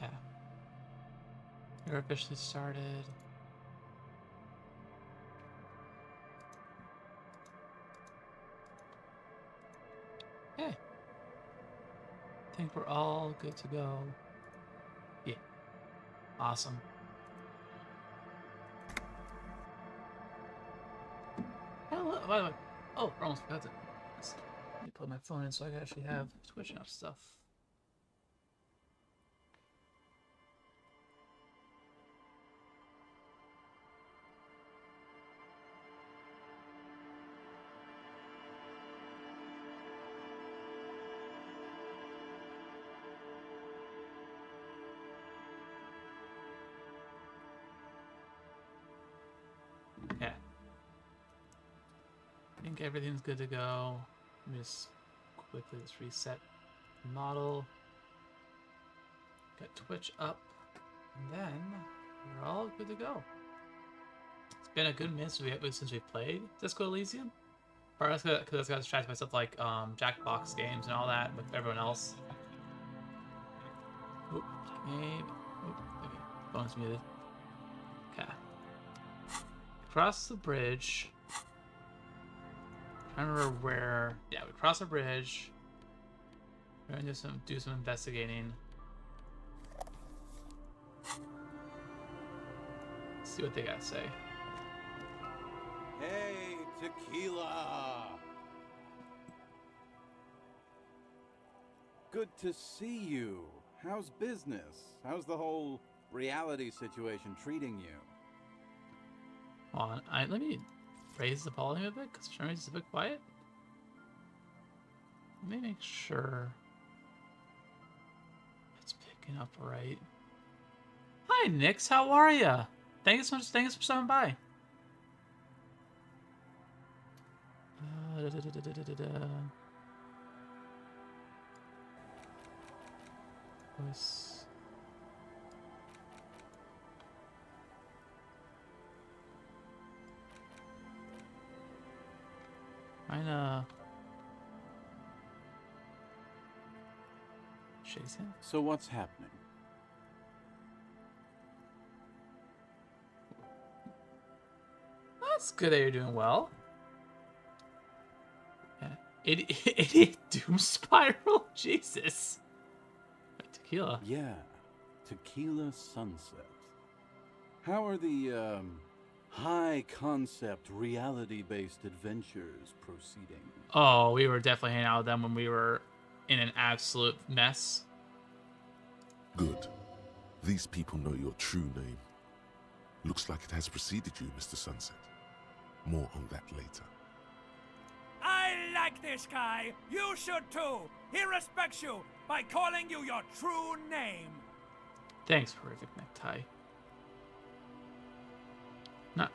Okay. You're officially started. Okay. I think we're all good to go. Yeah. Awesome. Hello. By the way. Oh, I almost forgot to. Let me plug my phone in so I can actually have Twitch enough stuff. Okay. I think everything's good to go. Let me just quickly reset the model. Got Twitch up. And then we're all good to go. It's been a good minute since we played Disco Elysium. Probably because I got distracted by stuff like Jackbox games and all that with everyone else. Oop, game. Oop, okay. Phone's muted. Okay. Cross the bridge. I don't remember where. Yeah, we cross the bridge. We're gonna do some investigating. Let's see what they gotta say. Hey, Tequila! Good to see you. How's business? How's the whole reality situation treating you? Hold on, let me raise the volume a bit because for some reason it's a bit quiet. Let me make sure it's picking up right. Hi, Nix. How are ya? Thanks so much. Thanks for stopping by. Voice. Kinda. Jason? So what's happening? That's good that you're doing well. Yeah. Idiot Doom Spiral? Jesus. Tequila. Yeah, Tequila Sunset. How are the, high-concept, reality-based adventures proceeding? Oh, we were definitely hanging out with them when we were in an absolute mess. Good. These people know your true name. Looks like it has preceded you, Mr. Sunset. More on that later. I like this guy. You should too. He respects you by calling you your true name. Thanks, horrific necktie.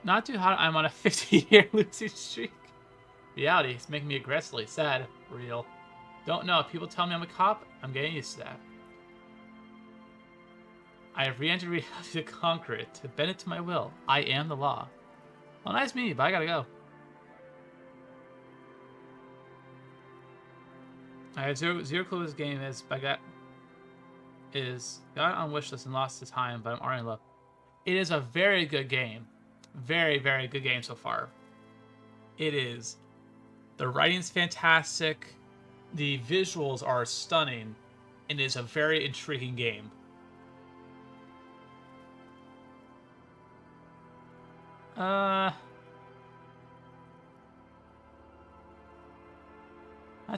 Not too hot. I'm on a 50-year losing streak. Reality is making me aggressively sad. Real. Don't know. People tell me I'm a cop. I'm getting used to that. I have re-entered reality to conquer it, to bend it to my will. I am the law. Well, nice meeting you, but I gotta go. I have zero clue what this game is, but got on wishlist and lost the time, but I'm already in love. It is a very good game. Very, very good game so far. It is. The writing's fantastic. The visuals are stunning. And it is a very intriguing game. Not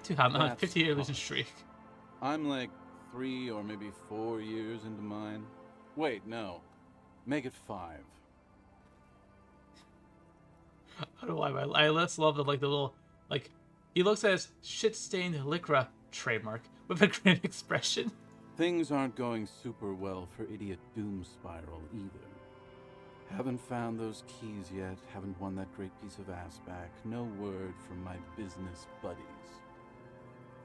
too hot. I'm on a 50-year losing streak. I'm like 3 or maybe 4 years into mine. Wait, no. Make it 5. I don't know why, but I just love the little he looks at his shit-stained Lycra trademark with a grim expression. Things aren't going super well for Idiot Doom Spiral either. Haven't found those keys yet, haven't won that great piece of ass back. No word from my business buddies.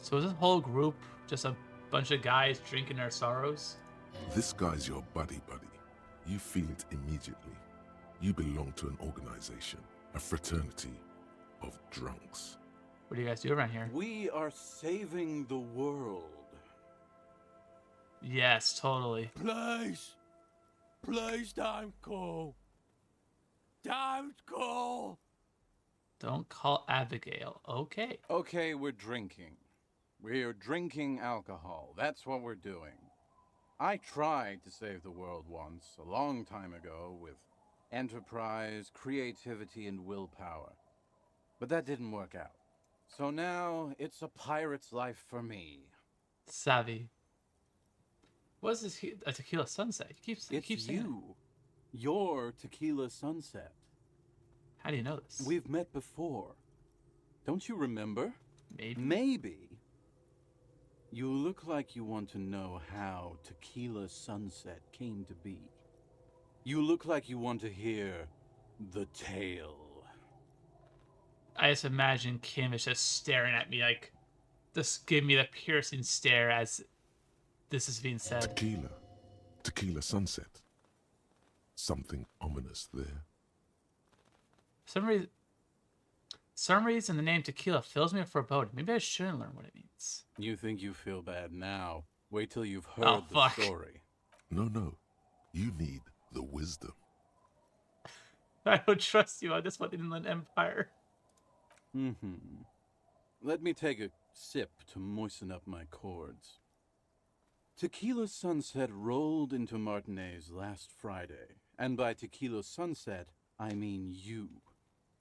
So is this whole group just a bunch of guys drinking their sorrows? This guy's your buddy. You feel it immediately. You belong to an organization, a fraternity of drunks. What do you guys do around here? We are saving the world. Yes, totally. Please. Please don't go. Don't go. Don't call Abigail. Okay. Okay, we're drinking. We're drinking alcohol. That's what we're doing. I tried to save the world once, a long time ago, with enterprise, creativity, and willpower. But that didn't work out. So now, it's a pirate's life for me. Savvy. What is this? A tequila sunset? He It's keeps saying it. you. Your tequila sunset. How do you know this? We've met before. Don't you remember? Maybe. Maybe. You look like you want to know how Tequila Sunset came to be. You look like you want to hear the tale. I just imagine Kim is just staring at me like, just give me the piercing stare as this is being said. Tequila. Tequila Sunset. Something ominous there. Some reason the name tequila fills me with foreboding. Maybe I shouldn't learn what it means. You think you feel bad now. Wait till you've heard Oh, the fuck. story. No. You need the wisdom. I don't trust you on this one, Inland Empire. Let me take a sip to moisten up my cords. Tequila Sunset rolled into Martinez last Friday. And by Tequila Sunset, I mean you.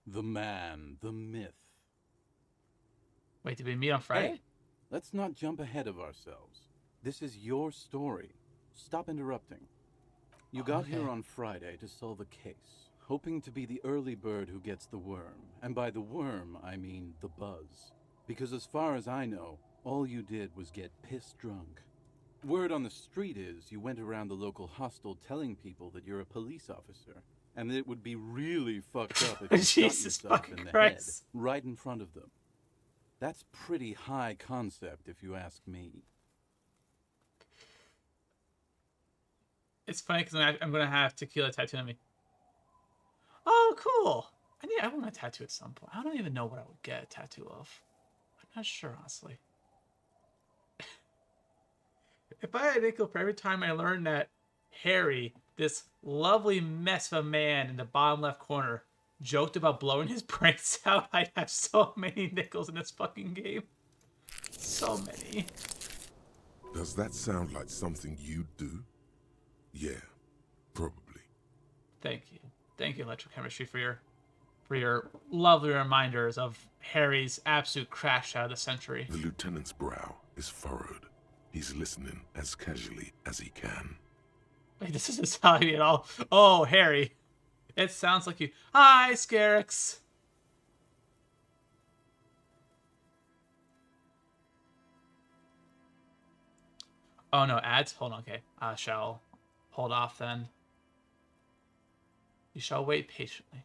The man, the myth. Wait, did we meet on Friday? Hey, let's not jump ahead of ourselves. This is your story. Stop interrupting. You got Okay. here on Friday to solve a case, hoping to be the early bird who gets the worm. And by the worm, I mean the buzz. Because as far as I know, all you did was get piss drunk. Word on the street is you went around the local hostel telling people that you're a police officer, and that it would be really fucked up if you shot Jesus yourself fucking in the Christ. head right in front of them. That's pretty high concept, if you ask me. It's funny because I'm gonna have tequila tattooed on me. Oh, cool! I want a tattoo at some point. I don't even know what I would get a tattoo of. I'm not sure, honestly. If I had a nickel for every time I learned that Harry, this lovely mess of a man in the bottom left corner, joked about blowing his brains out, I'd have so many nickels in this fucking game. So many. Does that sound like something you'd do? Yeah, probably. Thank you, electrochemistry, for your lovely reminders of Harry's absolute crash out of the century. The lieutenant's brow is furrowed. He's listening as casually as he can. Wait, this isn't sounding at all. Oh, Harry. It sounds like you. Hi, Scarix. Oh, no, ads? Hold on, okay. I shall hold off then. You shall wait patiently.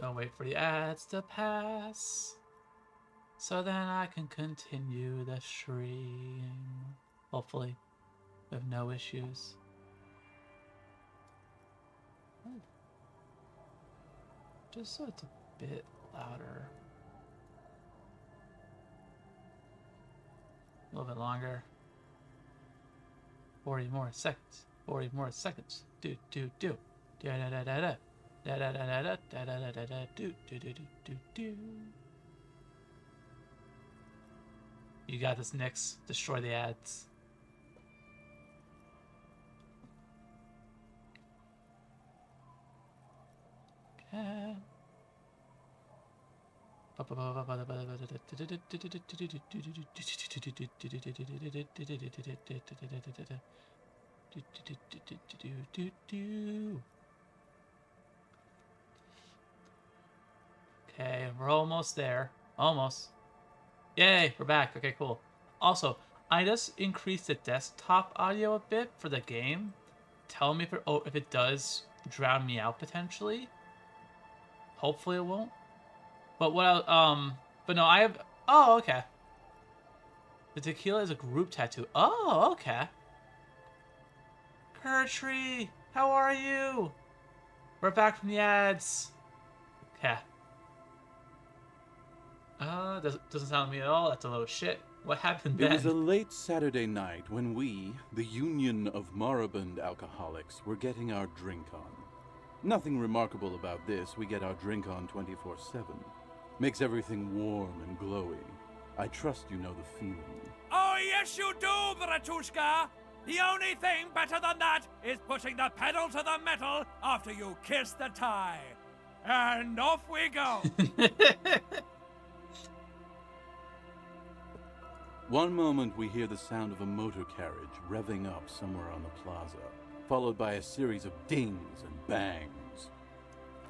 Don't wait for the ads to pass, so then I can continue the stream. Hopefully, with no issues. Just so it's a bit louder. A little bit longer. 40 more seconds. 40 more seconds. Do. Da da da da da. Da da da da da da da da da do. You got this, Nyx. Destroy the ads. Okay. Okay, we're almost there. Almost. Yay, we're back. Okay, cool. Also, I just increased the desktop audio a bit for the game. Tell me if it does drown me out potentially. Hopefully it won't. But what But no, I have... Oh, okay. The tequila is a group tattoo. Oh, okay. Kurtree, how are you? We're back from the ads. Okay. Doesn't sound to me at all. That's a load of shit. What happened then? It was a late Saturday night when we, the Union of Moribund Alcoholics, were getting our drink on. Nothing remarkable about this. We get our drink on 24/7. Makes everything warm and glowy. I trust you know the feeling. Oh, yes, you do, Bratushka! The only thing better than that is putting the pedal to the metal after you kiss the tie. And off we go! One moment we hear the sound of a motor carriage revving up somewhere on the plaza, followed by a series of dings and bangs.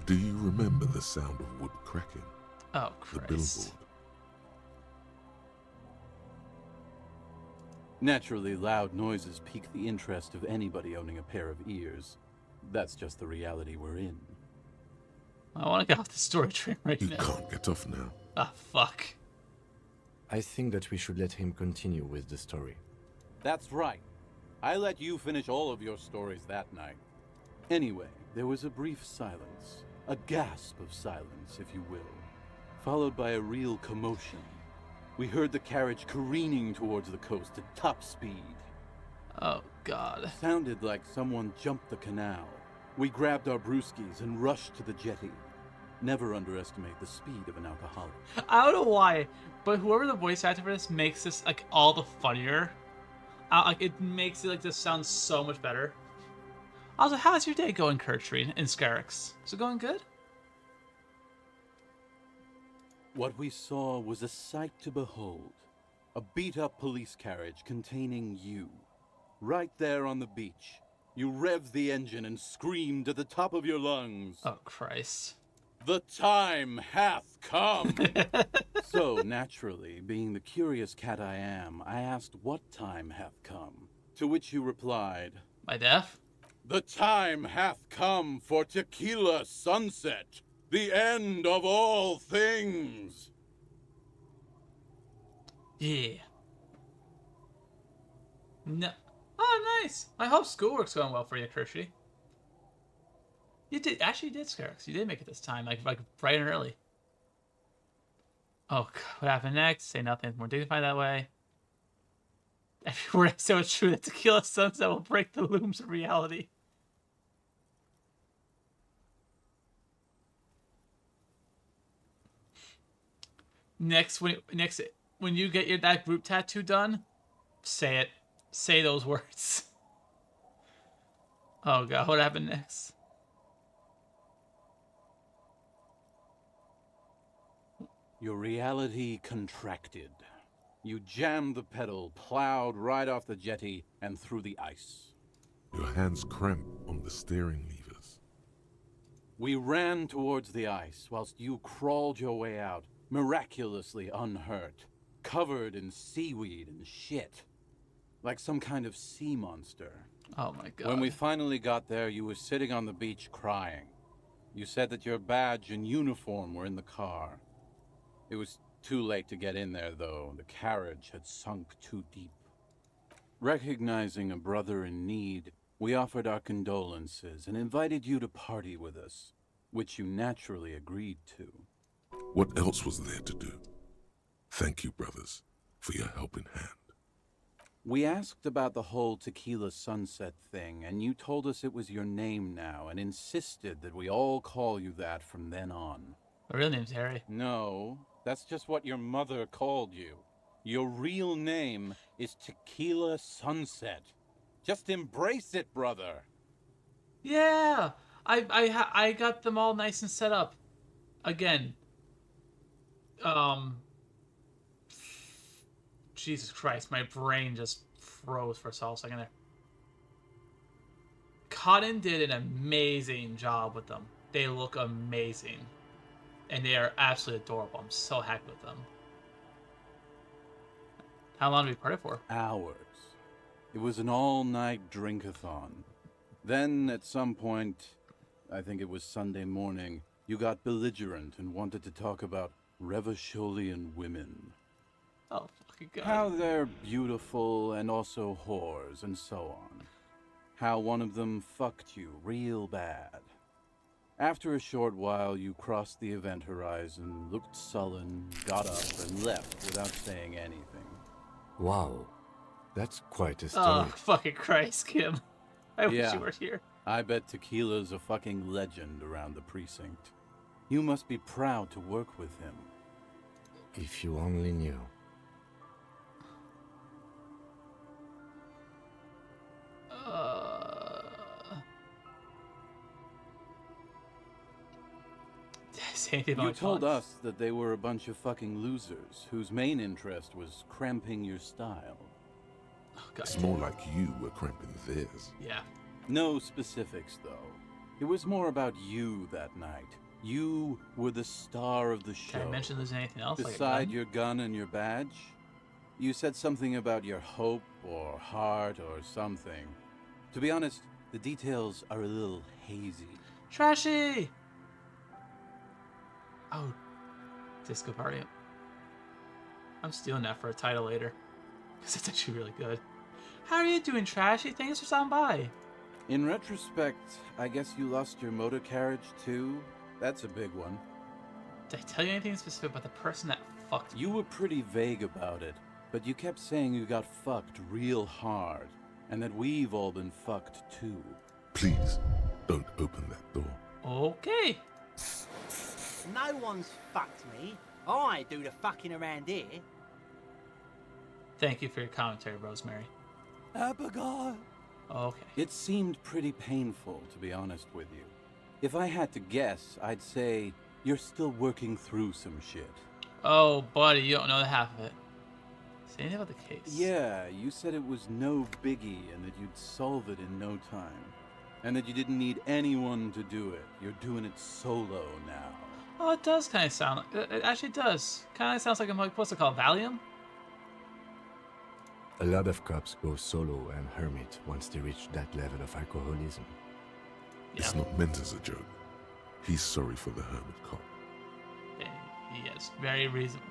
Do you remember the sound of wood cracking? Oh, The Christ. billboard. Naturally, loud noises pique the interest of anybody owning a pair of ears. That's just the reality we're in. I want to get off the story train right You now. can't get off now. Ah, fuck. I think that we should let him continue with the story. That's right. I let you finish all of your stories that night. Anyway, there was a brief silence. A gasp of silence, if you will. Followed by a real commotion. We heard the carriage careening towards the coast at top speed. Oh, God. Sounded like someone jumped the canal. We grabbed our brewskis and rushed to the jetty. Never underestimate the speed of an alcoholic. I don't know why, but whoever the voice actor for this makes this, like, all the funnier. Like, it makes it, like, this sound so much better. I was like, how's your day going, Kurtree and Scarix? Is it going good? What we saw was a sight to behold. A beat-up police carriage containing you. Right there on the beach. You revved the engine and screamed at the top of your lungs. Oh, Christ. The time hath come! So, naturally, being the curious cat I am, I asked what time hath come. To which you replied, My death? The time hath come for tequila sunset, the end of all things! Yeah. No. Oh, nice. I hope schoolwork's going well for you, Kurtree. You did Scarix. You did make it this time, like bright and early. Oh, God, what happened next? Say nothing. It's more dignified that way. Every word I say was true. That tequila sunset will break the looms of reality. Next, when you get that group tattoo done, say it. Say those words. Oh, God, what happened next? Your reality contracted. You jammed the pedal, plowed right off the jetty, and through the ice. Your hands cramp on the steering levers. We ran towards the ice, whilst you crawled your way out, miraculously unhurt, covered in seaweed and shit. Like some kind of sea monster. Oh, my God. When we finally got there, you were sitting on the beach crying. You said that your badge and uniform were in the car. It was too late to get in there, though. The carriage had sunk too deep. Recognizing a brother in need, we offered our condolences and invited you to party with us, which you naturally agreed to. What else was there to do? Thank you, brothers, for your helping hand. We asked about the whole tequila sunset thing, and you told us it was your name now, and insisted that we all call you that from then on. My real name's Harry. No, that's just what your mother called you. Your real name is Tequila Sunset. Just embrace it, brother. Yeah, I got them all nice and set up. Again. Jesus Christ, my brain just froze for a solid second there. Cotton did an amazing job with them. They look amazing. And they are absolutely adorable. I'm so happy with them. How long did we party for? Hours. It was an all-night drink-a-thon. Then, at some point, I think it was Sunday morning, you got belligerent and wanted to talk about Revacholian women. Oh, fucking god. How they're beautiful and also whores and so on. How one of them fucked you real bad. After a short while, you crossed the event horizon, looked sullen, got up, and left without saying anything. Wow. That's quite a Oh, story. fucking Christ, Kim. I wish Yeah. you were here. I bet Tequila's a fucking legend around the precinct. You must be proud to work with him. If you only knew. Say anything about You my told pawns? us that they were a bunch of fucking losers whose main interest was cramping your style. Oh, god. It's more like you were cramping theirs. Yeah. No specifics, though. It was more about you that night. You were the star of the show. Can I mention there's anything else? Beside like a gun? your gun and your badge, you said something about your hope or heart or something. To be honest, the details are a little hazy. Trashy! Oh, disco party. I'm stealing that for a title later. Because it's actually really good. How are you doing, Trashy? Thanks for stopping by. In retrospect, I guess you lost your motor carriage too? That's a big one. Did I tell you anything specific about the person that fucked You were pretty vague about it, but you kept saying you got fucked real hard, and that we've all been fucked too. Please, don't open that door. Okay. No one's fucked me. I do the fucking around here. Thank you for your commentary, Rosemary. Abigail. Okay. It seemed pretty painful, to be honest with you. If I had to guess, I'd say you're still working through some shit. Oh, buddy, you don't know the half of it. Say anything about the case. Yeah, you said it was no biggie and that you'd solve it in no time. And that you didn't need anyone to do it. You're doing it solo now. Oh, it does kind of sound like... It actually does. Kind of sounds like, what's it called, Valium? A lot of cops go solo and hermit once they reach that level of alcoholism. It's not meant as a joke. He's sorry for the hermit cop. Yes, very reasonable.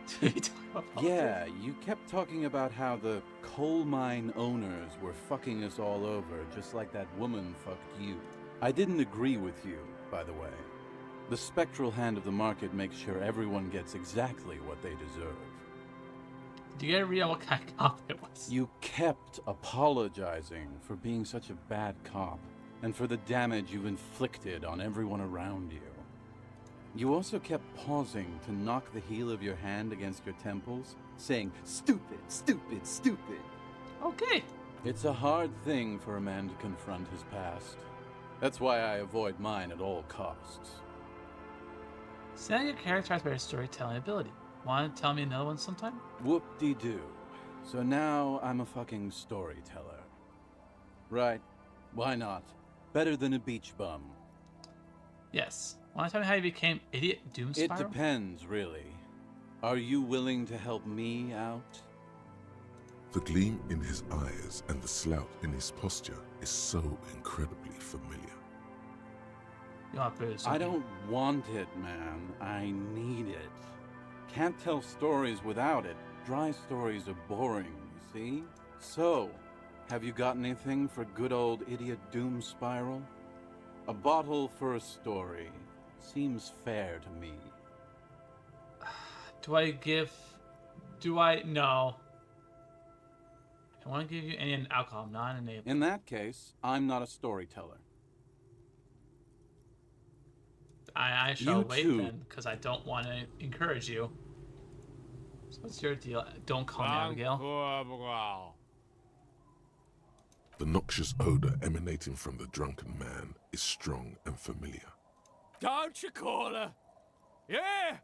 to be talking about politics. Yeah, you kept talking about how the coal mine owners were fucking us all over, just like that woman fucked you. I didn't agree with you, by the way. The spectral hand of the market makes sure everyone gets exactly what they deserve. Do you get a read on what kind of cop it was? You kept apologizing for being such a bad cop, and for the damage you've inflicted on everyone around you. You also kept pausing to knock the heel of your hand against your temples, saying, "Stupid, stupid, stupid." Okay. It's a hard thing for a man to confront his past. That's why I avoid mine at all costs. Sound like your character has better storytelling ability. Want to tell me another one sometime? Whoop-de-doo. So now I'm a fucking storyteller. Right. Why not? Better than a beach bum. Yes. Want to tell me how you became Idiot Doom It Spiral? depends, really. Are you willing to help me out? The gleam in his eyes and the slouch in his posture is so incredibly familiar. You want booze? I don't want it, man. I need it. Can't tell stories without it. Dry stories are boring, you see? So, have you got anything for good old Idiot Doom Spiral? A bottle for a story. Seems fair to me. No. I want to give you any alcohol, non-enabled. In that case, I'm not a storyteller. I shall You wait too. then, because I don't want to encourage you. So what's your deal? Don't call me Abigail. The noxious odor emanating from the drunken man is strong and familiar. Don't you call her? Yeah!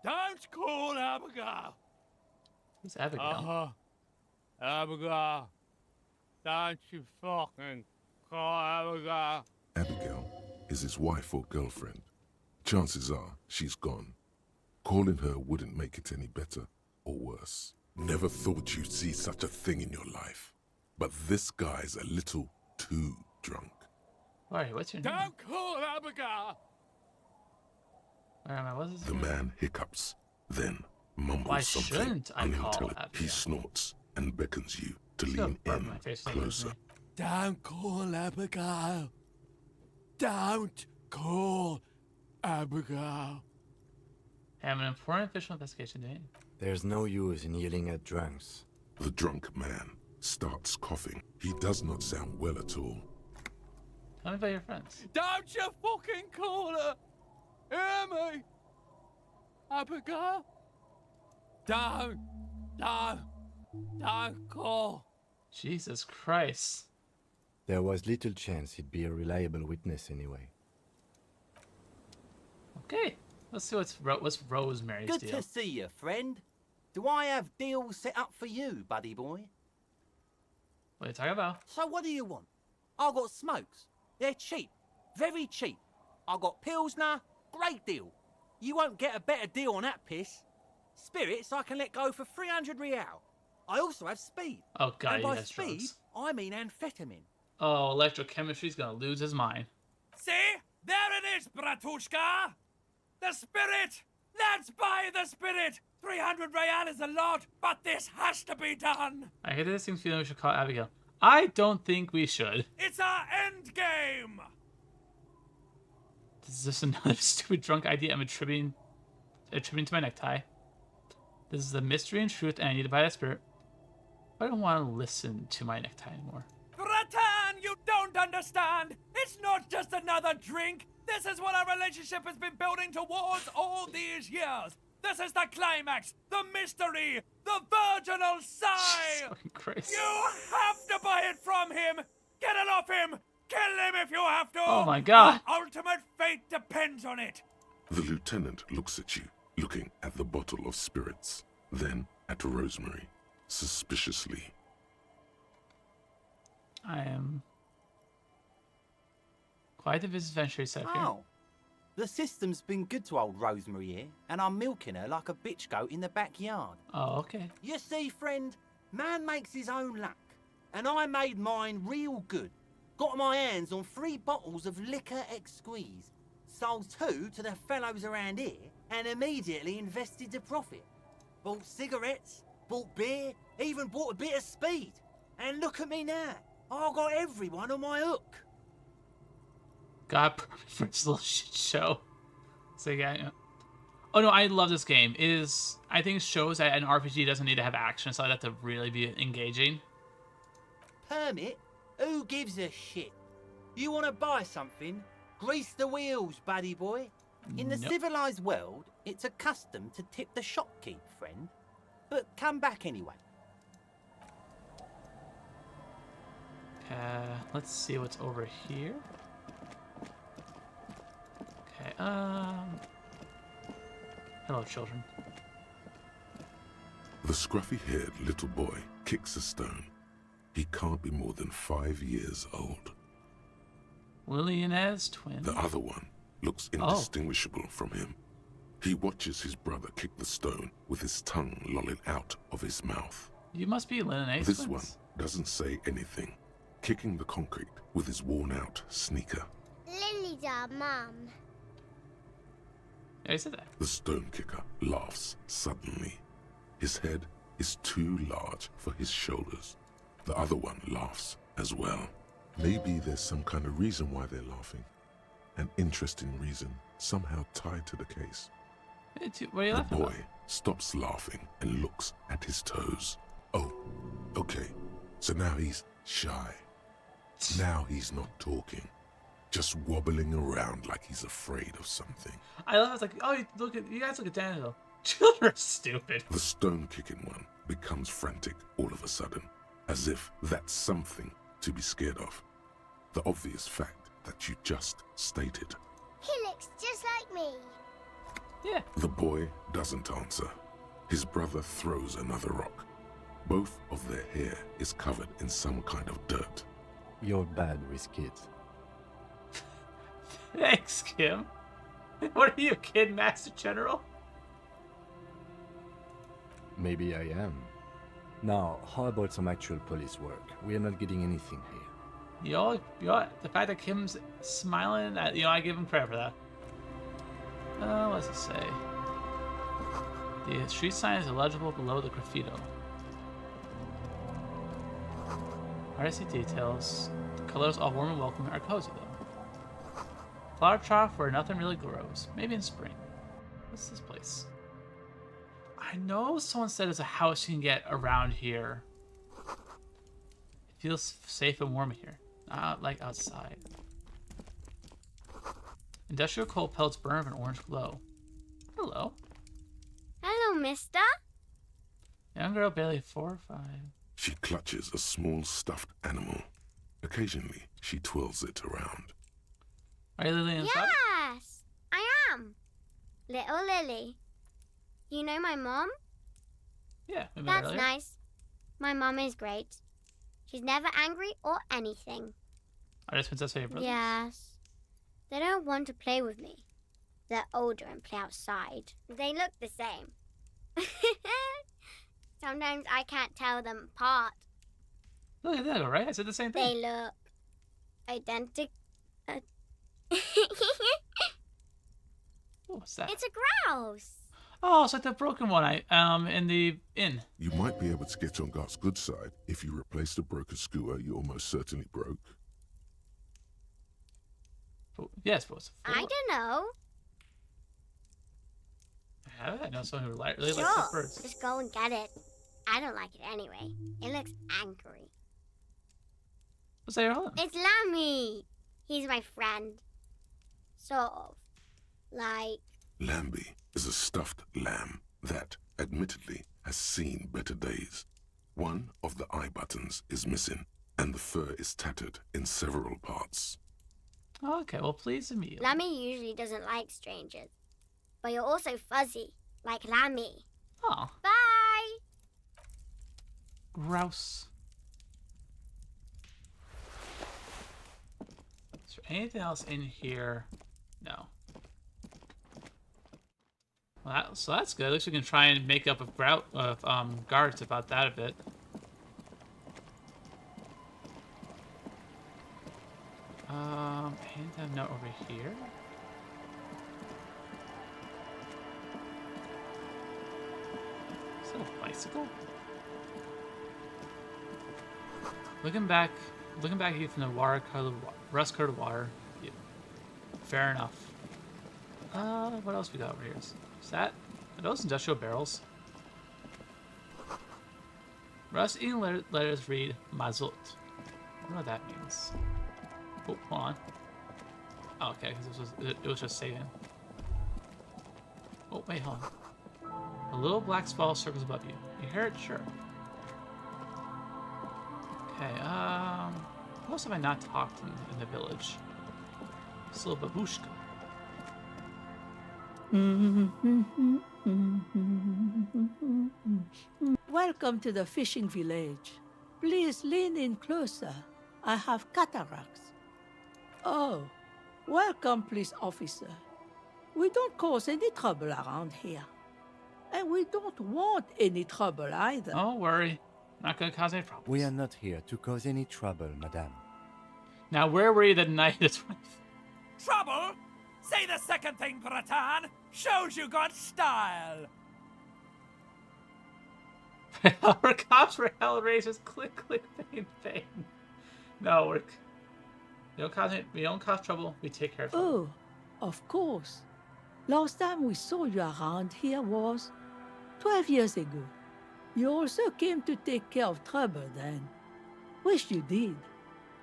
Don't call Abigail! Who's Abigail? Uh-huh. Abigail. Don't you fucking call Abigail. Abigail is his wife or girlfriend. Chances are she's gone. Calling her wouldn't make it any better or worse. Never thought you'd see such a thing in your life. But this guy's a little too drunk. Alright, what's your name? Don't call Abigail! Where am I? What is The this? man hiccups, then mumbles Why something shouldn't I call unintelligible. He Abigail? snorts and beckons you to She's got a lean burp in my face when she looks closer. at me. Don't call Abigail. Don't call Abigail. I have an important official investigation doing. There's no use in yelling at drunks. The drunk man starts coughing. He does not sound well at all. Tell me about your friends. Don't you fucking call her. Hear me? Abigail? Don't call. Jesus Christ. There was little chance he'd be a reliable witness anyway. Okay. Let's see what's Rosemary's Good deal. to see you, friend. Do I have deals set up for you, buddy boy? What are you talking about? So what do you want? I got smokes. They're cheap. Very cheap. I got Pilsner. Great deal. You won't get a better deal on that piss. Spirits I can let go for 300 real. I also have speed. Oh god, And he by has speed, drugs. I mean amphetamine. Oh, electrochemistry's gonna lose his mind. See? There it is, Bratushka! The spirit! Let's buy the spirit! 300 real is a lot, but this has to be done! I get this feeling we should call Abigail. I don't think we should. It's our end game! This is just another stupid drunk idea I'm attributing to my necktie. This is the mystery and truth, and I need to buy that spirit. I don't want to listen to my necktie anymore. Bratan, you don't understand! It's not just another drink! This is what our relationship has been building towards all these years! This is the climax, the mystery, the virginal sigh! Fucking Christ. You have to buy it from him! Get it off him! Kill him if you have to! Oh my god. Our ultimate fate depends on it! The lieutenant looks at you, looking at the bottle of spirits, then at Rosemary, suspiciously. I am quite a business venture set here. Oh. The system's been good to old Rosemary here, and I'm milking her like a bitch goat in the backyard. Oh, okay. You see, friend, man makes his own luck. And I made mine real good. Got my hands on 3 bottles of liquor exquise. Sold 2 to the fellows around here, and immediately invested the profit. Bought cigarettes, bought beer, even bought a bit of speed. And look at me now. I got everyone on my hook. God, perfect for this little shit show. So yeah. Oh no, I love this game. It is. I think it shows that an RPG doesn't need to have action, so I have to really be engaging. Permit? Who gives a shit? You want to buy something? Grease the wheels, buddy boy. In the Nope. civilized world, it's a custom to tip the shopkeep, friend. But come back anyway. Let's see what's over here. Okay, hello, children. The scruffy-haired little boy kicks a stone. He can't be more than 5 years old. Lily and Ez, twin. The other one looks indistinguishable from him. He watches his brother kick the stone with his tongue lolling out of his mouth. You must be Lynn and Ez This twins. one doesn't say anything, kicking the concrete with his worn-out sneaker. Lily's our mum. Yeah, I said that. The stone kicker laughs suddenly. His head is too large for his shoulders. The other one laughs as well. Maybe there's some kind of reason why they're laughing. An interesting reason, somehow tied to the case. What are you The laughing boy about? stops laughing and looks at his toes. Oh, okay. So now he's shy. Now he's not talking. Just wobbling around like he's afraid of something. I love. It's like, oh, you guys look at Daniel. Children are stupid. The stone-kicking one becomes frantic all of a sudden, as if that's something to be scared of. The obvious fact that you just stated. He looks just like me. Yeah. The boy doesn't answer. His brother throws another rock. Both of their hair is covered in some kind of dirt. You're bad with kids. Thanks, Kim. What are you, Kid Master General? Maybe I am. Now, how about some actual police work? We are not getting anything here. You know, the fact that Kim's smiling, I give him credit for that. What does it say? The street sign is illegible below the graffito. Hard to see details. The colors, all warm and welcoming, are cozy though. Flower trough where nothing really grows. Maybe in spring. What's this place? I know someone said there's a house you can get around here. It feels safe and warm here. Not like outside. Industrial coal pellets burn with an orange glow. Hello. Hello, mister. Young girl, barely 4 or 5. She clutches a small stuffed animal. Occasionally, she twirls it around. Are you Lily inside? Yes, I am. Little Lily. You know my mom? Yeah, we met That's earlier. nice. My mom is great. She's never angry or anything. Are these princess favorite? Yes. They don't want to play with me. They're older and play outside. They look the same. Sometimes I can't tell them apart. Look at that, right? I said the same thing. They look identical. What's that? It's a grouse. Oh, it's like the broken one in the inn. You might be able to get on Gart's good side if you replace the broken skewer you almost certainly broke. Yes, but it's a I don't know. I know someone who really likes the Sure, birds. just go and get it. I don't like it anyway. It looks angry. What's that you're holding? It's Lammy. He's my friend. Sort of. Like, Lambie is a stuffed lamb that, admittedly, has seen better days. One of the eye buttons is missing, and the fur is tattered in several parts. Okay, well, please meet you. Lammy usually doesn't like strangers. But you're also fuzzy, like Lammy. Oh, Bye! grouse. Is there anything else in here? No. Well, so that's good. At least we can try and make up of guards about that a bit. Anything note over here? Is that a bicycle? Looking back at you from the rust-colored water. Yeah. Fair enough. What else we got over here? Is that? Are those industrial barrels? Rust-eaten letters read Mazut. I don't know what that means. Oh, hold on. Oh, okay, because it was just saving. Oh, wait, hold on. A little black swallow circles above you. You hear it? Sure. Okay, who else have I not talked in the village? This little babushka. Welcome to the fishing village. Please lean in closer. I have cataracts. Oh, welcome, police officer. We don't cause any trouble around here. And we don't want any trouble either. Don't worry. Not gonna cause any problems. We are not here to cause any trouble, madame. Now, where were you the night of the 20th? Trouble? Say the second thing, Bratan. Shows you got style. Our cops were hell raisers. Click, click, bang, bang. No, we don't cause trouble. We take care of trouble. Oh, of course. Last time we saw you around here was 12 years ago. You also came to take care of trouble then. Wish you did.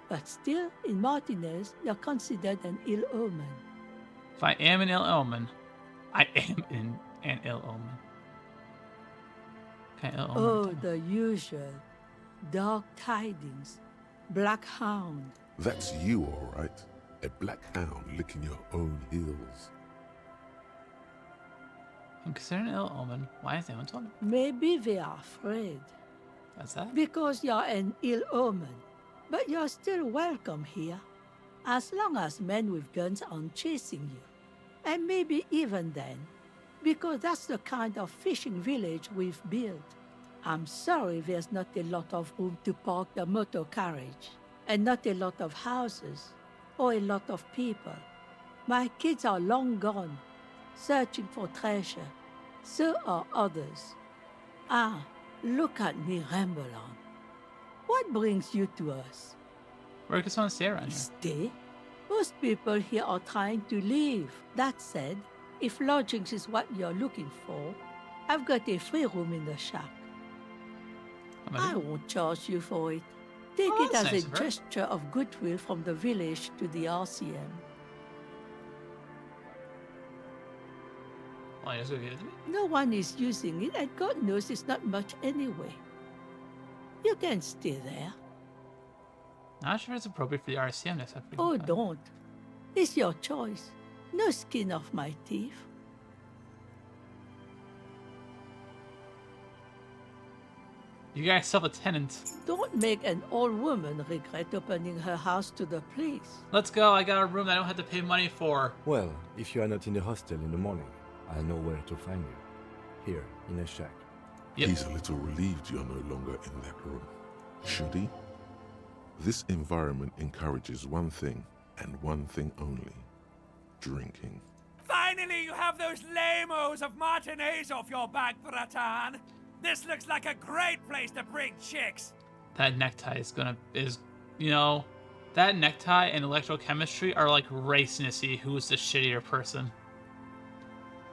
But still, in Martinez, you're considered an ill omen. If I am an ill omen, I am an ill omen. Okay, ill omen. Oh, the usual. Dark tidings. Black hound. That's you, all right. A black hound licking your own heels. I'm considered an ill omen. Why has anyone told me? Maybe they are afraid. That's that? Because you're an ill omen. But you're still welcome here. As long as men with guns aren't chasing you. And maybe even then. Because that's the kind of fishing village we've built. I'm sorry there's not a lot of room to park the motor carriage. And not a lot of houses. Or a lot of people. My kids are long gone. searching for treasure. So are others. Ah, look at me ramble on. What brings you to us? Or I just want to stay around here. Stay? Most people here are trying to leave. That said, if lodgings is what you're looking for, I've got a free room in the shack. I won't charge you for it. Take Oh, it that's as nice a of her. gesture of goodwill from the village to the RCM. Well, you just go give it to me? No one is using it, and God knows it's not much anyway. You can stay there. Not sure if it's appropriate for the RCM next time. Oh, don't. It's your choice. No skin off my teeth. You guys still have a tenant. Don't make an old woman regret opening her house to the police. Let's go. I got a room that I don't have to pay money for. Well, if you are not in the hostel in the morning, I'll know where to find you. Here, in a shack. Yep. He's a little relieved you're no longer in that room. Should he? This environment encourages one thing, and one thing only. Drinking. Finally, you have those lamos of Martinez off your back, Bratan. This looks like a great place to bring chicks. That necktie you know, that necktie and electrochemistry are like racing to see who's the shittier person.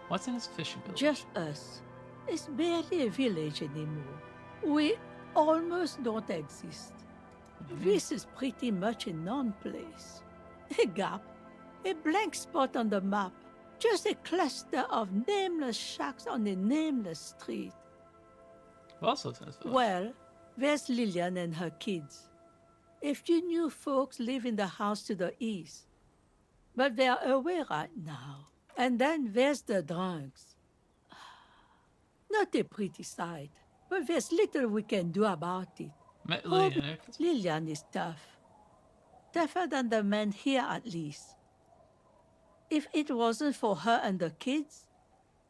What's in this fishing village? Just us. It's barely a village anymore. We almost don't exist. This is pretty much a non-place. A gap, a blank spot on the map, just a cluster of nameless shacks on a nameless street. Who else lives in this village? Well, there's Lillian and her kids. A few new folks live in the house to the east, but they're away right now. And then there's the drunks. Not a pretty sight, but there's little we can do about it. Lillian is tough. Tougher than the men here, at least. If it wasn't for her and the kids,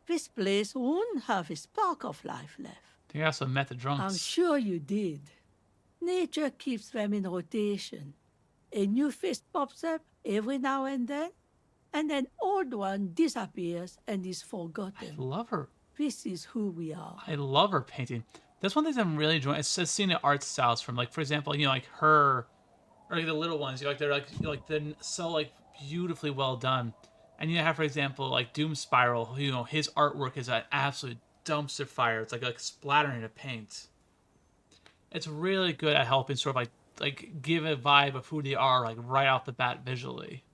this place wouldn't have a spark of life left. I think I also met the drunks. I'm sure you did. Nature keeps them in rotation. A new face pops up every now and an old one disappears and is forgotten. I love her. This is who we are. I love her painting. That's one thing I'm really enjoying. It's just seeing the art styles from, like, for example, you know, like her, or like the little ones. They're so like beautifully well done. And you have, for example, like Doom Spiral. You know, his artwork is an absolute dumpster fire. It's like splattering of paint. It's really good at helping sort of like give a vibe of who they are, like right off the bat visually.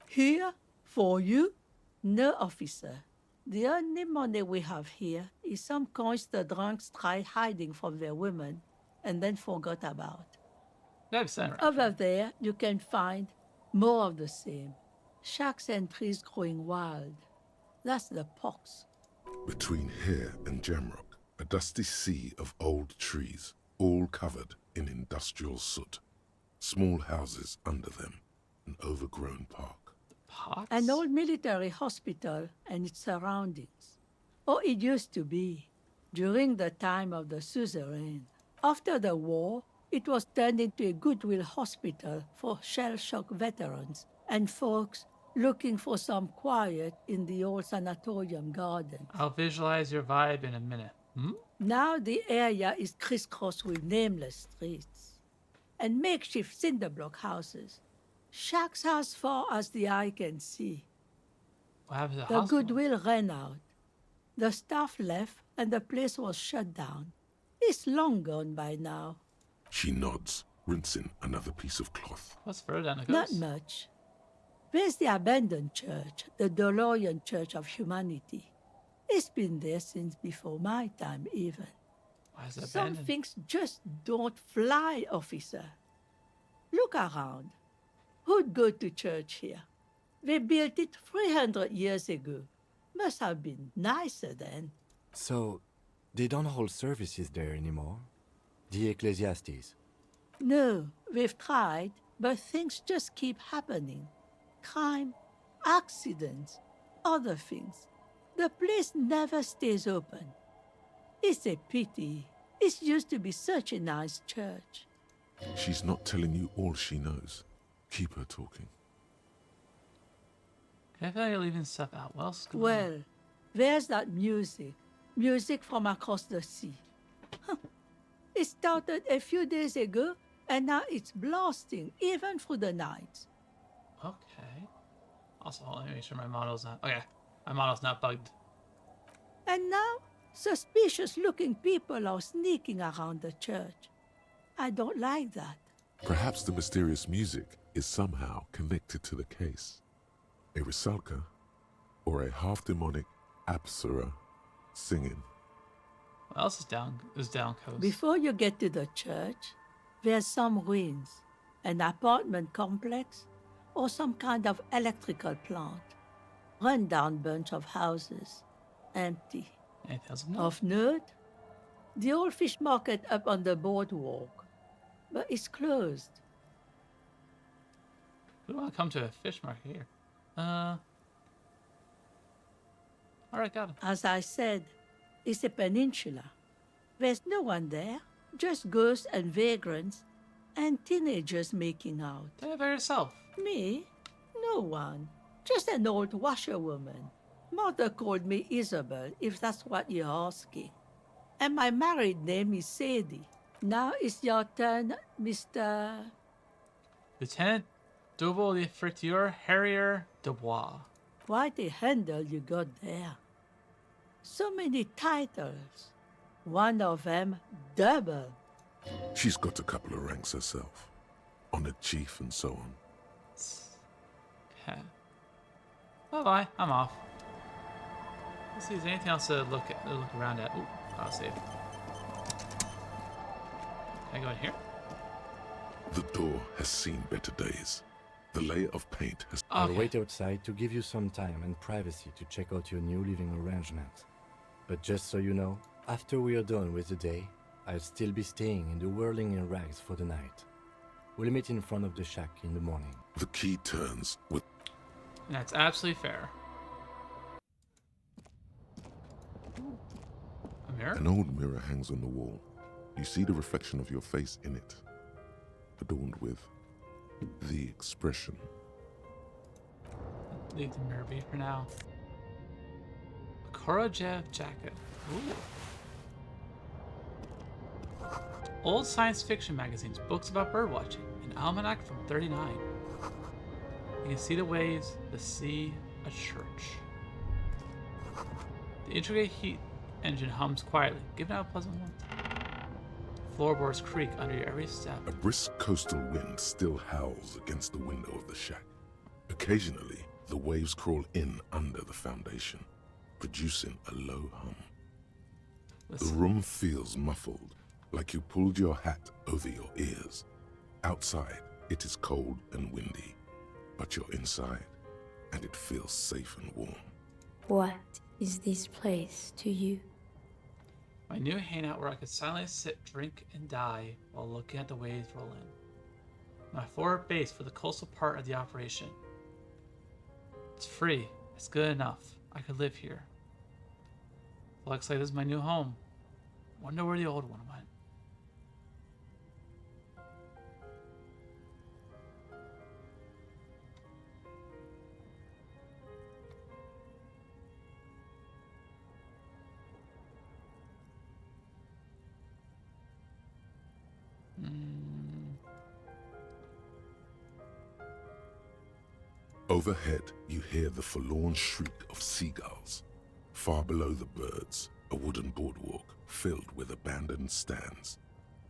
Here, for you, no officer. The only money we have here is some coins the drunks tried hiding from their women and then forgot about. Over there, you can find more of the same. Shacks and trees growing wild. That's the pox. Between here and Jamrock, a dusty sea of old trees, all covered in industrial soot. Small houses under them, an overgrown park. An old military hospital and its surroundings. Or it used to be, during the time of the suzerain. After the war, it was turned into a goodwill hospital for shell-shock veterans and folks looking for some quiet in the old sanatorium garden. I'll visualize your vibe in a minute. Now the area is crisscrossed with nameless streets and makeshift cinder block houses. Shacks as far as the eye can see. What happened to The hospital? goodwill ran out. The staff left and the place was shut down. It's long gone by now. She nods, rinsing another piece of cloth. What's further down it goes? Not much. There's the abandoned church, the DeLorean Church of Humanity. It's been there since before my time, even. Why is it Some abandoned? things just don't fly, officer. Look around. Who'd go to church here? They built it 300 years ago. Must have been nicer then. So, they don't hold services there anymore? The Ecclesiastes? No, we've tried, but things just keep happening. Crime, accidents, other things. The place never stays open. It's a pity. It used to be such a nice church. She's not telling you all she knows. Keep her talking. I feel like you're leaving stuff out. What else is going on? Well, there's that music. Music from across the sea. Huh. It started a few days ago, and now it's blasting, even through the night. Okay. Also, hold on, let me make sure my model's not... Okay, my model's not bugged. And now, suspicious-looking people are sneaking around the church. I don't like that. Perhaps the mysterious music is somehow connected to the case. A Rusalka or a half-demonic Apsara singing. What else is down coast? Before you get to the church, there's some ruins, an apartment complex, or some kind of electrical plant. Run-down bunch of houses, empty. Anything else? No. Of note, the old fish market up on the boardwalk, but it's closed. We don't want to come to a fish market here. Alright, got it. As I said, it's a peninsula. There's no one there, just ghosts and vagrants, and teenagers making out. Tell me about yourself. Me? No one. Just an old washerwoman. Mother called me Isabel, if that's what you're asking. And my married name is Sadie. Now it's your turn, Mr. Lieutenant Double de Friture Harrier Dubois. Quite a handle you got there. So many titles. One of them double. She's got a couple of ranks herself. Honored chief and so on. Okay. Bye-bye. I'm off. Let's see, is there anything else to look around at? Ooh, I'll save. Can I go in here? The door has seen better days. The layer of paint has... I'll wait outside to give you some time and privacy to check out your new living arrangement. But just so you know, after we are done with the day, I'll still be staying in the whirling in rags for the night. We'll meet in front of the shack in the morning. The key turns with... And that's absolutely fair. A mirror? An old mirror hangs on the wall. You see the reflection of your face in it, adorned with the expression. Leave the mirror be for now. A Korojev jacket. Ooh. Old science fiction magazines, books about birdwatching, an almanac from 39. You can see the waves, the sea, a church. The intricate heat engine hums quietly, giving out a pleasant warmth. Floorboards creak under your every step. A brisk coastal wind still howls against the window of the shack. Occasionally, the waves crawl in under the foundation, producing a low hum. The room feels muffled, like you pulled your hat over your ears. Outside, it is cold and windy, but you're inside, and it feels safe and warm. What is this place to you? My new hangout where I could silently sit, drink, and die while looking at the waves roll in. My forward base for the coastal part of the operation. It's free. It's good enough. I could live here. Looks like this is my new home. Wonder where the old one went. Overhead, you hear the forlorn shriek of seagulls. Far below the birds, a wooden boardwalk filled with abandoned stands,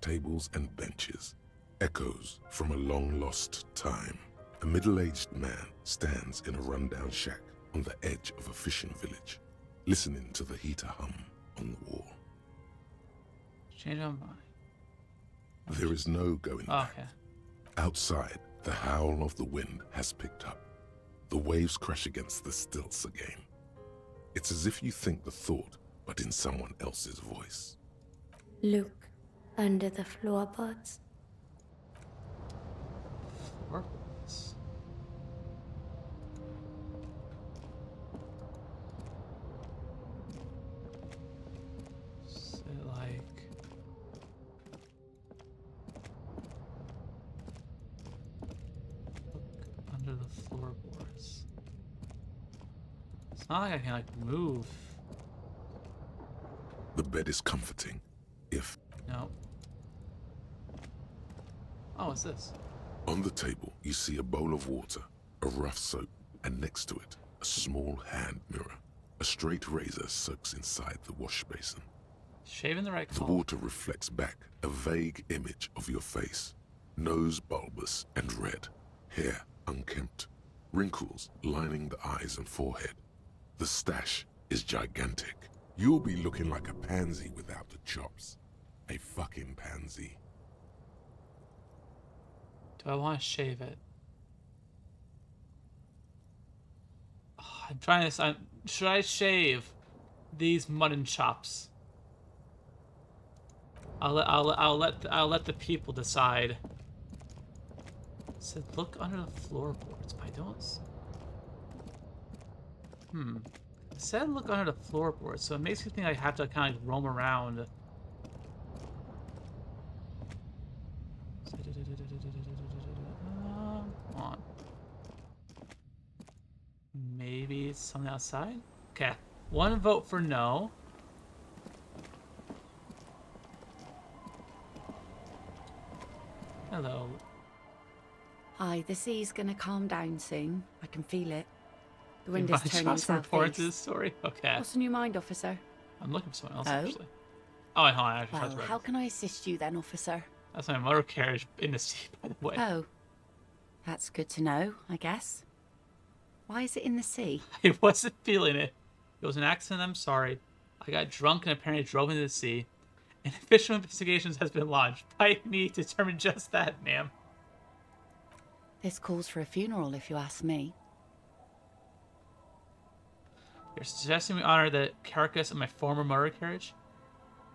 tables and benches, echoes from a long-lost time. A middle-aged man stands in a rundown shack on the edge of a fishing village, listening to the heater hum on the wall. Change my mind. There is no going back. Okay. Outside, the howl of the wind has picked up. The waves crash against the stilts again. It's as if you think the thought, but in someone else's voice. Look under the floorboards. Floorboards. So like... Look under the floorboards. not like I can like move. The bed is comforting. If No. Oh, what's this? on the table you see a bowl of water, a rough soap, and next to it, a small hand mirror. A straight razor soaks inside the wash basin. Shaving the right The color. water reflects back a vague image of your face. Nose bulbous and red, hair unkempt, wrinkles lining the eyes and forehead. The stash is gigantic. You'll be looking like a pansy without the chops. A fucking pansy. Do I want to shave it? Oh, I'm trying to. Should I shave these mutton chops? I'll let the people decide. It said look under the floorboards, but I don't. It said look under the floorboards, so it makes me think I have to kind of like roam around. Come on. Maybe it's something outside? Okay. One vote for no. Hello. Hi, the sea's gonna calm down soon. I can feel it. The You wind is want to turning trust report to this southeast. story? Okay. What's on your mind, officer? I'm looking for someone else, Oh? actually. Oh, wait, hold on. I actually Well, tried to how write. can I assist you then, officer? That's my motor carriage in the sea, by the way. Oh, that's good to know, I guess. Why is it in the sea? I wasn't feeling it. It was an accident, I'm sorry. I got drunk and apparently drove into the sea. An official investigation has been launched by me to determine just that, ma'am. This calls for a funeral, if you ask me. You're suggesting we honor the carcass of my former motor carriage?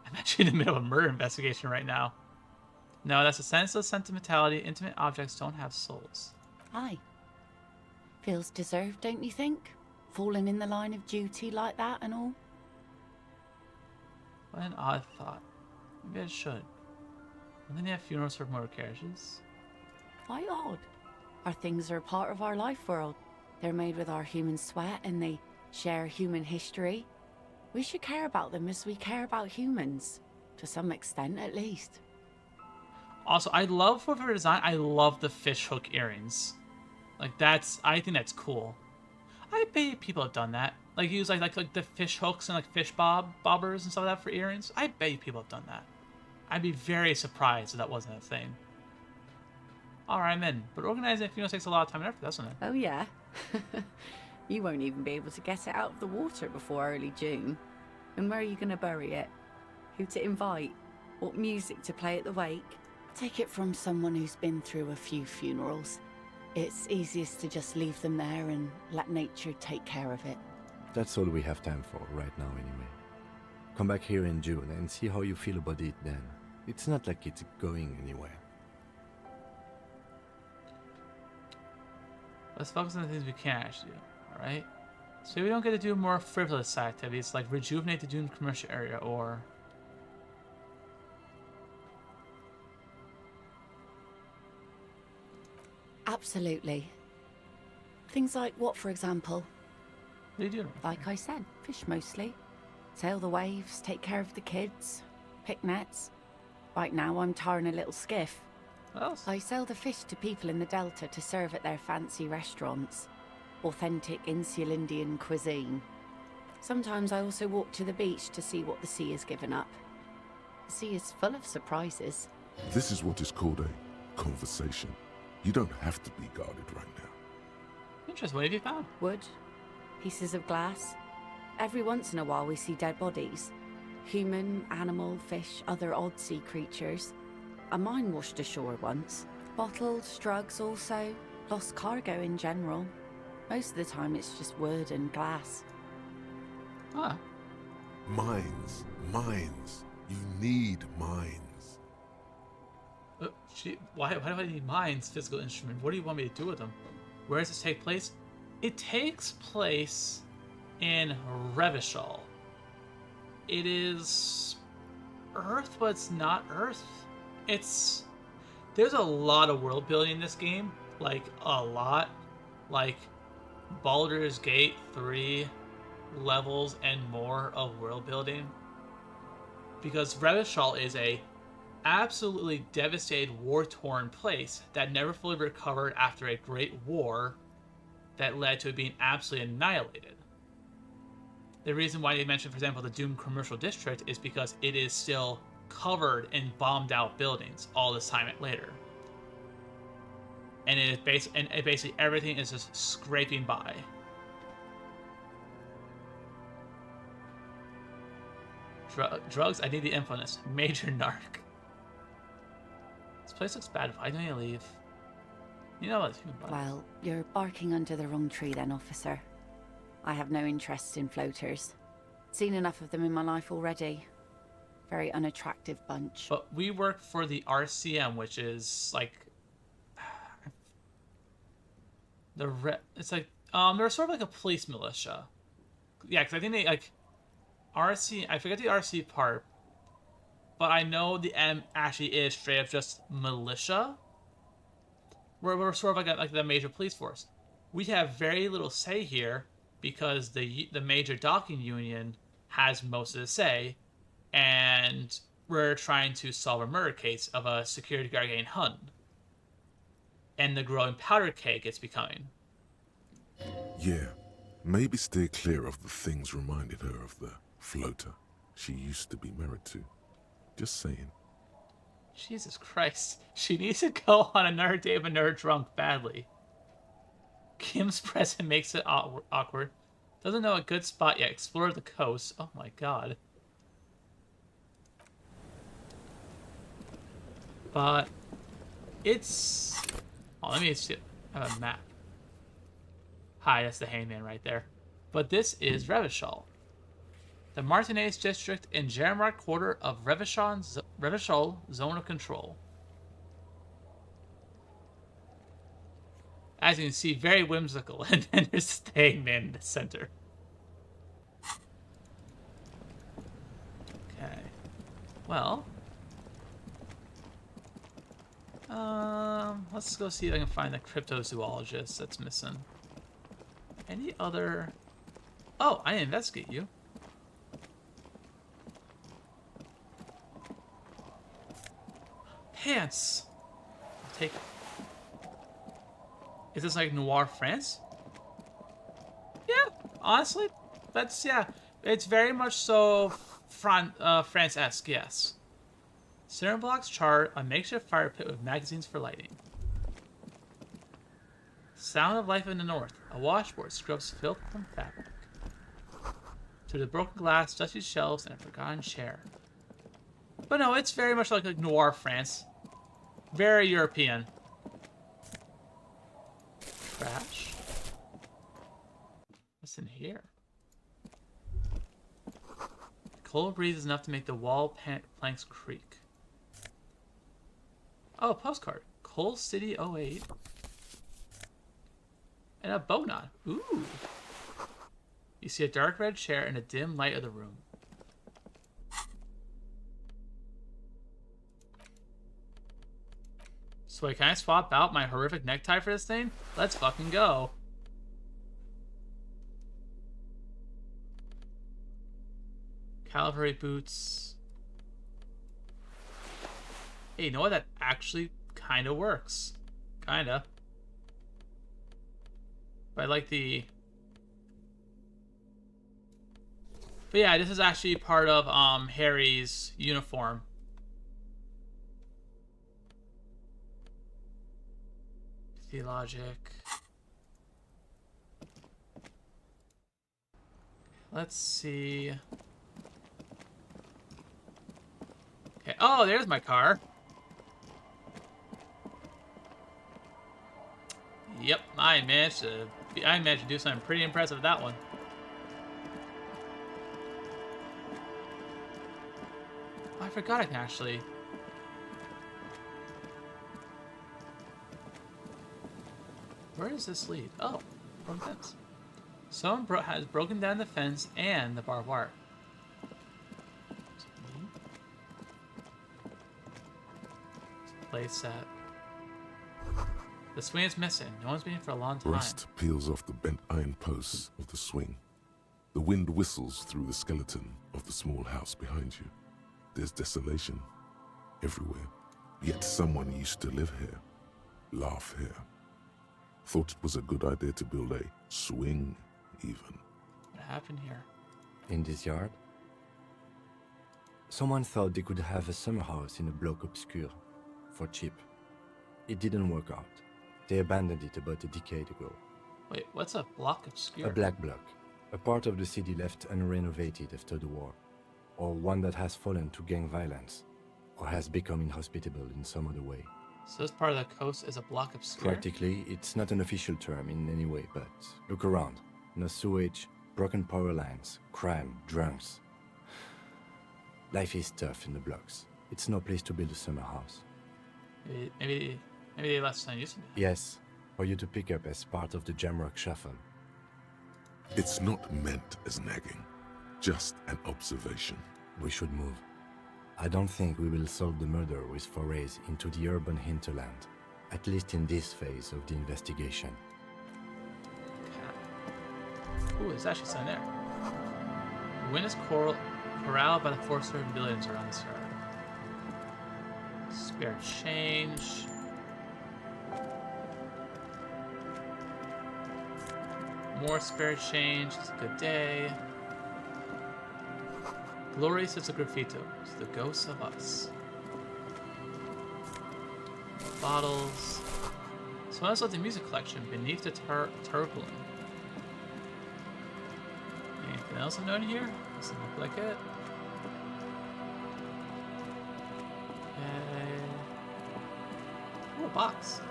I'm actually in the middle of a murder investigation right now. No, that's a senseless sentimentality. Intimate objects don't have souls. Aye. Feels deserved, don't you think? Falling in the line of duty like that and all? What an odd thought. Maybe I should. And then you have funerals for motor carriages. Why odd? Our things are a part of our life world. They're made with our human sweat and they share human history. We should care about them as we care about humans. To some extent, at least. Also, I love for their design. I love the fish hook earrings. Like I think that's cool. I bet people have done that. Like use like the fish hooks and like fish bobbers and stuff like that for earrings. I bet you people have done that. I'd be very surprised if that wasn't a thing. Alright, I'm in. But organizing a funeral takes a lot of time and effort, doesn't it? Oh, yeah? You won't even be able to get it out of the water before early June. And where are you going to bury it? Who to invite? What music to play at the wake? Take it from someone who's been through a few funerals. It's easiest to just leave them there and let nature take care of it. That's all we have time for right now anyway. Come back here in June and see how you feel about it then. It's not like it's going anywhere. Let's focus on the things we can actually do, alright? So we don't get to do more frivolous activities like rejuvenate the doomed commercial area or... Absolutely. Things like what, for example? What are you doing? Like I said, fish mostly. Sail the waves, take care of the kids, pick nets. Right now I'm tarring a little skiff. What else? I sell the fish to people in the Delta to serve at their fancy restaurants. Authentic Insular Indian cuisine. Sometimes I also walk to the beach to see what the sea has given up. The sea is full of surprises. This is what is called a conversation. You don't have to be guarded right now. Interesting. What have you found? Wood, pieces of glass. Every once in a while we see dead bodies. Human, animal, fish, other odd sea creatures. A mine washed ashore once. Bottles, drugs also. Lost cargo in general. Most of the time it's just wood and glass. Ah. Mines. You need mines. Why do I need mines, physical instrument? What do you want me to do with them? Where does this take place? It takes place in Revachol. It is Earth, but it's not Earth. There's a lot of world building in this game. Like, a lot. Like, Baldur's Gate 3 levels and more of world building, because Revachol is a absolutely devastated, war-torn place that never fully recovered after a great war that led to it being absolutely annihilated. The reason why they mentioned, for example, the Doom Commercial District is because it is still covered in bombed-out buildings all this time later. And basically everything is just scraping by. Drugs, I need the info on this. Major narc. This place looks bad. Why don't you leave? You know what? Well, you're barking under the wrong tree then, officer. I have no interest in floaters. Seen enough of them in my life already. Very unattractive bunch. But we work for the RCM, which is like it's like they're sort of like a police militia. Yeah, because I think they like RC. I forget the RC part, but I know the M actually is straight up just militia. We're sort of like the major police force. We have very little say here because the major docking union has most of the say, and we're trying to solve a murder case of a security guard getting hung, and the growing powder keg it's becoming. Yeah, maybe stay clear of the things reminding her of the floater she used to be married to. Just saying. Jesus Christ. She needs to go on another date with another drunk badly. Kim's present makes it awkward. Doesn't know a good spot yet. Explore the coast. Oh my god. But it's... Oh, let me see. I have a map. Hi, that's the hangman right there. But this is Revachol. The Martinez district in Jermark quarter of Revachol zone of control. As you can see, very whimsical, and then there's the hangman in the center. Okay. Well. Let's go see if I can find the cryptozoologist that's missing. Any other... Oh, I investigate you. Pants! I'll take it. Is this like noir France? Yeah, honestly. Yeah. It's very much so France-esque, yes. Cinder blocks chart, a makeshift fire pit with magazines for lighting. Sound of life in the north. A washboard scrubs filth from fabric. To the broken glass, dusty shelves, and a forgotten chair. But no, it's very much like noir France. Very European. Trash. What's in here? Cold breeze is enough to make the wall planks creak. Oh, a postcard. Coal City 08. And a bow knot. Ooh. You see a dark red chair in a dim light of the room. So wait, can I swap out my horrific necktie for this thing? Let's fucking go. Cavalry boots. Hey, you know what? That actually kind of works. Kinda. But I like the... But yeah, this is actually part of Harry's uniform. Theologic. Let's see. Okay. Oh, there's my car. Yep, I managed to do something pretty impressive with that one. Oh, I forgot I can actually... Where does this lead? Oh, broken fence. Someone has broken down the fence and the barbed wire. Play set. The swing is missing. No one's been here for a long time. Rust peels off the bent iron posts of the swing. The wind whistles through the skeleton of the small house behind you. There's desolation everywhere. Yet someone used to live here, laugh here. Thought it was a good idea to build a swing, even. What happened here? In this yard? Someone thought they could have a summer house in a bloc obscur, for cheap. It didn't work out. They abandoned it about a decade ago. Wait, what's a block obscure? A black bloc. A part of the city left unrenovated after the war. Or one that has fallen to gang violence. Or has become inhospitable in some other way. So this part of the coast is a block obscure? Practically, it's not an official term in any way, but look around. No sewage, broken power lines, crime, drunks. Life is tough in the blocks. It's no place to build a summer house. Maybe they left some use of it. Yes, for you to pick up as part of the Jamrock Shuffle. It's not meant as nagging, just an observation. We should move. I don't think we will solve the murder with forays into the urban hinterland, at least in this phase of the investigation. Okay. Ooh, there's actually something there. The wind is corralled by the force of billions around this yard. Spare change. More spare change. It's a good day. Glorious as a graffito. It's the ghosts of us. Bottles. So that's the music collection beneath the tarpaulin. Anything else of note here? Doesn't look like it. Okay. Oh, a box.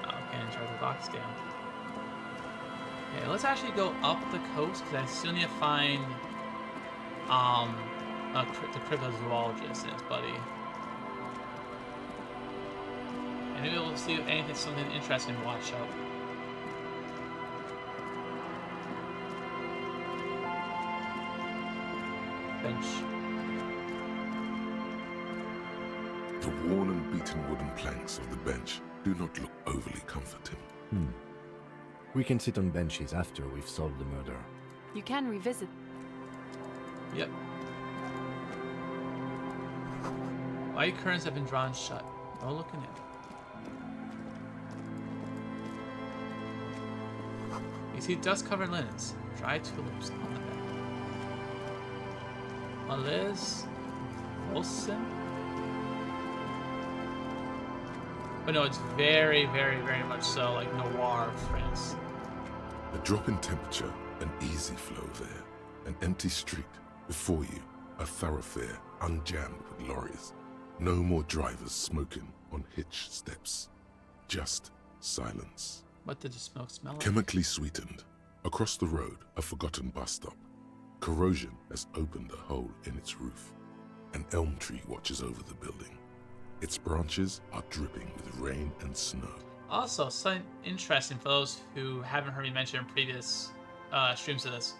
Oh, can't charge the box down. Okay, let's actually go up the coast because I still need to find the cryptozoologist and his buddy. And maybe we'll see if something interesting to watch up. Bench. The worn and beaten wooden planks of the bench do not look overly comforting. We can sit on benches after we've solved the murder. You can revisit. Yep. White curtains have been drawn shut. No looking in. You see dust-covered linens, dry tulips on the bed. Liz Wilson. But no, it's very, very, very much so like noir France. A drop in temperature, an easy flow there, an empty street. Before you, a thoroughfare unjammed with lorries. No more drivers smoking on hitch steps. Just silence. What did the smoke smell like? Chemically sweetened. Across the road, a forgotten bus stop. Corrosion has opened a hole in its roof. An elm tree watches over the building. Its branches are dripping with rain and snow. Also, something interesting for those who haven't heard me mention in previous streams of this.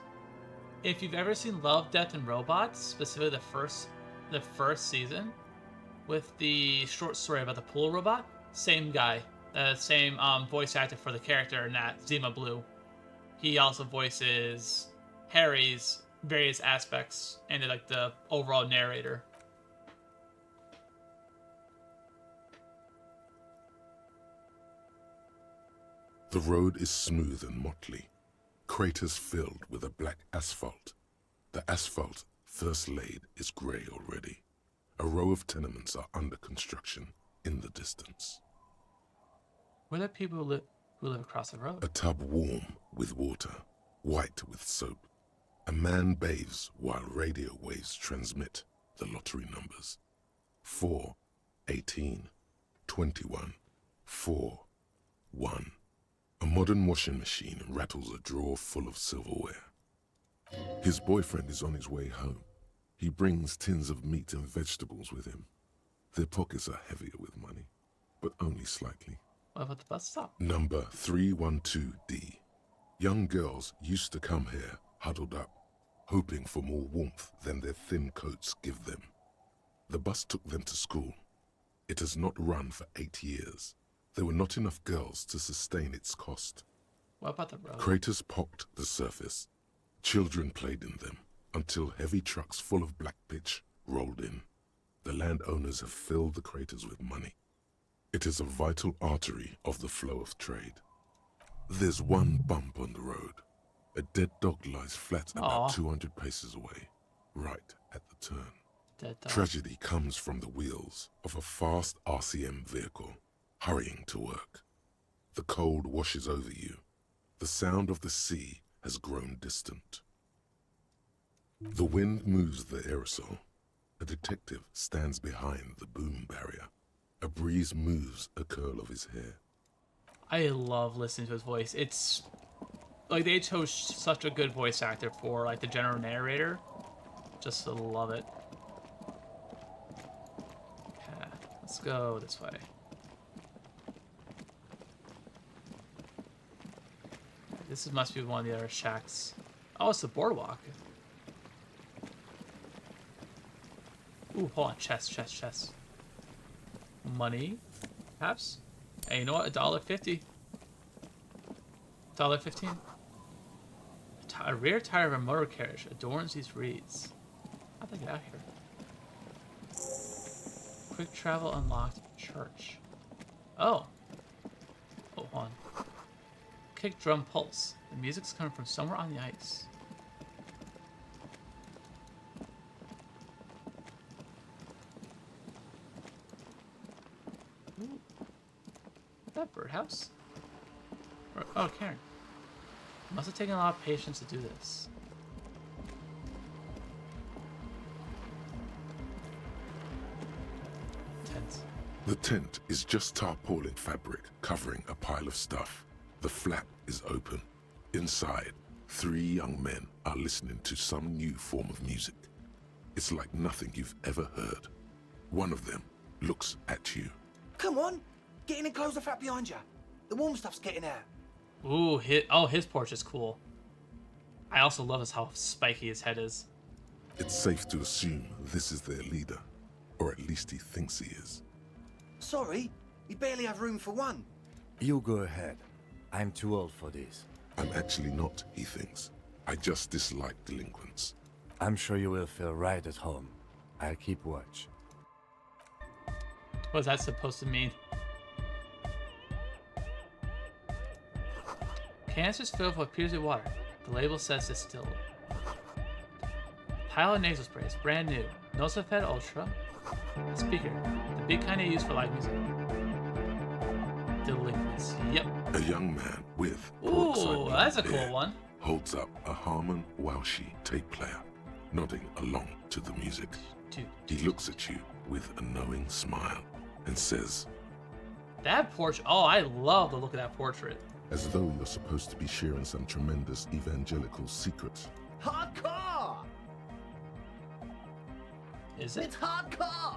If you've ever seen Love, Death, and Robots, specifically the first season, with the short story about the pool robot, same guy, same voice actor for the character in that, Zima Blue. He also voices Harry's various aspects and like the overall narrator. The road is smooth and motley, craters filled with a black asphalt. The asphalt, first laid, is grey already. A row of tenements are under construction in the distance. Where are the people who live across the road? A tub warm with water, white with soap. A man bathes while radio waves transmit the lottery numbers. 4, 18, 21, 4, 1. A modern washing machine rattles a drawer full of silverware. His boyfriend is on his way home. He brings tins of meat and vegetables with him. Their pockets are heavier with money, but only slightly. What about the bus stop? Number 312D. Young girls used to come here, huddled up, hoping for more warmth than their thin coats give them. The bus took them to school. It has not run for 8 years. There were not enough girls to sustain its cost. What about the road? Craters pocked the surface. Children played in them until heavy trucks full of black pitch rolled in. The landowners have filled the craters with money. It is a vital artery of the flow of trade. There's one bump on the road. A dead dog lies flat about 200 paces away, right at the turn. Dead dog. Tragedy comes from the wheels of a fast RCM vehicle, hurrying to work. The cold washes over you. The sound of the sea has grown distant. The wind moves the aerosol. A detective stands behind the boom barrier. A breeze moves a curl of his hair. I love listening to his voice. It's like they chose such a good voice actor for like the general narrator. Just love it. Okay, let's go this way. This must be one of the other shacks. Oh, it's the boardwalk. Ooh, hold on. Chest. Money, perhaps? Hey, you know what? $1.50. $1.15. A rear tire of a motor carriage adorns these reeds. How'd they get out here? Quick travel unlocked. Church. Oh. Oh, hold on. Kick drum pulse. The music's coming from somewhere on the ice. Ooh. That birdhouse? Oh, Karen. Must have taken a lot of patience to do this. Tent. The tent is just tarpaulin fabric covering a pile of stuff. The flap is open. Inside, 3 young men are listening to some new form of music. It's like nothing you've ever heard. One of them looks at you. Come on, get in and close the flap behind you. The warm stuff's getting out. Ooh, his porch is cool. I also love how spiky his head is. It's safe to assume this is their leader, or at least he thinks he is. Sorry, we barely have room for one. You go ahead. I'm too old for this. I'm actually not, he thinks. I just dislike delinquents. I'm sure you will feel right at home. I'll keep watch. What is that supposed to mean? Canisters filled with appears to water. The label says distilled. Pile of nasal sprays, brand new. Nosafed Ultra. A speaker, the big kind they use for live music. Delinquents. Yep. A young man with Ooh, that's a cool one. holds up a Harman Welshi tape player, nodding along to the music. He looks at you with a knowing smile and says, That portrait. Oh, I love the look of that portrait. as though you're supposed to be sharing some tremendous evangelical secrets. Hardcore! Is it? It's hardcore!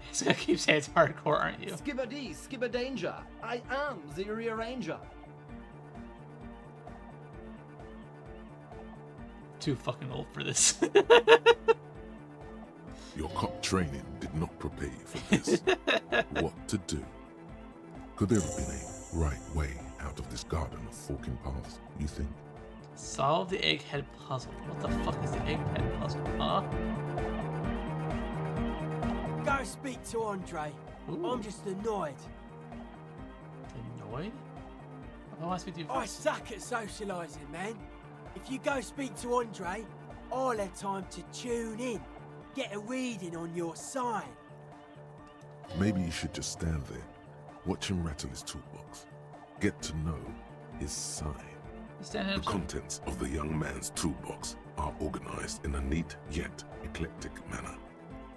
It's gonna keep saying it's hardcore, aren't you? Skibbity, skibber danger. I am the rearranger. Too fucking old for this. Your cop training did not prepare you for this. What to do? Could there have been a right way out of this garden of forking paths, you think? Solve the egghead puzzle. What the fuck is the egghead puzzle? Huh? Go speak to Andre. Ooh. I'm just annoyed. Annoyed? I want to speak to you I first. suck at socialising, man. If you go speak to Andre, I'll have time to tune in. Get a reading on your sign. Maybe you should just stand there, watch him rattle his toolbox, get to know his sign. The contents of the young man's toolbox are organized in a neat yet eclectic manner.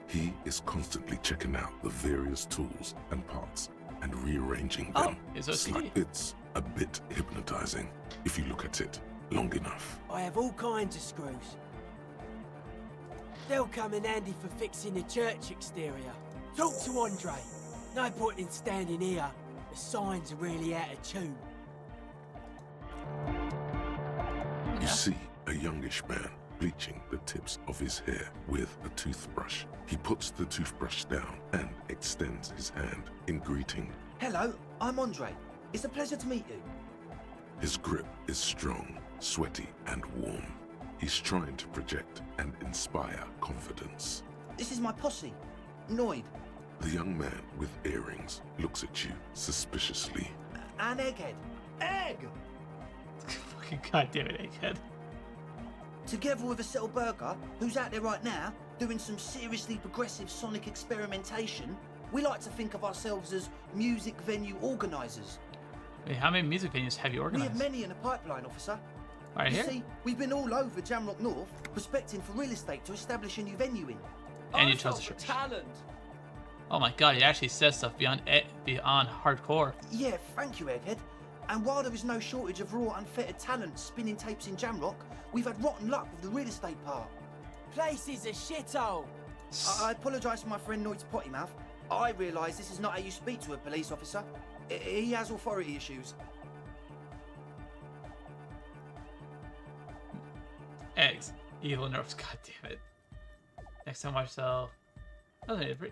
He is constantly checking out the various tools and parts and rearranging them. It's a bit hypnotizing if you look at it long enough. I have all kinds of screws. They'll come in handy for fixing the church exterior. Talk to Andre. No point in standing here. The signs are really out of tune. You see a youngish man bleaching the tips of his hair with a toothbrush. He puts the toothbrush down and extends his hand in greeting. Hello, I'm Andre. It's a pleasure to meet you. His grip is strong, sweaty and warm. He's trying to project and inspire confidence. This is my posse. Noid. The young man with earrings looks at you suspiciously. And Egghead. Egg! Fucking goddamn it, Egghead. Together with a Settle Burger, who's out there right now, doing some seriously progressive sonic experimentation, we like to think of ourselves as music venue organisers. Wait, how many music venues have you We organized? have many in the pipeline, officer. Right You here? see, we've been all over Jamrock North, prospecting for real estate to establish a new venue in. And you chose the church. Oh my god, he actually says stuff beyond hardcore. Yeah, thank you, Egghead. And while there is no shortage of raw, unfettered talent spinning tapes in Jamrock, we've had rotten luck with the real estate part. Place is a shithole. I apologise for my friend Noid's potty mouth. I realise this is not how you speak to a police officer. He has authority issues. Eggs. Evil nerfs, god damn it. Next time, watch yourself.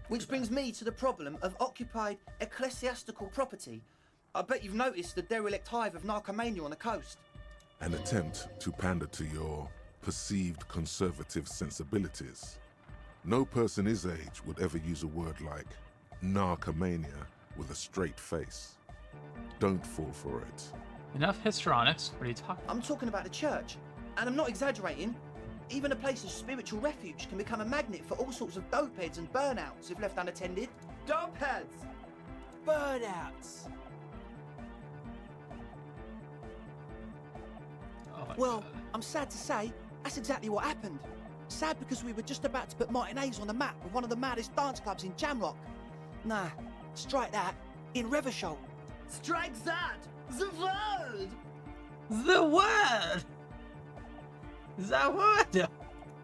Which brings me to the problem of occupied ecclesiastical property. I bet you've noticed the derelict hive of narcomania on the coast. An attempt to pander to your perceived conservative sensibilities. No person his age would ever use a word like narcomania with a straight face. Don't fall for it. Enough histrionics. What are you talking about? I'm talking about the church, and I'm not exaggerating. Even a place of spiritual refuge can become a magnet for all sorts of dopeheads and burnouts if left unattended. Dopeheads! Burnouts. Oh my Well, God. I'm sad to say, that's exactly what happened. Sad because we were just about to put Martinez on the map with one of the maddest dance clubs in Jamrock. Nah, strike that. In Reversholt. Strike that! The word! The word! The word!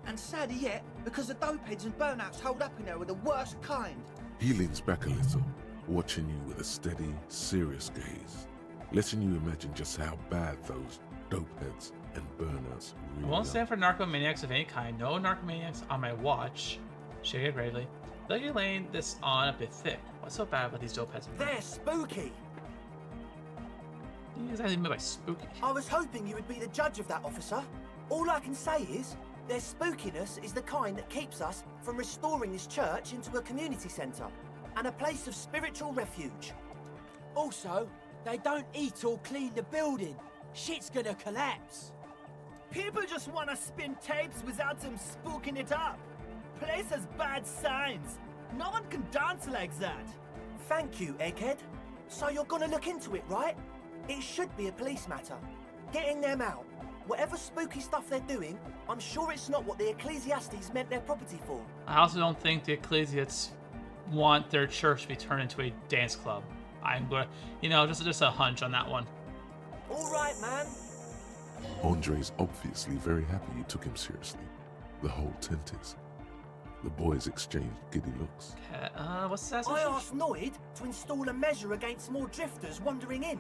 And sadder yet, because the dopeheads and burnouts holed up in there were the worst kind. He leans back a little, watching you with a steady, serious gaze, letting you imagine just how bad those dopeheads and burnouts I really won't are. stand for narcomaniacs of any kind. No narcomaniacs on my watch. Shake it gravely. I feel like you're laying this on a bit thick. What's so bad about these dopeheads? They're spooky. What do you exactly mean by spooky? I was hoping you would be the judge of that, officer. All I can say is, their spookiness is the kind that keeps us from restoring this church into a community centre and a place of spiritual refuge. Also, they don't eat or clean the building. Shit's gonna collapse. People just want to spin tapes without them spooking it up. Place has bad signs. No one can dance like that. Thank you, Egghead. So you're gonna look into it, right? It should be a police matter. Getting them out. Whatever spooky stuff they're doing, I'm sure it's not what the Ecclesiastes meant their property for. I also don't think the Ecclesiasts want their church to be turned into a dance club. I'm gonna, just a hunch on that one. All right, man. Andre's obviously very happy you took him seriously. The whole tent is. The boys exchanged giddy looks. Okay, what's that? I asked Noid to install a measure against more drifters wandering in.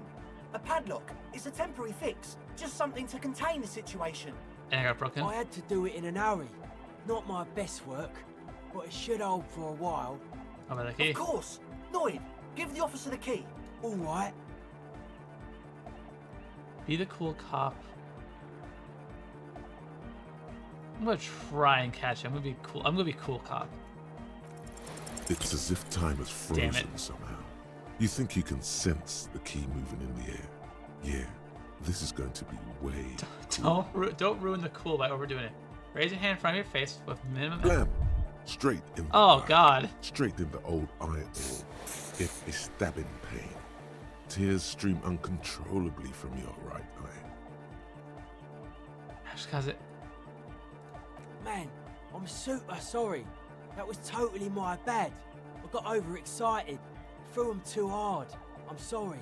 A padlock. It's a temporary fix. Just something to contain the situation. And I got broken. I had to do it in an hurry. Not my best work, but it should hold for a while. How about the key? Of course. Noid, give the officer the key. All right. Be the cool cop. I'm gonna try and catch him. I'm gonna be cool cop. It's as if time has Damn frozen it. somehow. You think you can sense the key moving in the air. Yeah, this is going to be way cool. Don't ruin the cool by overdoing it. Raise your hand in front of your face with minimum. Blam! Straight in the Oh eye. God! Straight in the old eye hole. It is stabbing pain. Tears stream uncontrollably from your right eye. Just cause it. Man, I'm super sorry. That was totally my bad. I got overexcited. Threw him too hard. I'm sorry.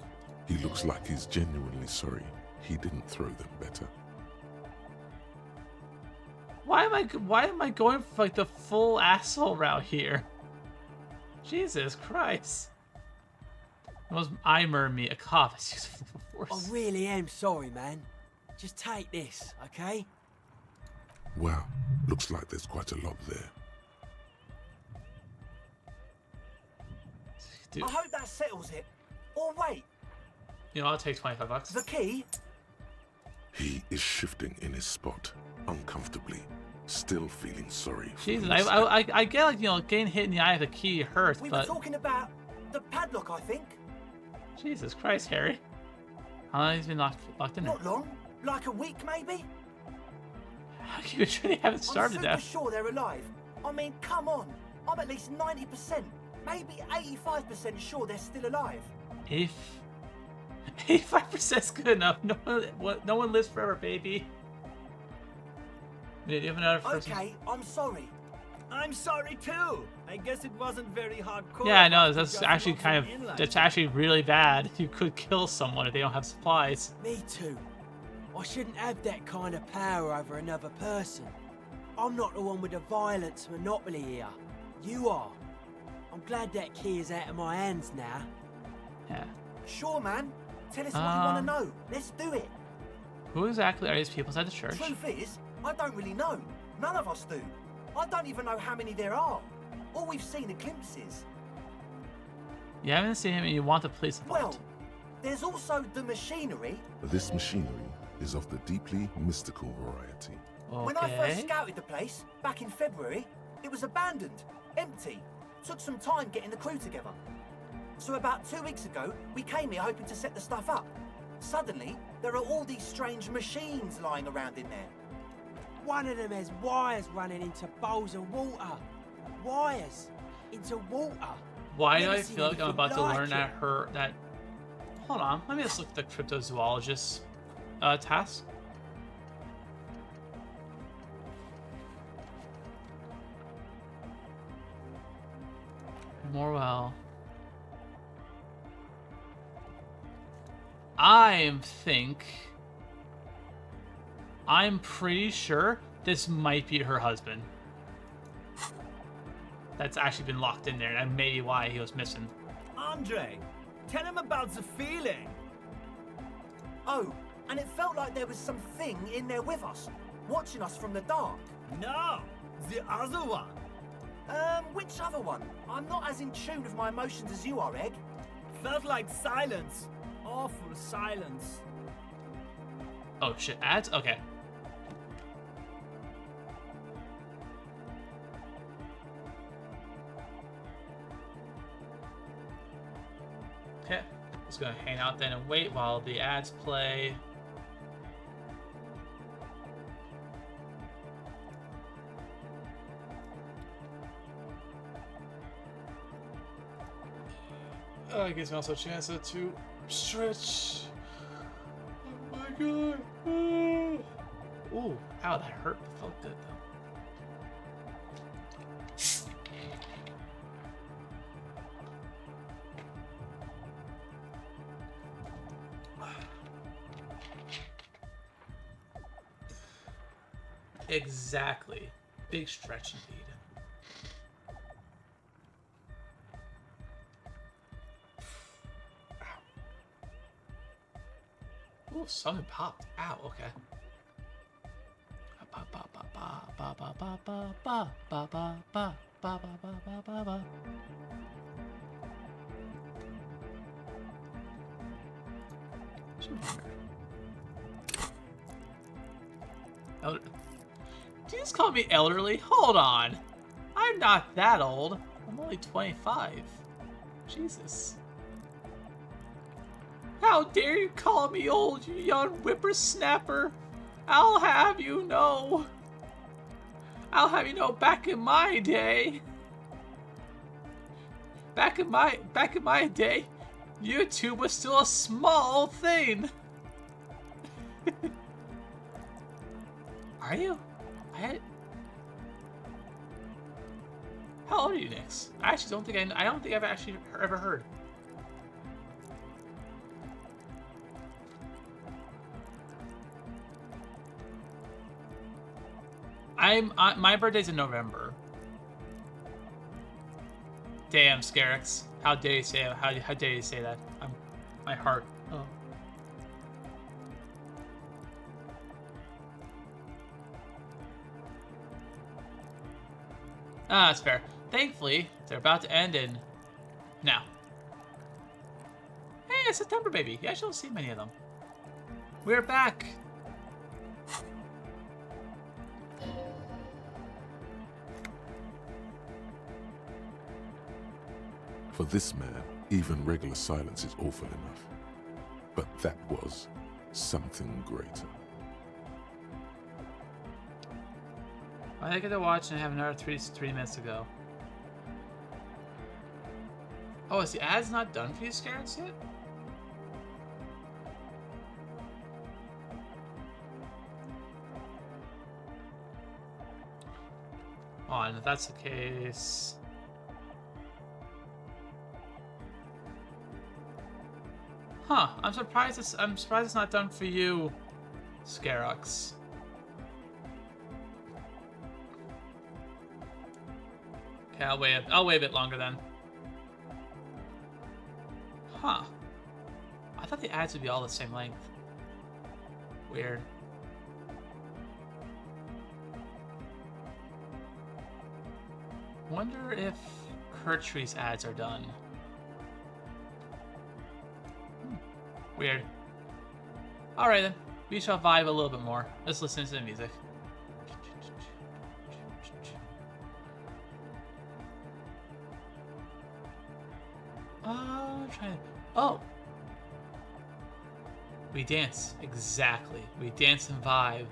He looks like he's genuinely sorry he didn't throw them better. Why am I going for like the full asshole route here? Jesus Christ! It was me a cop. It's useful I force. really am sorry, man. Just take this, okay? Wow, looks like there's quite a lot there. Dude, I hope that settles it. Or wait, I'll take $25. the key? He is shifting in his spot, uncomfortably, still feeling sorry for Jesus, his I get like, you know, getting hit in the eye with a key hurts, We but were talking about the padlock, I think. Jesus Christ, Harry. How long has he been locked in there? Not long. Like a week, maybe? You really haven't started I'm that. super sure they're alive. I mean, come on. I'm at least 90%, maybe 85% sure they're still alive. If 85% is good enough. No one lives forever, baby. Do you have another person? Okay, I'm sorry. I'm sorry too. I guess it wasn't very hardcore. Yeah, I know. to That's just actually lock kind them in of. like That's that. actually really bad. You could kill someone if they don't have supplies. Me too. I shouldn't have that kind of power over another person. I'm not the one with the violence monopoly here. You are. I'm glad that key is out of my hands now. Yeah. Sure, man. Tell us what you want to know. Let's do it. Who exactly are these people inside the church? Truth is, I don't really know. None of us do. I don't even know how many there are. All we've seen are glimpses. You haven't seen him and you want the police Well, involved. there's also the machinery. This machinery is of the deeply mystical variety. When I first Okay. scouted the place, back in February, it was abandoned, empty. Took some time getting the crew together. So about 2 weeks ago, we came here hoping to set the stuff up. Suddenly, there are all these strange machines lying around in there. One of them has wires running into bowls of water. Wires into water. Why do Never I seen feel like I'm anything about to like learn it. that? Hold on. Let me just look at the cryptozoologist task. Morwell. I'm pretty sure this might be her husband. That's actually been locked in there, and maybe why he was missing. Andre, tell him about the feeling. Oh, and it felt like there was something in there with us, watching us from the dark. No, the other one. Which other one? I'm not as in tune with my emotions as you are, Egg. Felt like silence. Awful silence. Oh shit, ads? Okay. Okay, just gonna hang out then and wait while the ads play. It gives me also a chance to stretch. Oh my god. Ooh, ow, that hurt. It felt good though. Exactly. Big stretch indeed. Ooh, something popped. Ow, okay. Ba ba ba ba ba ba ba ba ba ba ba ba ba ba ba ba ba. Elder. Did you just call me elderly? Hold on. I'm not that old. I'm only 25. Jesus. How dare you call me old, you young whippersnapper? I'll have you know. Back in my day. Back in my day, YouTube was still a small thing. Are you? How old are you, Nix? I actually don't think I don't think I've actually ever heard. My birthday's in November. Damn, Scarix. How dare you say how dare you say that? My heart. Oh. Ah, that's fair. Thankfully, they're about to end in now. Hey, it's September, baby. You actually don't see many of them. We're back. For this man, even regular silence is awful enough. But that was something greater. I get to watch and have another three minutes to go. Oh, is the ads not done for you, Scarrets, yet? Oh, and if that's the case... Huh, I'm surprised it's not done for you, Scarrox. Okay, I'll wait a bit longer then. Huh. I thought the ads would be all the same length. Weird. Wonder if Kurtry's ads are done. Weird. Alright then. We shall vibe a little bit more. Let's listen to the music. Oh! We dance. Exactly. We dance and vibe.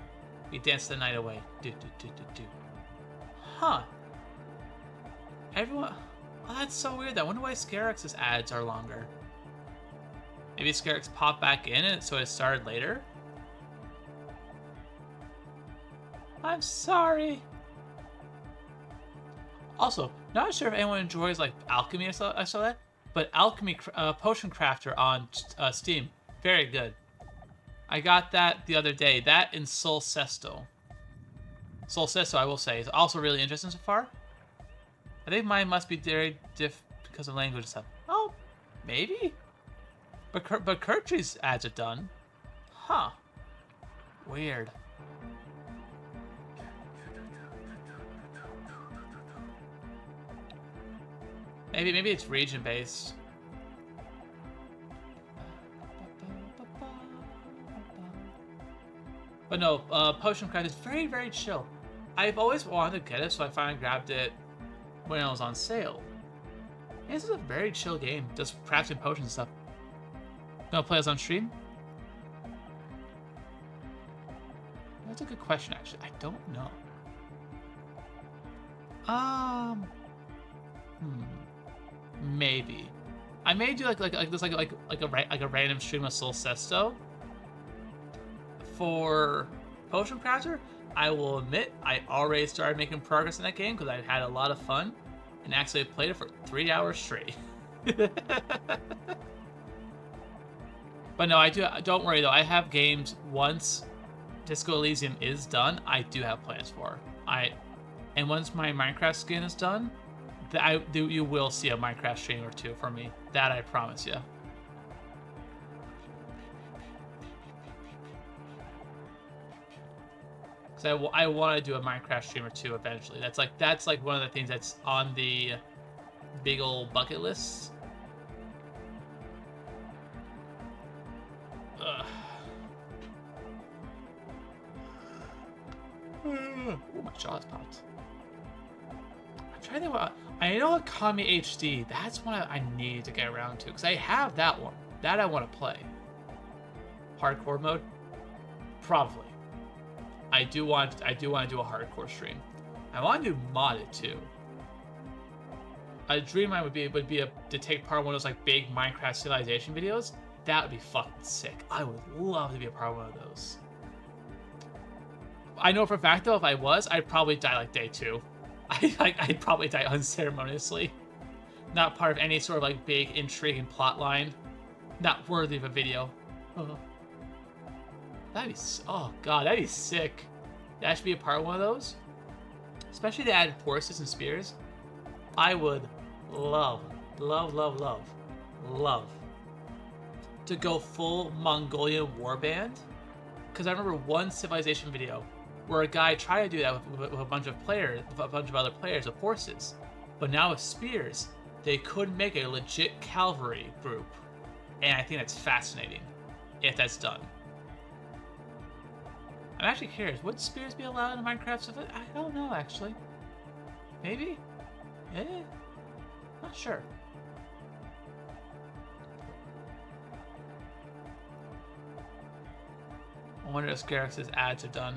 We dance the night away. Huh. Everyone... Oh, that's so weird. I wonder why Scarrox's ads are longer. Maybe Scarrox popped back in it, so it started later? I'm sorry. Also, not sure if anyone enjoys like alchemy. I saw that, but alchemy potion crafter on Steam, very good. I got that the other day. That in Sol Sesto. Sol Sesto, I will say, is also really interesting so far. I think mine must be very diff because of language and stuff. Oh, maybe. But Kurtry's ads are done. Huh. Weird. Maybe it's region based. But no, Potion Craft is very, very chill. I've always wanted to get it, so I finally grabbed it when it was on sale. And this is a very chill game, just crafting potions and stuff. Gonna play us on stream? That's a good question, actually. I don't know. Maybe. I may do like a random stream of Sol Sesto. For Potion Crafter, I will admit I already started making progress in that game because I had a lot of fun and actually played it for 3 hours straight. But no, I do. Don't worry though. I have games once Disco Elysium is done. I do have plans for. And once my Minecraft skin is done, you will see a Minecraft stream or two for me. That I promise you. Because I want to do a Minecraft stream or two eventually. That's like one of the things that's on the big old bucket list. Ugh. Oh, my jaw's popped. I'm trying to think about... I know Akami HD. That's one I need to get around to because I have that one. That I want to play. Hardcore mode, probably. I do want to do a hardcore stream. I want to do modded too. A dream I would be to take part in one of those like big Minecraft civilization videos. That would be fucking sick. I would love to be a part of one of those. I know for a fact though, if I was, I'd probably die like day 2. I'd probably die unceremoniously. Not part of any sort of like big intriguing plot line. Not worthy of a video. That'd be, oh god, that'd be sick. That should be a part of one of those. Especially the added horses and spears. I would love to go full Mongolian warband. Because I remember one civilization video where a guy tried to do that with a bunch of players, with a bunch of other players with horses. But now with spears, they could make a legit cavalry group. And I think that's fascinating if that's done. I'm actually curious, would spears be allowed in Minecraft? I don't know, actually. Maybe? Not sure. wonder if Scarix's ads are done.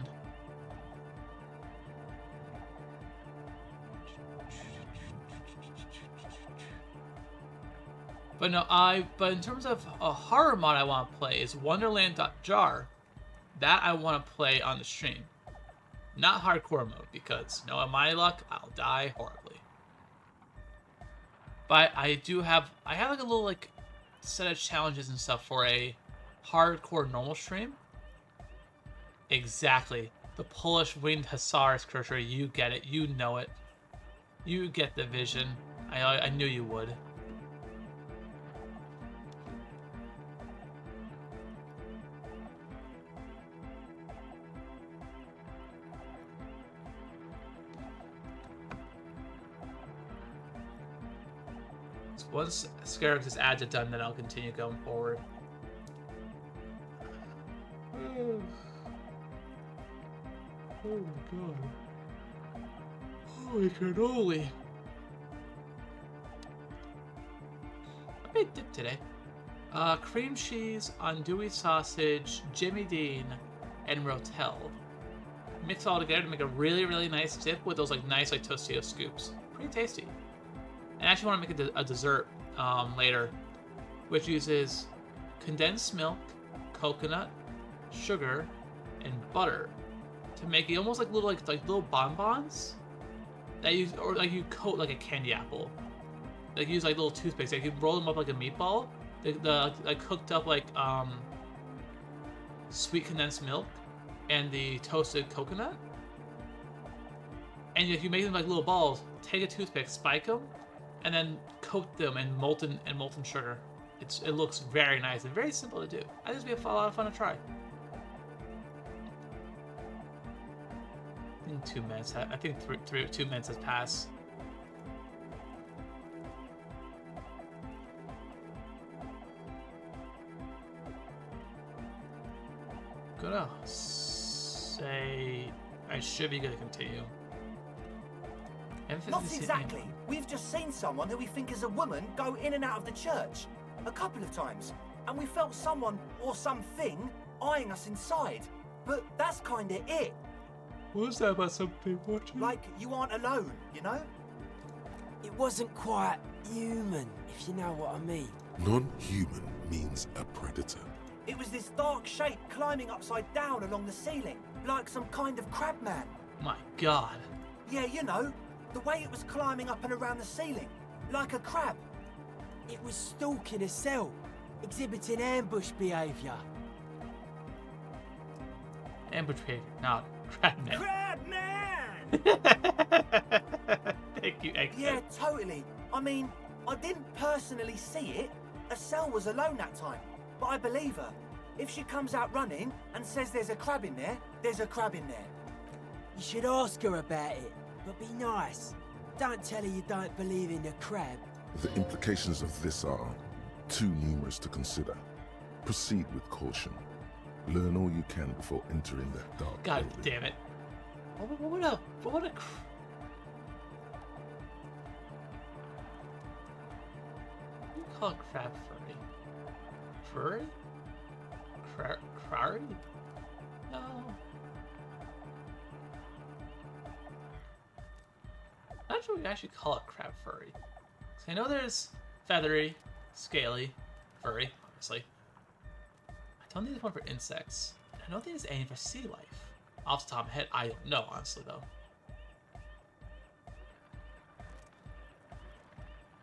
But no, but in terms of a horror mod I want to play is Wonderland.jar. That I want to play on the stream. Not hardcore mode, because knowing my luck, I'll die horribly. But I have like a little like set of challenges and stuff for a hardcore normal stream. Exactly. The Polish winged hussars, Kershaw, you get it. You know it. You get the vision. I knew you would. So once Scarix's ads are done, then I'll continue going forward. Oh my god. Holy cannoli. I made dip today. Cream cheese, andouille sausage, Jimmy Dean, and Rotel. Mix it all together to make a really, really nice dip with those like nice like Tostito scoops. Pretty tasty. And I actually want to make a dessert later, which uses condensed milk, coconut, sugar, and butter to make it almost like little like little bonbons that you you coat like a candy apple. Like use like little toothpicks. Like you roll them up like a meatball. The like cooked up like sweet condensed milk and the toasted coconut. And if you make them like little balls, take a toothpick, spike them, and then coat them in molten sugar. It looks very nice and very simple to do. I think it'd be a lot of fun to try. In 2 minutes, I think 2 minutes has passed. Gonna say I should be gonna continue. Not exactly. We've just seen someone who we think is a woman go in and out of the church a couple of times, and we felt someone or something eyeing us inside. But that's kinda it. What was that about something watching? Like you aren't alone, you know? It wasn't quite human, if you know what I mean. Non-human means a predator. It was this dark shape climbing upside down along the ceiling, like some kind of crab man. My god. Yeah, you know, the way it was climbing up and around the ceiling, like a crab. It was stalking a cell, exhibiting ambush behaviour. Ambush behavior, not crab man. Crab man! Thank you, Egghead. Yeah, totally. I mean, I didn't personally see it. Estelle was alone that time. But I believe her. If she comes out running and says there's a crab in there, there's a crab in there. You should ask her about it, but be nice. Don't tell her you don't believe in the crab. The implications of this are too numerous to consider. Proceed with caution. Learn all you can before entering that dark God building. damn it. What a you call it crab furry? Furry? Crary? No. Not sure we actually call it crab furry. 'Cause I know there's feathery, scaly, furry, obviously. I don't think there's one for insects. I don't think there's any for sea life. Off the top of my head, I don't know, honestly, though.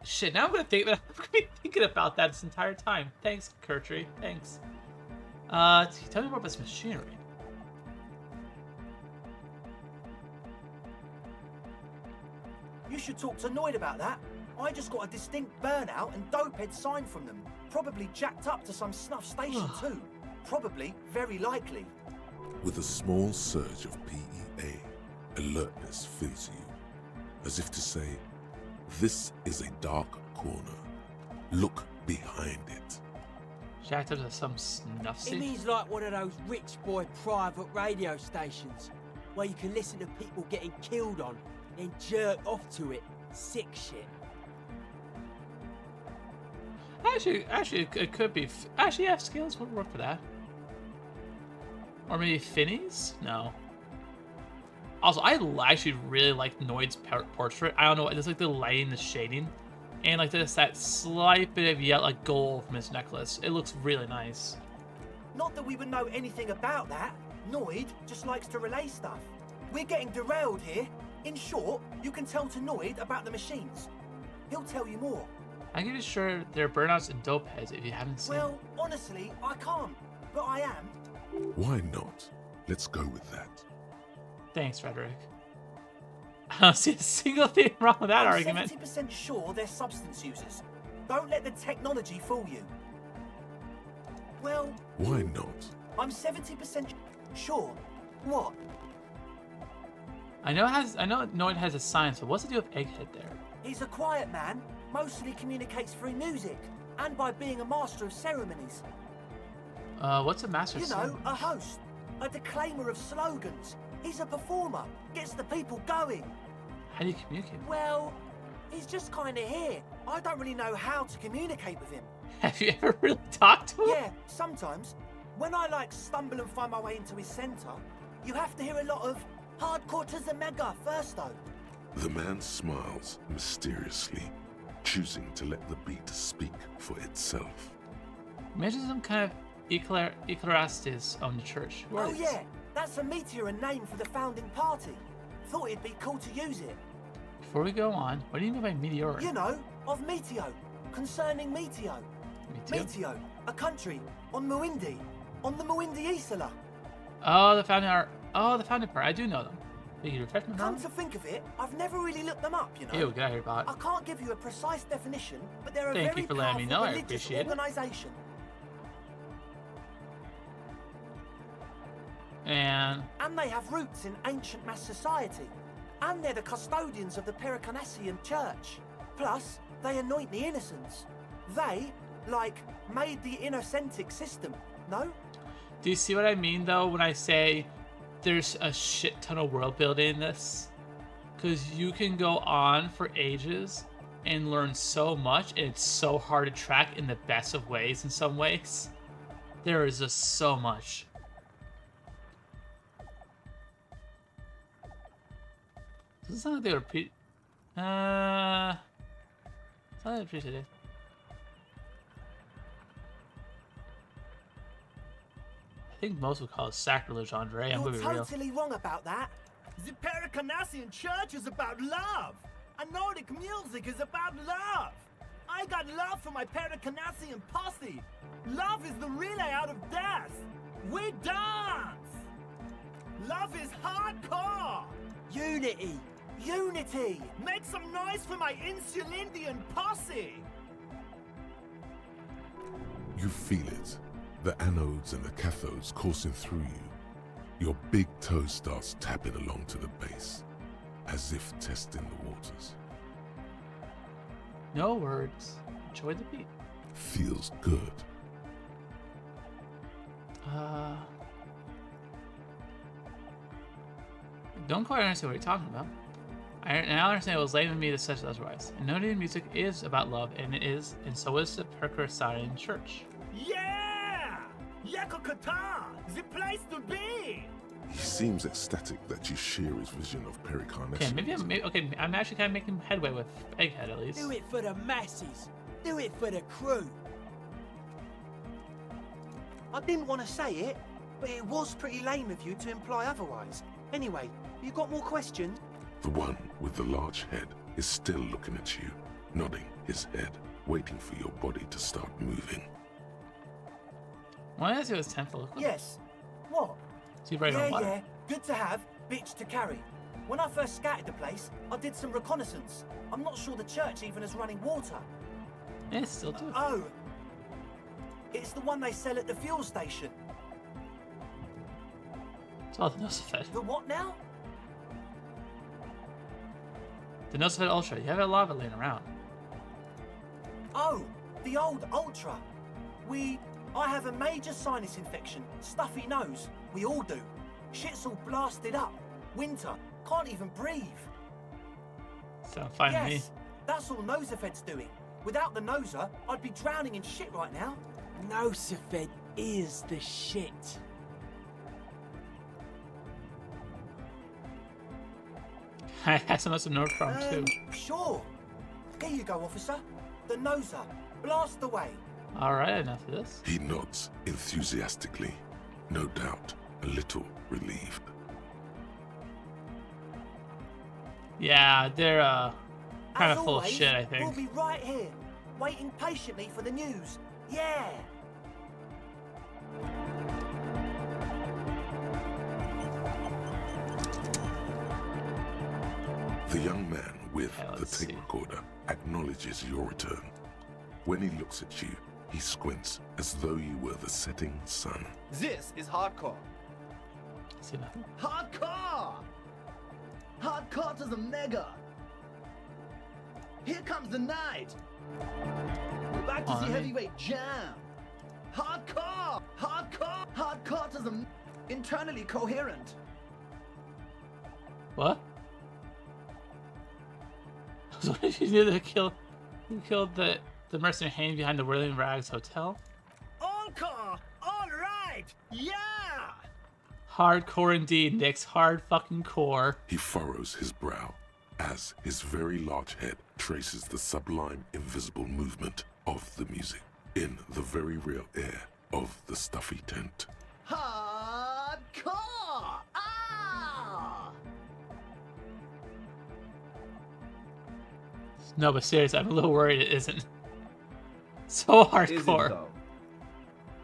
Shit, now I'm gonna think that I'm gonna be thinking about that this entire time. Thanks, Kurtree. Thanks. Tell me more about this machinery. You should talk to Noid about that. I just got a distinct burnout and dopehead sign from them. Probably jacked up to some snuff station too. Probably, very likely. With a small surge of PEA, alertness fills you, as if to say, this is a dark corner. Look behind it. Jacked up to some snuff It station? means like one of those rich boy private radio stations, where you can listen to people getting killed on, then jerk off to it. Sick shit. Actually, it could be. Actually, yeah, skills would work for that. Or maybe Finney's? No. Also, I actually really like Noid's portrait. I don't know, it's like the lighting, the shading, and like there's that slight bit of yellow, like gold from his necklace. It looks really nice. Not that we would know anything about that. Noid just likes to relay stuff. We're getting derailed here. In short, you can tell to Noid about the machines. He'll tell you more. I'm pretty sure they're burnouts and dope heads if you haven't seen Well, honestly, I can't. But I am. Why not? Let's go with that. Thanks, Frederick. I don't see a single thing wrong with that I'm argument. 70% sure they're substance users. Don't let the technology fool you. Well... Why not? I'm 70% sure. What? I know Noid has a sign, so what's the deal with Egghead there? He's a quiet man, mostly communicates through music, and by being a master of ceremonies. What's a master You know, ceremony? a host, a declaimer of slogans. He's a performer, gets the people going. How do you communicate? Well, he's just kind of here. I don't really know how to communicate with him. Have you ever really talked to him? Yeah, sometimes. When I stumble and find my way into his center, you have to hear a lot of hardcore to the mega first though. The man smiles mysteriously, choosing to let the beat speak for itself. Imagine some kind of Ecclesiastes on the church. Who are Oh these? yeah, that's a meteor and name for the founding party. Thought it'd be cool to use it. Before we go on, what do you mean by meteor? You know, of Meteo, concerning Meteo. Meteo, a country on Muindi, on the Muindi Isla. Oh, the founding part. I do know them. Thank you, refreshment. Come to think of it, I've never really looked them up, you know. Ew, get out of here, bot. I can't give you a precise definition, but they're a Thank very you for letting me powerful know, I religious appreciate it. organization. And they have roots in ancient mass society. And they're the custodians of the Pericarnassian church. Plus, they anoint the innocents. They, made the innocentic system, no? do you see what I mean, though, when I say there's a shit ton of world building in this? Because you can go on for ages and learn so much, and it's so hard to track in the best of ways in some ways. There is just so much. Does it sound like they were it's not like they today. I think most would call it sacrilege, Andre. I'm You're gonna be real. totally wrong about that. The Pericarnassian church is about love. And Nordic music is about love. I got love for my Pericarnassian posse. Love is the relay out of death. We dance. Love is hardcore. Unity. Unity. Make some noise for my Insulindian posse. You feel it. The anodes and the cathodes coursing through you. Your big toe starts tapping along to the base, as if testing the waters. No words. Enjoy the beat. Feels good. Don't quite understand what you're talking about. I now understand it was lame of me to such otherwise. And noted music is about love, and it is, and so is the Pericarnassian church. Yeah! Yakokata! The place to be! He seems ecstatic that you share his vision of Pericarnassian. Okay, I'm actually kind of making headway with Egghead at least. Do it for the masses. Do it for the crew. I didn't want to say it, but it was pretty lame of you to imply otherwise. Anyway, you got more questions? The one with the large head is still looking at you, nodding his head, waiting for your body to start moving. Why does it was 10 for Yes. What? So you bring on water. Yeah. Good to have, bitch to carry. When I first scouted the place, I did some reconnaissance. I'm not sure the church even has running water. Yeah, still do. Oh. It's the one they sell at the fuel station. It's all the Nosafed. The what now? The Nosafed Ultra. You have a lot of it laying around. Oh, the old Ultra. I have a major sinus infection, stuffy nose. We all do. Shit's all blasted up. Winter. Can't even breathe. Sounds fine to me. Yes, that's all Nosafed's doing. Without the Noser, I'd be drowning in shit right now. Nosafed is the shit. I had some to note from too. Sure. Here you go, officer. The noser. Blast away. Alright, enough of this. He nods enthusiastically, no doubt a little relieved. Yeah, they're kind As of full of always, shit, I think. We'll be right here, waiting patiently for the news. Yeah. The young man with Okay, the let's tape see. recorder acknowledges your return. When he looks at you, he squints as though you were the setting sun. This is hardcore. See nothing. Hardcore! Hardcore to the mega! Here comes the night! We're back to see Alright. heavyweight jam! Hardcore! Hardcore! Hardcore to the internally coherent! What? So what did you do to kill? You killed the mercenary hanging behind the Whirling Rags Hotel? Encore! Alright! Yeah! Hardcore indeed, Nick's hard fucking core. He furrows his brow as his very large head traces the sublime invisible movement of the music in the very real air of the stuffy tent. Hardcore! Ah! No, but seriously, I'm a little worried it isn't. So Is it hardcore. though?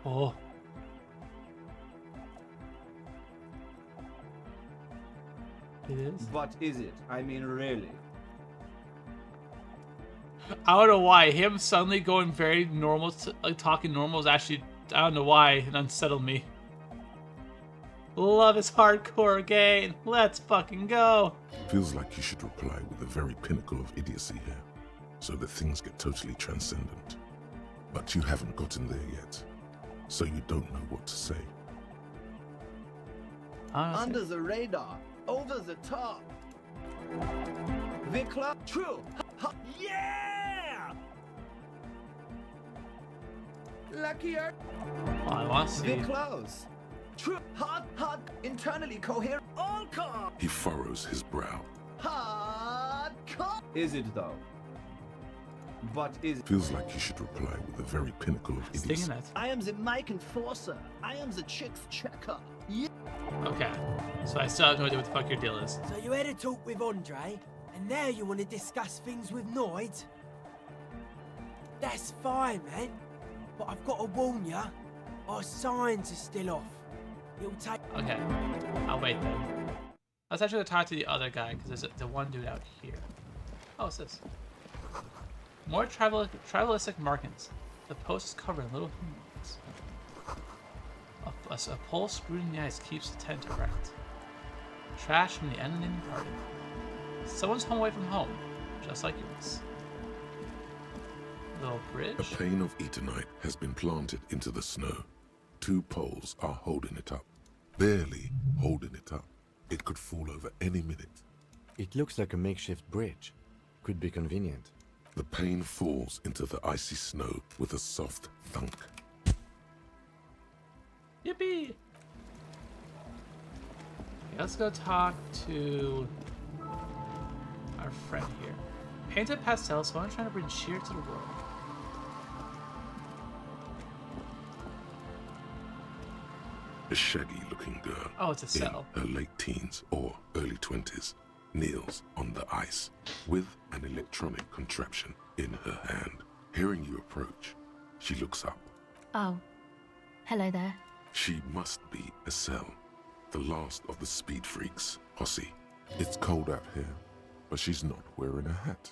Oh. It is? But is it? I mean, really? I don't know why. Him suddenly going very normal, like talking normal is actually, I don't know why, it unsettled me. Love is hardcore again. Let's fucking go. Feels like you should reply with the very pinnacle of idiocy here, so that things get totally transcendent. But you haven't gotten there yet, so you don't know what to say. Honestly. Under the radar, over the top. Vikla, true. Yeah! Luckier. Oh, I want to see. Bit close. True. Hard, internally coherent. Encore. He furrows his brow. Hardcore. Is it though? But is it? Feels like you should reply with the very pinnacle of Stinging idiocy. it. I am the mic enforcer. I am the chicks checker. Yeah. Okay. So I still have no idea what the fuck your deal is. So you had a talk with Andre, and now you want to discuss things with Noid? That's fine, man. But I've got to warn ya, our signs are still off. It'll take... Okay. I'll wait then. Let's actually go talk to the other guy, because there's the one dude out here. Oh, what's this? More tribalistic markings. The post is covered in little humans. A pole screwed in the ice keeps the tent erect. Trash from the ending garden. Someone's home away from home, just like yours. Little bridge. A pane of Eternite has been planted into the snow. 2 poles are holding it up. Barely holding it up. It could fall over any minute. It looks like a makeshift bridge. Could be convenient. The pane falls into the icy snow with a soft thunk. Yippee! Okay, let's go talk to our friend here. Painted pastel, so I'm trying to bring cheer to the world. A shaggy-looking girl Oh, it's a cell. in her late teens or early 20s kneels on the ice with an electronic contraption in her hand. Hearing you approach, she looks up. Oh, hello there. She must be a cell, the last of the speed freaks, Posse. It's cold out here, but she's not wearing a hat.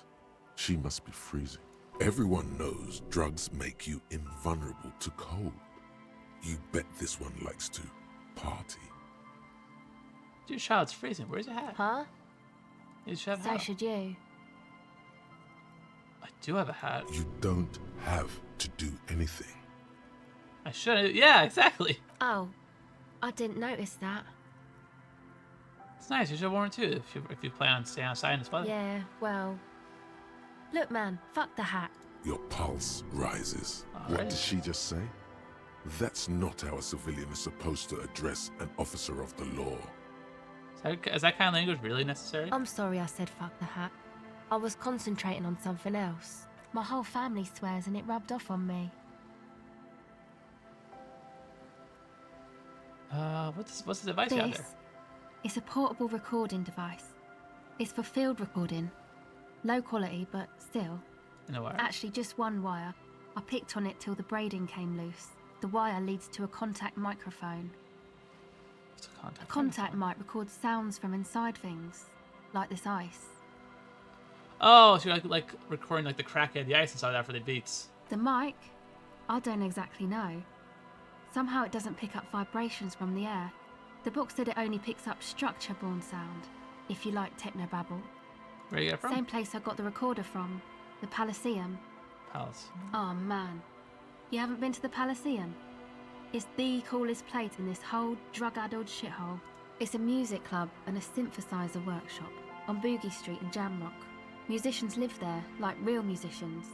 She must be freezing. Everyone knows drugs make you invulnerable to cold. You bet this one likes to party. Dude, child, it's freezing. Where's your hat? Huh? You should have a So hat. should you. I do have a hat. You don't have to do anything. I should. Yeah, exactly. Oh, I didn't notice that. It's nice. You should have worn it too if you plan on staying outside in this weather. Yeah, well. Look, man, fuck the hat. Your pulse rises. All What right. did she just say? That's not how a civilian is supposed to address an officer of the law. Is that kind of language really necessary? I'm sorry I said fuck the hat. I was concentrating on something else. My whole family swears and it rubbed off on me. What's the device you have there? It's a portable recording device. It's for field recording. Low quality, but still. In a wire? Actually, just one wire. I picked on it till the braiding came loose. The wire leads to a contact microphone. What's a contact? A contact mic records sounds from inside things, like this ice. Oh, so you're like recording like the crackhead, the ice inside that for the beats. The mic? I don't exactly know. Somehow it doesn't pick up vibrations from the air. The book said it only picks up structure-borne sound, if you like technobabble. Where you get it from? Same place I got the recorder from, the Elysium. Palace. Oh man, you haven't been to the Elysium? It's the coolest place in this whole drug-addled shithole. It's a music club and a synthesizer workshop on Boogie Street in Jamrock. Musicians live there, like real musicians.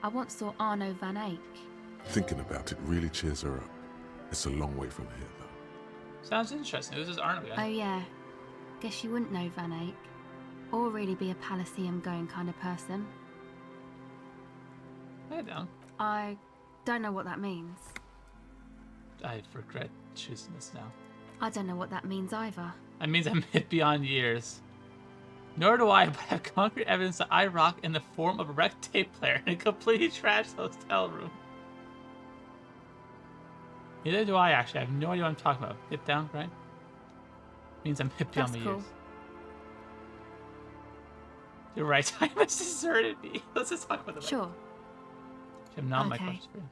I once saw Arno van Eyck. Thinking about it really cheers her up. It's a long way from here, though. Sounds interesting. Who's this Arno guy? Oh yeah, guess you wouldn't know Van Eyck. Or really be a Palaceum-going kind of person. I don't. I don't know what that means. I regret choosing this now. I don't know what that means either. That means I'm hit beyond years. Nor do I, but I have concrete evidence that I rock in the form of a wrecked tape player in a completely trashed hotel room. Neither do I, actually. I have no idea what I'm talking about. Hip down, right? Means I'm hip beyond my years. You're right. Time has deserted me. Let's just talk about the Sure. I have none of my questions for you.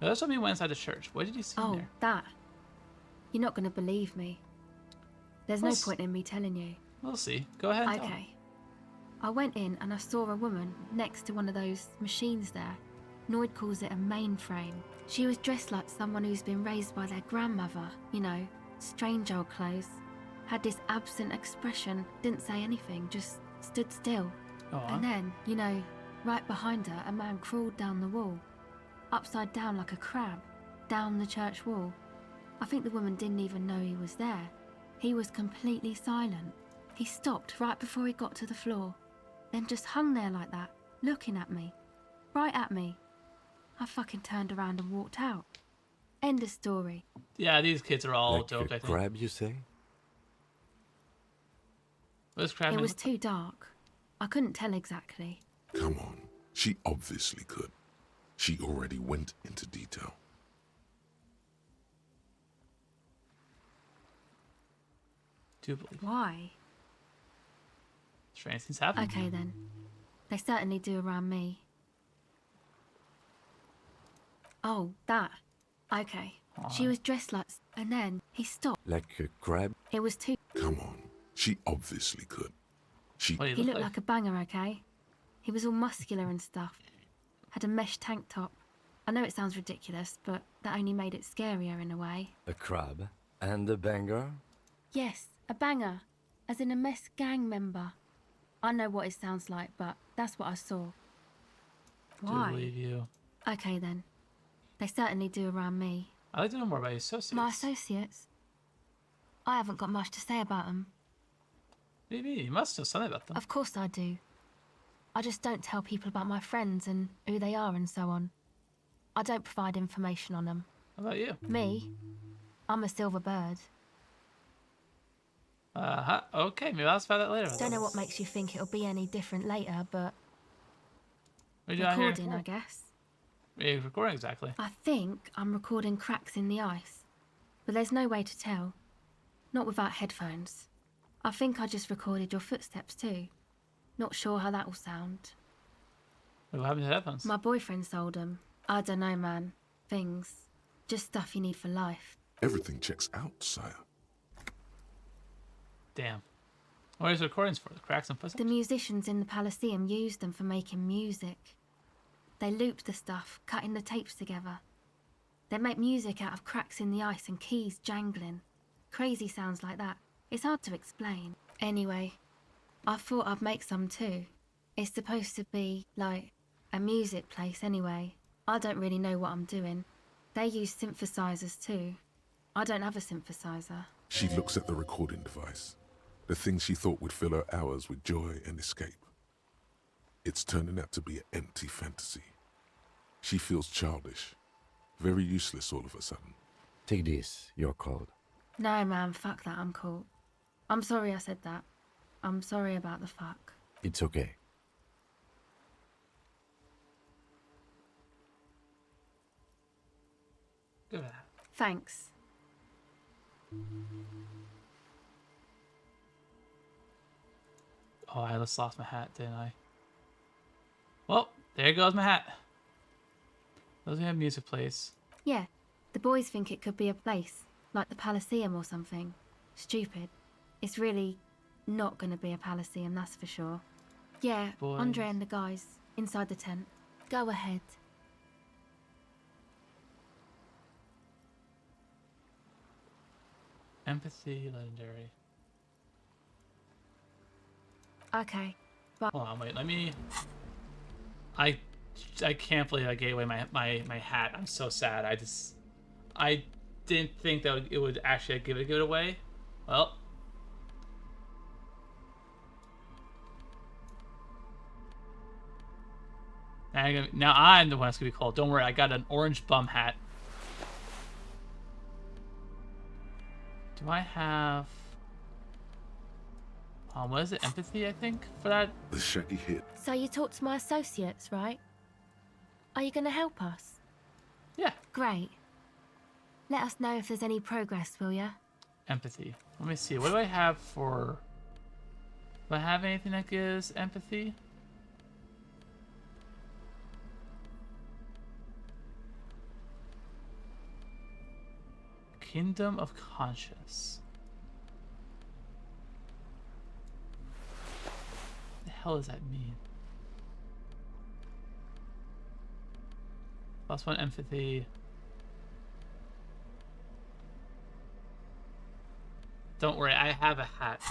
Now, that's what we went inside the church. What did you see in there? That. You're not going to believe me. There's no point in me telling you. We'll see. Go ahead. And okay. I went in and I saw a woman next to one of those machines there. Noid calls it a mainframe. She was dressed like someone who's been raised by their grandmother. You know, strange old clothes. Had this absent expression. Didn't say anything, just stood still. And then, you know, right behind her, a man crawled down the wall. Upside down like a crab. Down the church wall. I think the woman didn't even know he was there. He was completely silent. He stopped right before he got to the floor. Then just hung there like that, looking at me. Right at me. I fucking turned around and walked out. End of story. Yeah, these kids are all like dope, I a think. crab, you say? What's crab? It was too dark. I couldn't tell exactly. Come on. She obviously could. She already went into detail. Do believe. Why? Strange things happen. Okay then. They certainly do around me. Oh, that. Okay. She was dressed like... And then he stopped. Like a crab? It was too... Come on. She obviously could. She... He looked like a banger, okay? He was all muscular and stuff. Had a mesh tank top. I know it sounds ridiculous, but that only made it scarier in a way. A crab? And a banger? Yes, a banger. As in a mess gang member. I know what it sounds like, but that's what I saw. Why? Do believe you. Okay then. They certainly do around me. I'd like to know more about your associates. My associates? I haven't got much to say about them. Maybe you must know something about them. Of course I do. I just don't tell people about my friends and who they are and so on. I don't provide information on them. How about you? Me? I'm a silver bird. Okay, maybe I'll ask about that later. Don't know what makes you think it'll be any different later, but... What are you doing here? Recording, I guess. What are you recording exactly? I think I'm recording cracks in the ice. But there's no way to tell. Not without headphones. I think I just recorded your footsteps too. Not sure how that will sound. What happened to headphones? My boyfriend sold them. I don't know, man. Things. Just stuff you need for life. Everything checks out, sire. Damn. What are these recordings for? The cracks and footsteps? The musicians in the Palaceum used them for making music. They looped the stuff, cutting the tapes together. They make music out of cracks in the ice and keys jangling. Crazy sounds like that. It's hard to explain. Anyway, I thought I'd make some too. It's supposed to be, like, a music place anyway. I don't really know what I'm doing. They use synthesizers too. I don't have a synthesizer. She looks at the recording device, the thing she thought would fill her hours with joy and escape. It's turning out to be an empty fantasy. She feels childish, very useless all of a sudden. Take this, you're cold. No, man, fuck that, I'm cool. I'm sorry I said that. I'm sorry about the fuck. It's okay. Good. Thanks. Oh, I just lost my hat, didn't I? Well, there goes my hat. Doesn't have music plays. Yeah, the boys think it could be a place, like the Elysium or something. Stupid. It's really not gonna be a Elysium, that's for sure. Yeah, Boys. Andre and the guys, inside the tent. Go ahead. Empathy, legendary. Okay, but Hold on, wait, let me... I can't believe I gave away my hat. I'm so sad. I didn't think that it would actually give it away. Well... Now I'm the one that's gonna be cold. Don't worry, I got an orange bum hat. Do I have... what is it? Empathy, I think, for that? The shaggy hit. so you talked to my associates, right? Are you gonna help us? Yeah. Great. Let us know if there's any progress, will ya? Empathy. Let me see. What do I have for... Do I have anything that gives empathy? Kingdom of Conscious. What the hell does that mean? +1 empathy. Don't worry, I have a hat.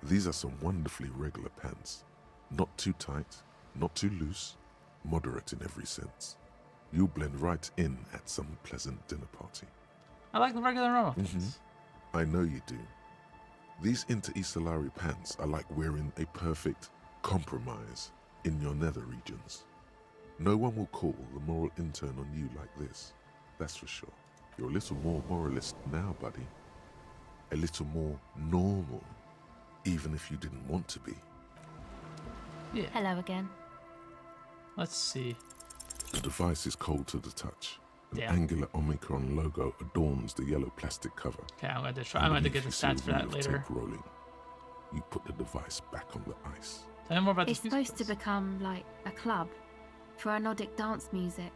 These are some wonderfully regular pants. Not too tight, not too loose, moderate in every sense. You'll blend right in at some pleasant dinner party. I like the regular normal pants. I know you do. These Inter-Estellari pants are like wearing a perfect compromise in your nether regions. No one will call the moral intern on you like this, that's for sure. You're a little more moralist now, buddy. A little more normal, even if you didn't want to be. Yeah. Hello again. Let's see. The device is cold to the touch. An Damn. angular Omicron logo adorns the yellow plastic cover. Okay, I'm going to try. I'm going to get the Underneath, you stats see for a that wheel of later. tape rolling. You put the device back on the ice. Tell me more about It's this music, supposed to please. become like a club for anodic dance music,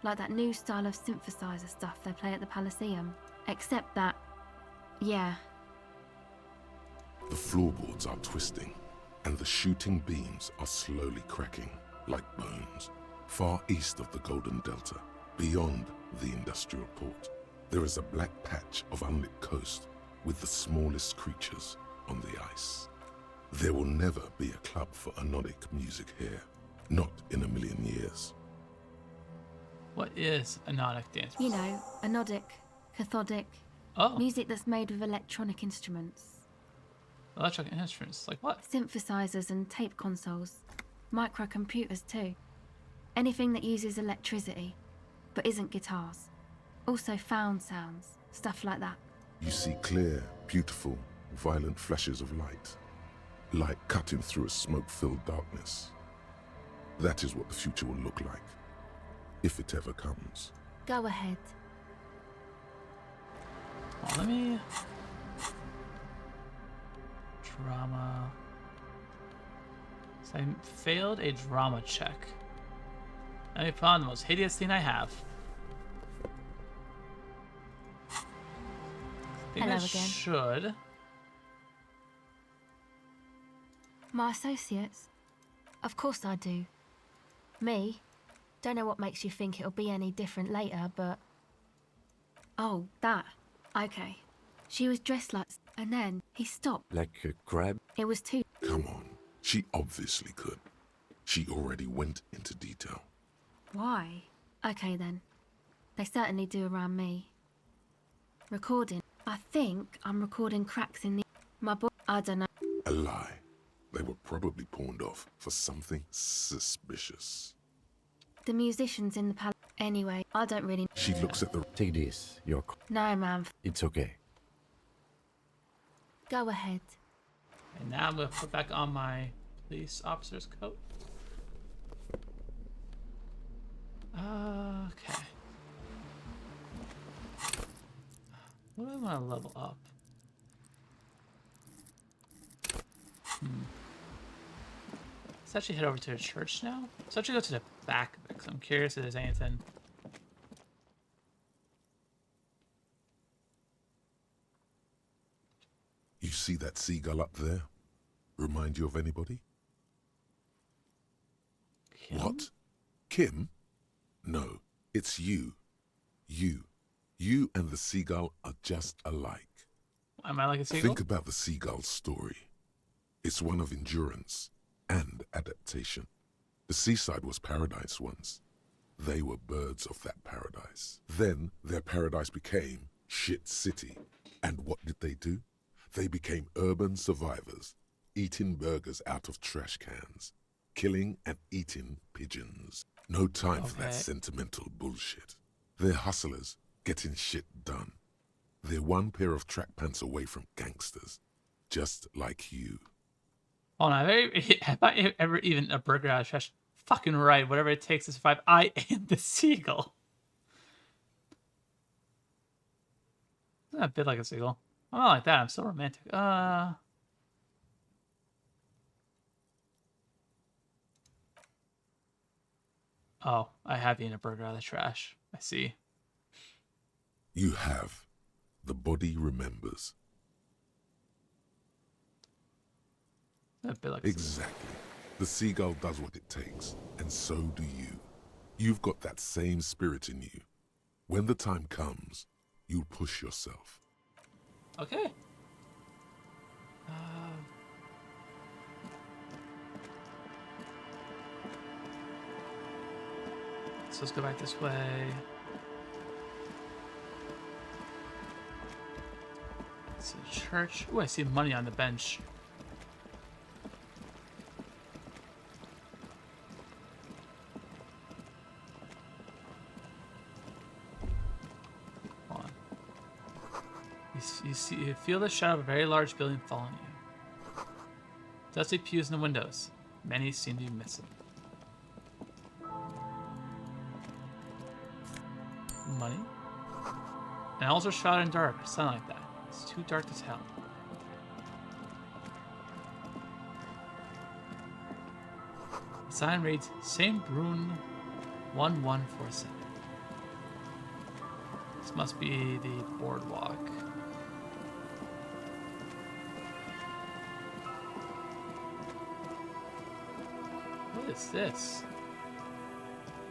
like that new style of synthesizer stuff they play at the Elysium. Except that, yeah, The floorboards are twisting, and the shooting beams are slowly cracking, like bones. Far east of the Golden Delta, beyond the industrial port, there is a black patch of unlit coast with the smallest creatures on the ice. There will never be a club for anodic music here, not in a million years. What is anodic dance? you know, anodic, cathodic, Oh, music that's made with electronic instruments, electric instruments. Like what? synthesizers and tape consoles, microcomputers too. Anything that uses electricity, but isn't guitars. Also found sounds, stuff like that. You see clear, beautiful, violent flashes of light. Light cutting through a smoke-filled darkness. That is what the future will look like, if it ever comes. Go ahead. Oh, let me... Drama... So I failed a drama check. Let me put on the most hideous thing I have. I think Hello that again. should... My associates? Of course I do. Me? Don't know what makes you think it'll be any different later, but... Oh, that. Okay. She was dressed like... And then he stopped. Like a crab? It was too... Come on, she obviously could. She already went into detail. Why? Okay then. They certainly do around me. Recording. I think I'm recording cracks in the... My boy... I don't know. A lie. They were probably pawned off for something suspicious. The musicians in the palace... Anyway, I don't really... She looks at the... Take this, your... No, man. It's okay. Go ahead. And now I'm gonna put back on my police officer's coat. Okay. What do I want to level up? Let's actually head over to the church now. Let's actually go to the back of it, because I'm curious if there's anything. You see that seagull up there? Remind you of anybody? Kim? What? Kim? No, it's you. You and the seagull are just alike. Am I like a seagull? Think about the seagull's story. It's one of endurance and adaptation. The seaside was paradise once. They were birds of that paradise. Then their paradise became Shit City. And what did they do? They became urban survivors, eating burgers out of trash cans, killing and eating pigeons. No time for that sentimental bullshit. They're hustlers, getting shit done. They're one pair of track pants away from gangsters, just like you. Oh no, have I ever eaten a burger out of trash? Fucking right, whatever it takes to survive. I am the seagull. Not a bit like a seagull. I'm not like that, I'm still romantic. Oh, I have eaten a burger out of the trash. I see. You have. The body remembers. A bit like a exactly. The seagull does what it takes, and so do you. You've got that same spirit in you. When the time comes, you'll push yourself. Okay. So let's go back this way. It's a church. Oh, I see money on the bench. Hold on. You feel the shadow of a very large building following you. Dusty pews in the windows. Many seem to be missing. Money? And also shrouded in dark, something like that. It's too dark to tell. The sign reads St. Brune 1147. This must be the boardwalk. What is this?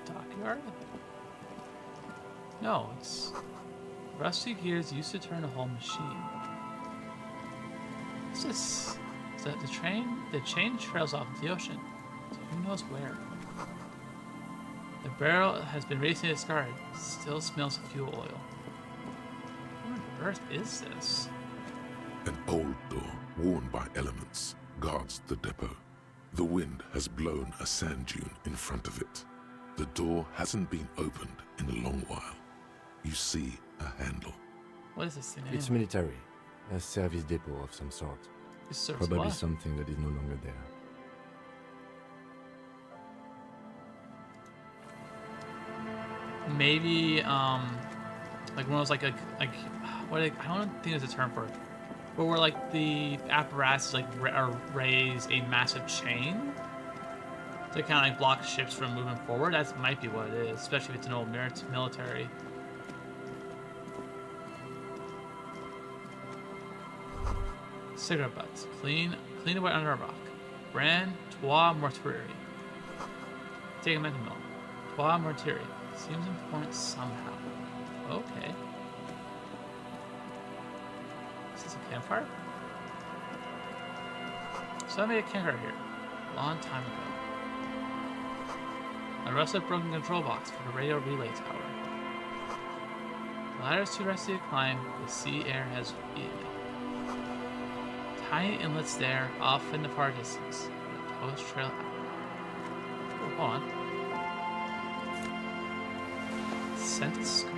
Dockyard? No, it's rusty gears used to turn a whole machine. What's this? Is that the train? The chain trails off the ocean. So who knows where? The barrel has been recently discarded. Still smells of fuel oil. What on earth is this? An old door, worn by elements, guards the depot. The wind has blown a sand dune in front of it. The door hasn't been opened in a long while. You see a handle. What is this thing? It's military. A service depot of some sort. Probably what? something that is no longer there. Maybe like one of those like what I don't think there's a term for it, but where like the apparatus like raise a massive chain to kind of like block ships from moving forward. That might be what it is, especially if it's an old military. Cigarette butts. Clean away under a rock. Brand Trois Mortuary. Take a mental note. Trois Mortuary. Seems important somehow. Okay. Is this a campfire? So I made a campfire here. A long time ago. A rusted broken control box for the radio relay tower. ladder is too rusty to climb. The sea air has heated. Tiny inlets there, off in the far distance. The post trail out. Go on. Scented scarf.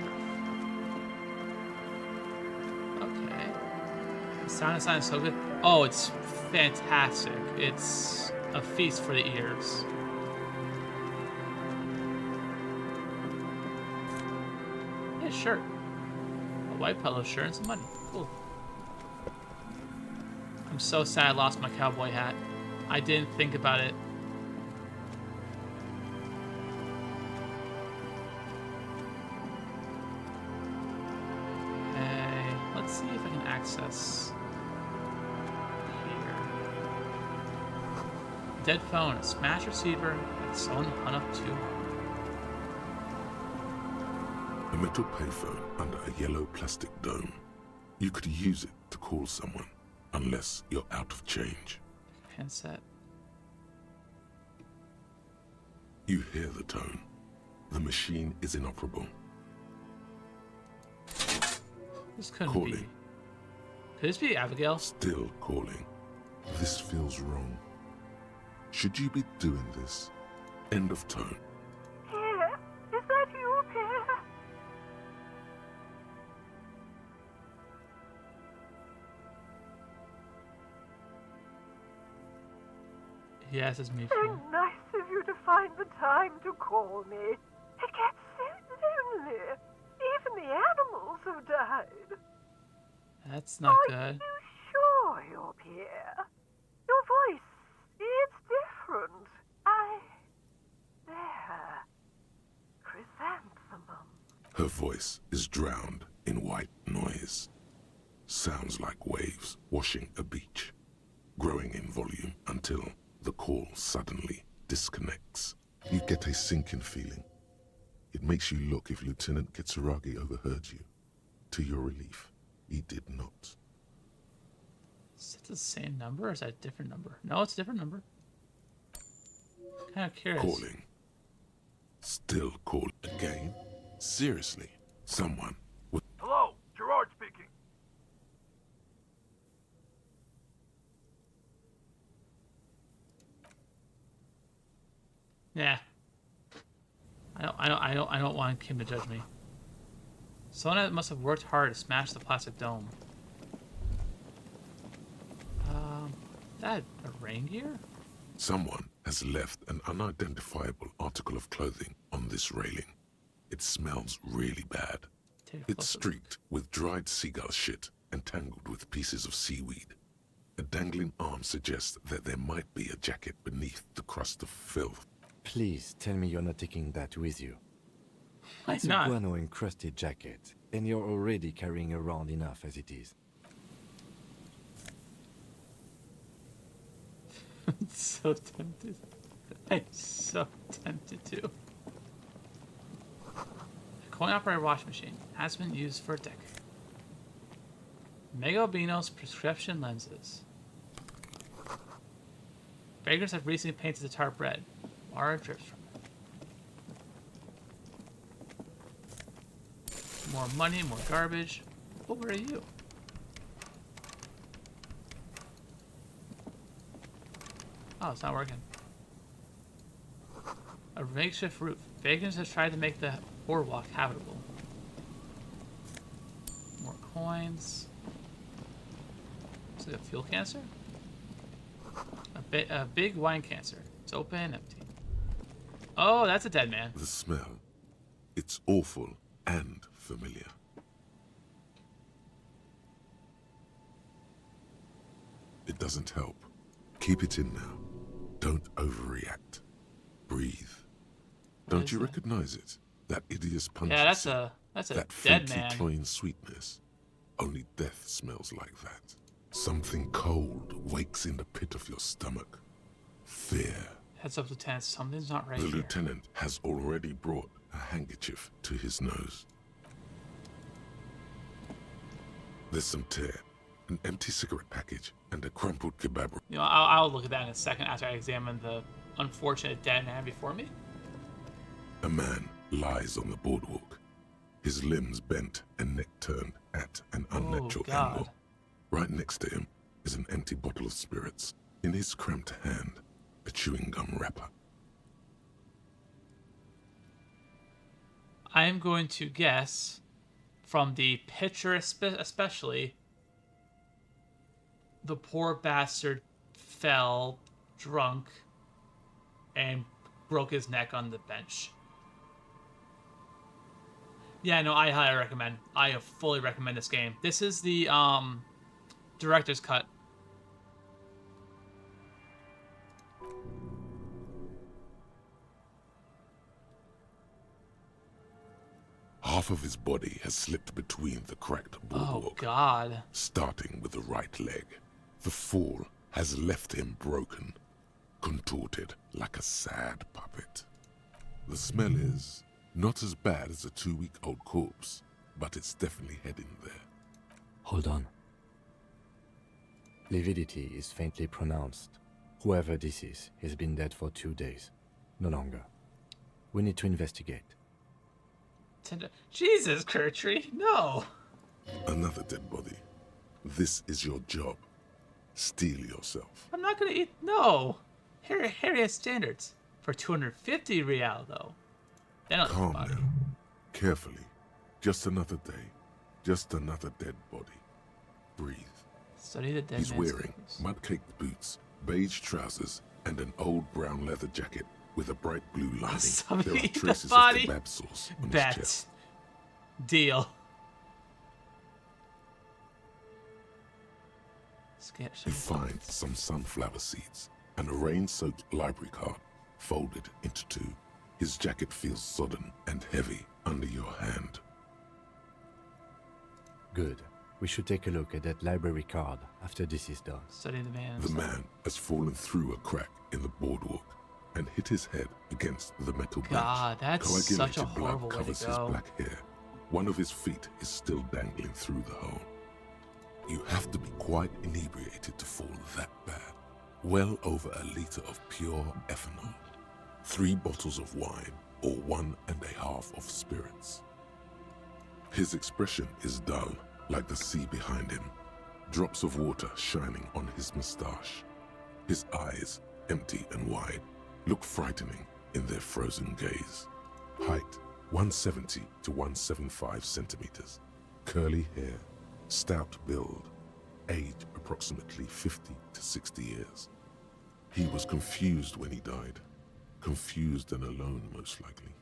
Okay. The sound design is so good. Oh, it's fantastic. It's a feast for the ears. Yeah, sure. A white polo shirt and some money. Cool. I'm so sad I lost my cowboy hat. I didn't think about it. Okay, let's see if I can access here. Dead phone, a smash receiver, and someone hung up too hard. A metal payphone under a yellow plastic dome. You could use it to call someone, unless you're out of change. Handset. You hear the tone. The machine is inoperable. This couldn't Calling. be. Could this be Abigail? Still calling. This feels wrong. Should you be doing this? End of tone. Pierre, is that you, Pierre? Yes, it's me. So nice of you to find the time to call me. It gets so lonely. Even the animals have died. That's not good. Are you sure you're Pierre? Your voice, it's different. There. Chrysanthemum. Her voice is drowned in white noise. Sounds like waves washing a beach, growing in volume until the call suddenly disconnects. You get a sinking feeling. It makes you look if Lieutenant Kitsuragi overheard you. To your relief, he did not. Is it the same number or is that a different number? No, it's a different number. Kind of curious. Calling. Still call again? Seriously? Someone with... Hello, Gerard speaking. Yeah. I don't want Kim to judge me. Someone must have worked hard to smash the plastic dome. That a rain gear? Someone has left an unidentifiable article of clothing on this railing. It smells really bad. It's streaked with dried seagull shit and tangled with pieces of seaweed. A dangling arm suggests that there might be a jacket beneath the crust of filth. Please tell me you're not taking that with you. Why It's not? a guano-encrusted jacket, and you're already carrying around enough as it is. I'm so tempted. I'm so tempted to. A coin-operated washing machine has been used for a decade. Mega Albino's prescription lenses. Bakers have recently painted the tarp red. Water drips from it. More money, more garbage. Oh, where are you? Oh, it's not working. A makeshift roof. Vegans have tried to make the boardwalk habitable. More coins. Is it a fuel canister? A big wine canister. It's open and empty. Oh, that's a dead man. The smell. It's awful and familiar. It doesn't help. Keep it in now. Don't overreact. Breathe. Don't you recognize it? That hideous pungent. Yeah, that's a that dead faintly man. cloying sweetness. Only death smells like that. Something cold wakes in the pit of your stomach. Fear. Heads up, Lieutenant. Something's not right The here. lieutenant has already brought a handkerchief to his nose. There's some tear, an empty cigarette package, and a crumpled kebab. You know, I'll look at that in a second after I examine the unfortunate dead man before me. A man lies on the boardwalk. his limbs bent and neck turned at an unnatural angle. Right next to him is an empty bottle of spirits. In his cramped hand, a chewing gum wrapper. I'm going to guess, from the picture especially, the poor bastard fell drunk and broke his neck on the bench. Yeah, no, I highly recommend. I fully recommend this game. This is the director's cut. Half of his body has slipped between the cracked boardwalk. Oh, God. Starting with the right leg. The fall has left him broken, contorted like a sad puppet. The smell is not as bad as a 2-week-old corpse, but it's definitely heading there. Hold on. Lividity is faintly pronounced. Whoever this is has been dead for 2 days. No longer. We need to investigate. Jesus, Kurtree, no! Another dead body. This is your job. Steel yourself. I'm not gonna eat. No! Harry has standards. For 250 real, though. Calm now. Carefully. Just another day. Just another dead body. Breathe. Study the dead He's man's wearing clothes. mud-caked boots, beige trousers, and an old brown leather jacket with a bright blue lining. There are traces of kebab sauce on his chest. Deal. You find some sunflower seeds and a rain-soaked library card folded into two. His jacket feels sodden and heavy under your hand. Good. We should take a look at that library card after this is done. Study the man. The man has fallen through a crack in the boardwalk and hit his head against the metal bench. God, that's Coagulated such a horrible blood way covers to his go. black hair. One of his feet is still dangling through the hole. You have to be quite inebriated to fall that bad. Well over a liter of pure ethanol. 3 bottles of wine or 1.5 of spirits. His expression is dull, like the sea behind him. Drops of water shining on his moustache. His eyes, empty and wide, look frightening in their frozen gaze. Height, 170 to 175 centimeters. Curly hair, stout build. Age, approximately 50 to 60 years. He was confused when he died. Confused and alone, most likely.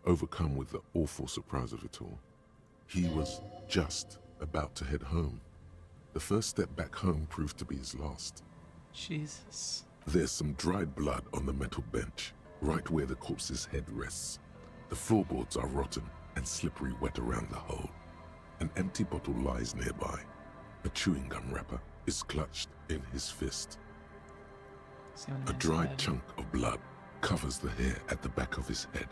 Overcome with the awful surprise of it all. He was just about to head home. The first step back home proved to be his last. Jesus. There's some dried blood on the metal bench, right where the corpse's head rests. The floorboards are rotten and slippery wet around the hole. An empty bottle lies nearby. A chewing gum wrapper is clutched in his fist. A dried chunk of blood covers the hair at the back of his head.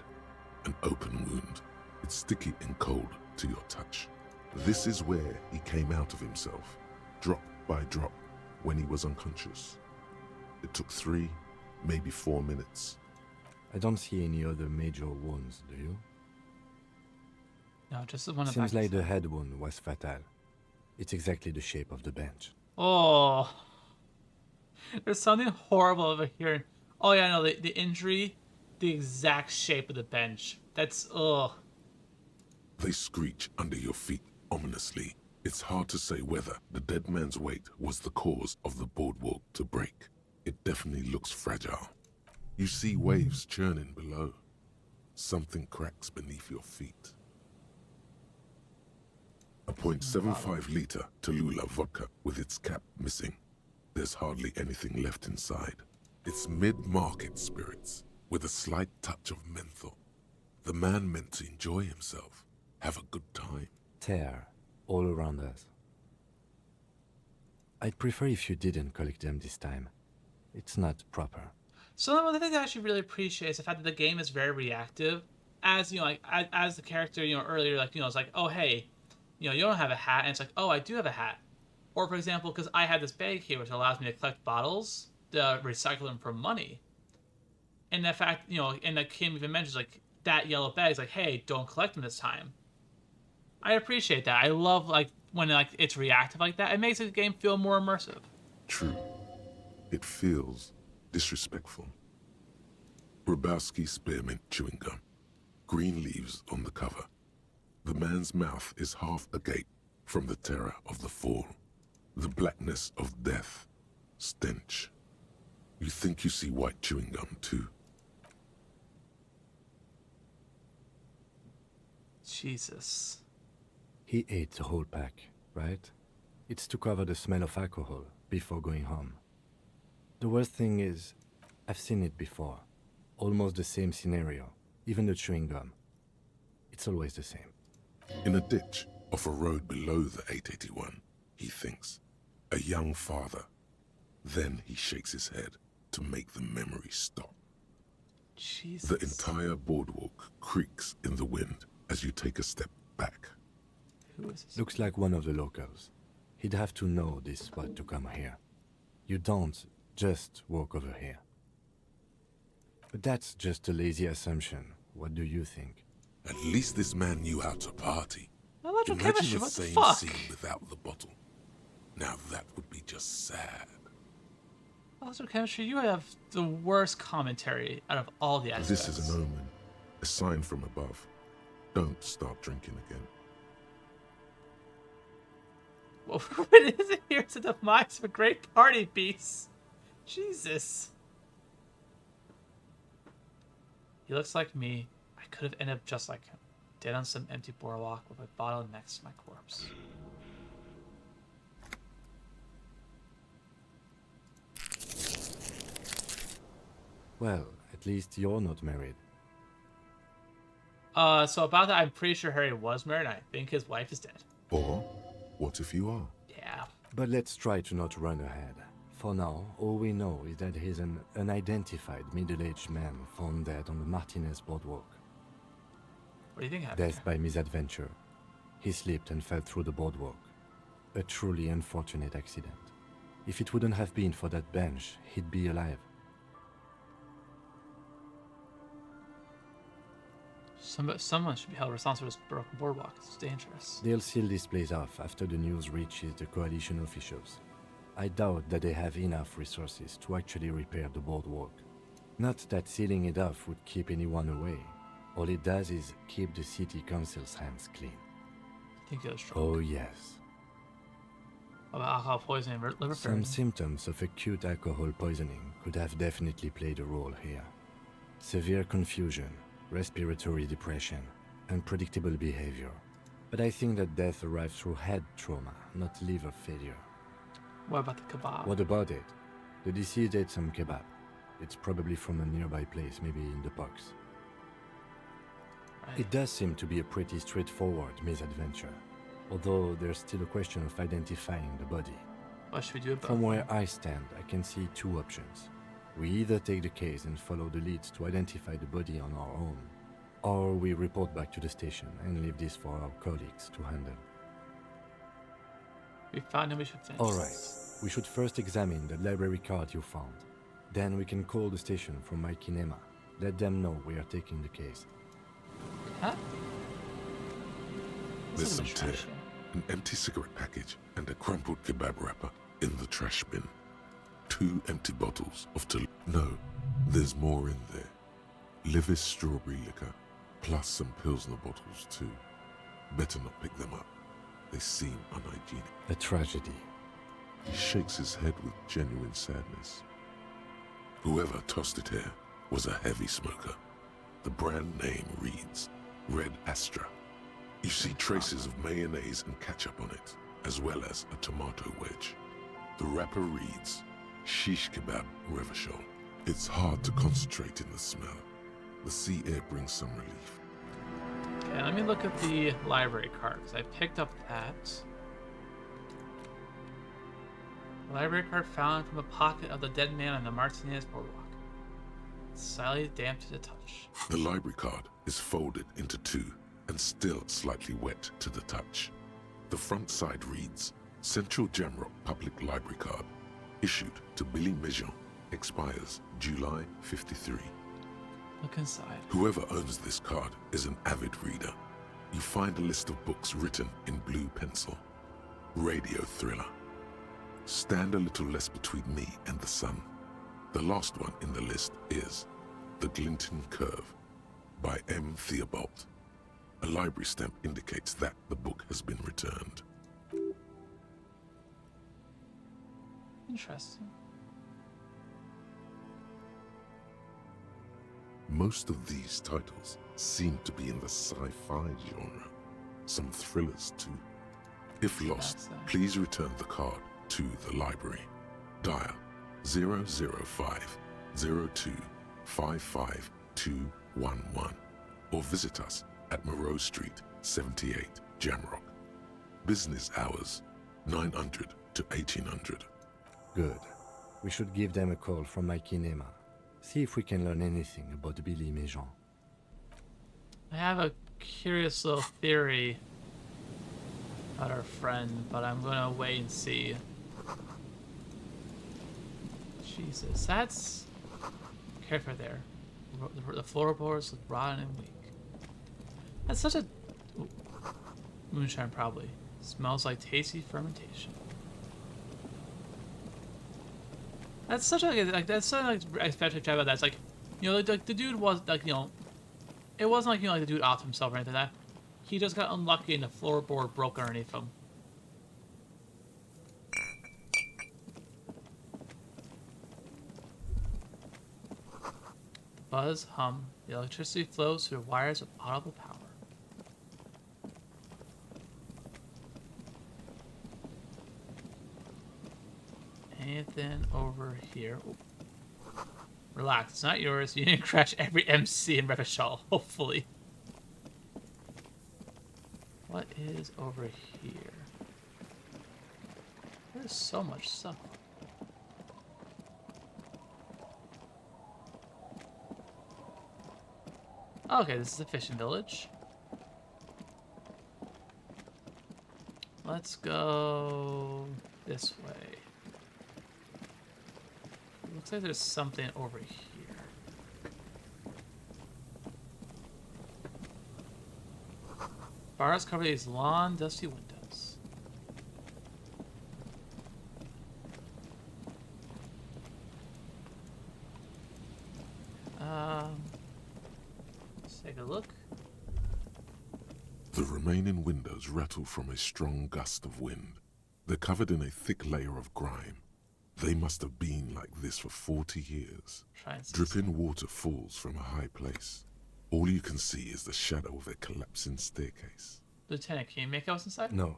An open wound. It's sticky and cold to your touch. This is where he came out of himself, drop by drop, when he was unconscious. It took 3, maybe 4 minutes. I don't see any other major wounds, do you? No, just the one. Seems like the head wound was fatal. It's exactly the shape of the bench. Oh, there's something horrible over here. Oh yeah, no, the injury, the exact shape of the bench. That's They screech under your feet ominously. It's hard to say whether the dead man's weight was the cause of the boardwalk to break. It definitely looks fragile. You see waves churning below. Something cracks beneath your feet. A .75-liter Tallulah vodka with its cap missing. There's hardly anything left inside. It's mid-market spirits with a slight touch of menthol. The man meant to enjoy himself, have a good time. Tear all around us. I'd prefer if you didn't collect them this time. It's not proper. So one of the things I actually really appreciate is the fact that the game is very reactive. As you know, like as the character, you know, earlier, like, you know, it's like, oh hey, you know, you don't have a hat, and it's like, oh, I do have a hat. Or for example, because I have this bag here which allows me to collect bottles, to recycle them for money. And the fact, you know, and the game even mentions like that yellow bag is like, hey, don't collect them this time. I appreciate that. I love like when like it's reactive like that. It makes the game feel more immersive. True. It feels disrespectful. Grabowski spearmint chewing gum. Green leaves on the cover. The man's mouth is half agape from the terror of the fall. The blackness of death. Stench. You think you see white chewing gum too. Jesus. He ate the whole pack, right? It's to cover the smell of alcohol before going home. The worst thing is, I've seen it before. Almost the same scenario, even the chewing gum. It's always the same. In a ditch off a road below the 881, he thinks. A young father. Then he shakes his head to make the memory stop. Jesus. The entire boardwalk creaks in the wind as you take a step back. Who is this? Looks like one of the locals. He'd have to know this spot to come here. You don't just walk over here. But that's just a lazy assumption. What do you think? At least this man knew how to party. Electrochemistry, Imagine the what the same fuck? scene without the bottle. Now that would be just sad. Electrochemistry, you have the worst commentary out of all the aspects. This is an omen, a sign from above. Don't start drinking again. Well, what is it here to the demise of a great party piece? Jesus. He looks like me. I could have ended up just like him. Dead on some empty boardwalk with a bottle next to my corpse. Well, at least you're not married. So about that, I'm pretty sure Harry was married, and I think his wife is dead. Or, what if you are? Yeah. But let's try to not run ahead. For now, all we know is that he's an unidentified middle-aged man found dead on the Martinez boardwalk. What do you think happened? Death by misadventure. He slipped and fell through the boardwalk. A truly unfortunate accident. If it wouldn't have been for that bench, he'd be alive. Someone should be held responsible for this broken boardwalk. It's dangerous. They'll seal this place off after the news reaches the coalition officials. I doubt that they have enough resources to actually repair the boardwalk. Not that sealing it off would keep anyone away. All it does is keep the city council's hands clean. I think it was drunk. Oh yes. About alcohol poisoning, liver Some failure. symptoms of acute alcohol poisoning could have definitely played a role here. Severe confusion, respiratory depression, unpredictable behavior. But I think that death arrived through head trauma, not liver failure. What about the kebab? What about it? The deceased ate some kebab. It's probably from a nearby place, maybe in the Pox. Right. It does seem to be a pretty straightforward misadventure, although there's still a question of identifying the body. What should we do about From where I stand, I can see two options. We either take the case and follow the leads to identify the body on our own, or we report back to the station and leave this for our colleagues to handle. We found him, we should finish. Alright, we should first examine the library card you found. Then we can call the station from my kinema. Let them know we are taking the case. Huh? There's This some is a tear, trash bin. an empty cigarette package, and a crumpled kebab wrapper in the trash bin. 2 empty bottles of No, there's more in there. Livis strawberry liquor, plus some Pilsner bottles too. Better not pick them up. They seem unhygienic. A tragedy. He shakes his head with genuine sadness. Whoever tossed it here was a heavy smoker. The brand name reads Red Astra. You see traces of mayonnaise and ketchup on it, as well as a tomato wedge. The wrapper reads Shish Kebab Revachol. It's hard to concentrate in the smell. The sea air brings some relief. Okay, let me look at the library card, because I picked up that. Library card found from a pocket of the dead man on the Martinez boardwalk. It's slightly damp to the touch. The library card is folded into 2 and still slightly wet to the touch. The front side reads Central Jamrock Public Library Card, issued to Billy Mejean, expires July 53. Look inside. Whoever owns this card is an avid reader. you find a list of books written in blue pencil. Radio thriller. Stand a little less between me and the sun. The last one in the list is The Glinton Curve by M. Theobald. A library stamp indicates that the book has been returned. Interesting. Most of these titles seem to be in the sci-fi genre. Some thrillers too. If lost, please return the card to the library. Dial 005 02 55211 or visit us at Moreau Street, 78, Jamrock. Business hours, 900 to 1800. Good. We should give them a call from my kinema. See if we can learn anything about Billy Méjean. I have a curious little theory about our friend, but I'm gonna wait and see. Jesus, that's... Careful there. The floorboards look rotten and weak. That's such a... Ooh. Moonshine, probably. Smells like tasty fermentation. That's such a... Like, that's something like, especially about that. It's like, you know, like, the dude was, like, you know... It wasn't like, you know, like the dude off himself or anything like that. He just got unlucky and the floorboard broke underneath him. Buzz, hum. The electricity flows through wires of audible power. Anything over here? Ooh. Relax, it's not yours. You didn't crash every MC in Revachol, hopefully. What is over here? There's so much stuff. Okay, this is the fishing village. Let's go this way. Looks like there's something over here. Bars cover these long, dusty windows. Let's take a look. The remaining windows rattle from a strong gust of wind. They're covered in a thick layer of grime. They must have been like this for 40 years. Dripping water falls from a high place. All you can see is the shadow of a collapsing staircase. Lieutenant, can you make out what's inside? No.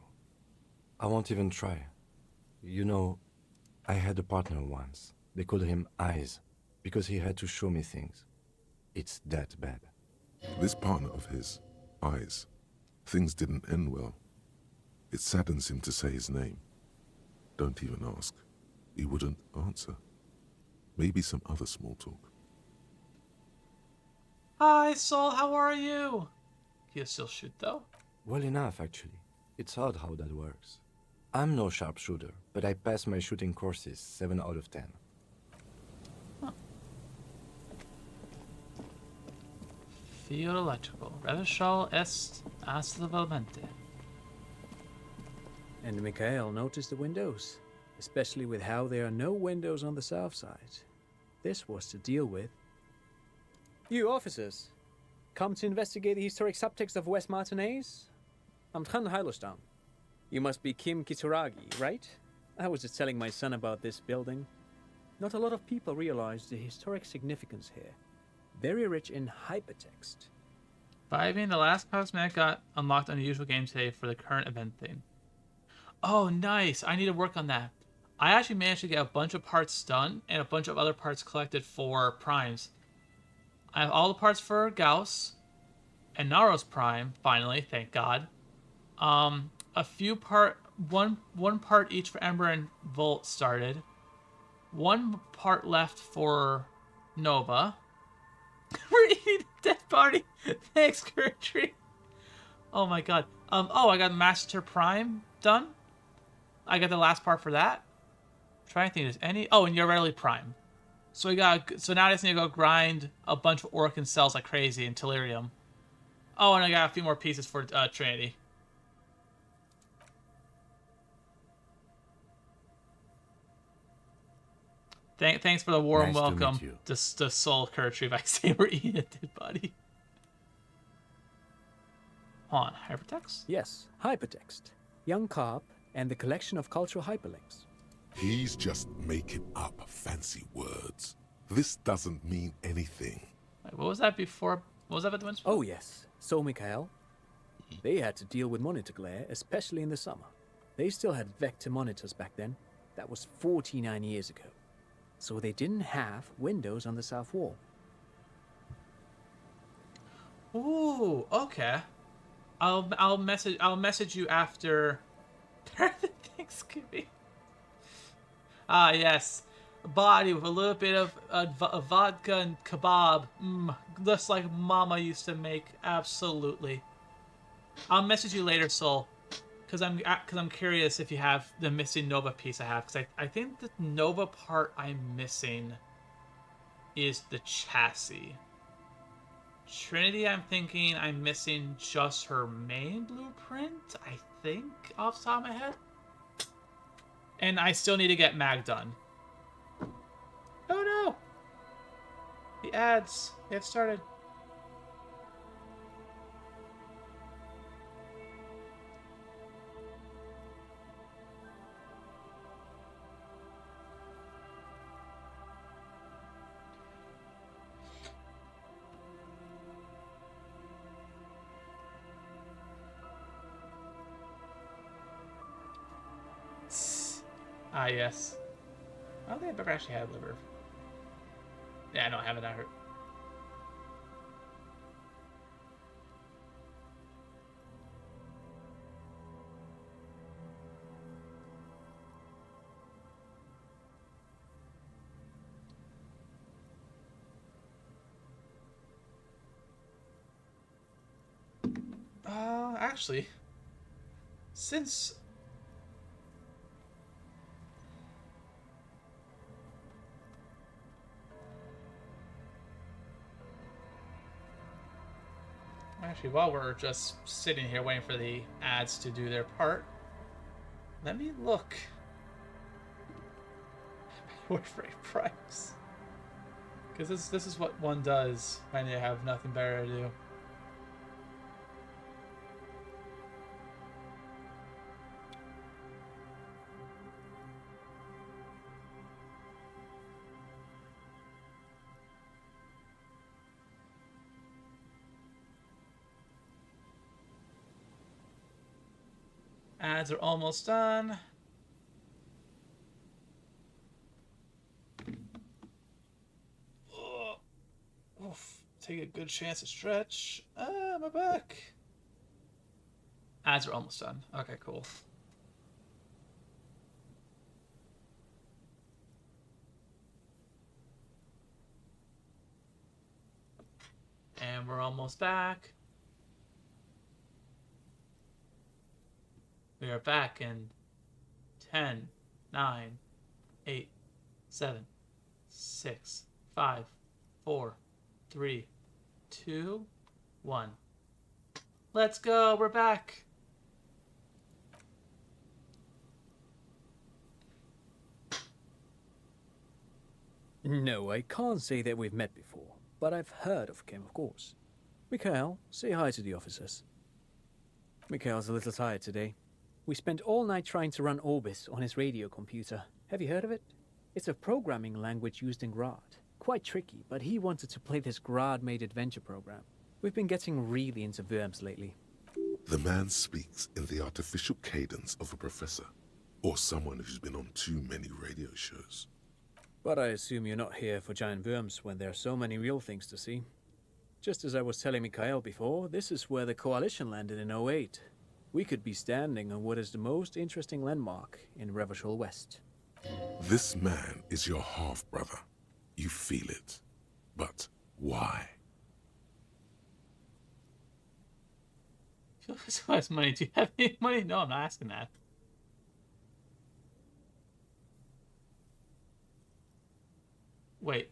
I won't even try. You know, I had a partner once. They called him Eyes, because he had to show me things. It's that bad. This partner of his, Eyes, things didn't end well. It saddens him to say his name. Don't even ask. He wouldn't answer. Maybe some other small talk. Hi, Soul, how are you? Can you still shoot, though? Well enough, actually. It's odd how that works. I'm no sharpshooter, but I pass my shooting courses 7 out of 10. Huh. Field electrical. Revachol est assolutamente. And Mikhail noticed the windows, especially with how there are no windows on the south side. This was to deal with. You officers, come to investigate the historic subtext of West Martinez? I'm Tran Heilostam. You must be Kim Kitsuragi, right? I was just telling my son about this building. Not a lot of people realize the historic significance here. Very rich in hypertext. Vibing, the last cosmetic got unlocked on the usual game today for the current event thing. Oh, nice. I need to work on that. I actually managed to get a bunch of parts done and a bunch of other parts collected for primes. I have all the parts for Gauss and Naro's prime, finally, thank God. A few one part each for Ember and Volt started. One part left for Nova. We're eating a dead body. Thanks, Gertrude. Oh my God. Oh, I got Master Prime done. I got the last part for that. I'm trying to think, there's any. Oh, and you're readily Prime. So now I just need to go grind a bunch of Orc cells like crazy in Tellurium. Oh, and I got a few more pieces for Trinity. Thanks for the warm Nice to meet welcome. you. The soul retrieve. I say we're eating a dead body. Hold on, hypertext? Yes, hypertext. Young Carp and the collection of cultural hyperlinks. He's just making up fancy words. This doesn't mean anything. Wait, what was that before? What was that about the windstorm? Oh yes, so Mikhail. They had to deal with monitor glare, especially in the summer. They still had vector monitors back then. That was 49 years ago. So they didn't have windows on the south wall. Ooh, okay. I'll message you after Thanksgiving. Ah, yes. A body with a little bit of vodka and kebab. Just like Mama used to make. Absolutely. I'll message you later, Soul. Because I'm curious if you have the missing Nova piece I have. Because I think the Nova part I'm missing is the chassis. Trinity, I'm thinking I'm missing just her main blueprint, I think, off the top of my head. And I still need to get Mag done. Oh no! The ads, they've started. Ah, yes. I don't think I've ever actually had liver. Yeah, no, I haven't. I heard. Actually, since actually, while we're just sitting here waiting for the ads to do their part, let me look at my Warframe price. Because this is what one does when you have nothing better to do. Ads are almost done. Oof. Take a good chance to stretch. Ah, my back. Ads are almost done. Okay, cool. And we're almost back. We are back in 10, 9, 8, 7, 6, 5, 4, 3, 2, 1. Let's go. We're back. No, I can't say that we've met before, but I've heard of Kim, of course. Mikhail, say hi to the officers. Mikhail's a little tired today. We spent all night trying to run Orbis on his radio computer. Have you heard of it? It's a programming language used in Grad. Quite tricky, but he wanted to play this Grad-made adventure program. We've been getting really into Worms lately. The man speaks in the artificial cadence of a professor, or someone who's been on too many radio shows. But I assume you're not here for giant worms when there are so many real things to see. Just as I was telling Mikhail before, this is where the Coalition landed in '08. We could be standing on what is the most interesting landmark in Revachol West. This man is your half-brother. You feel it. But why? So much money. Do you have any money? No, I'm not asking that. Wait.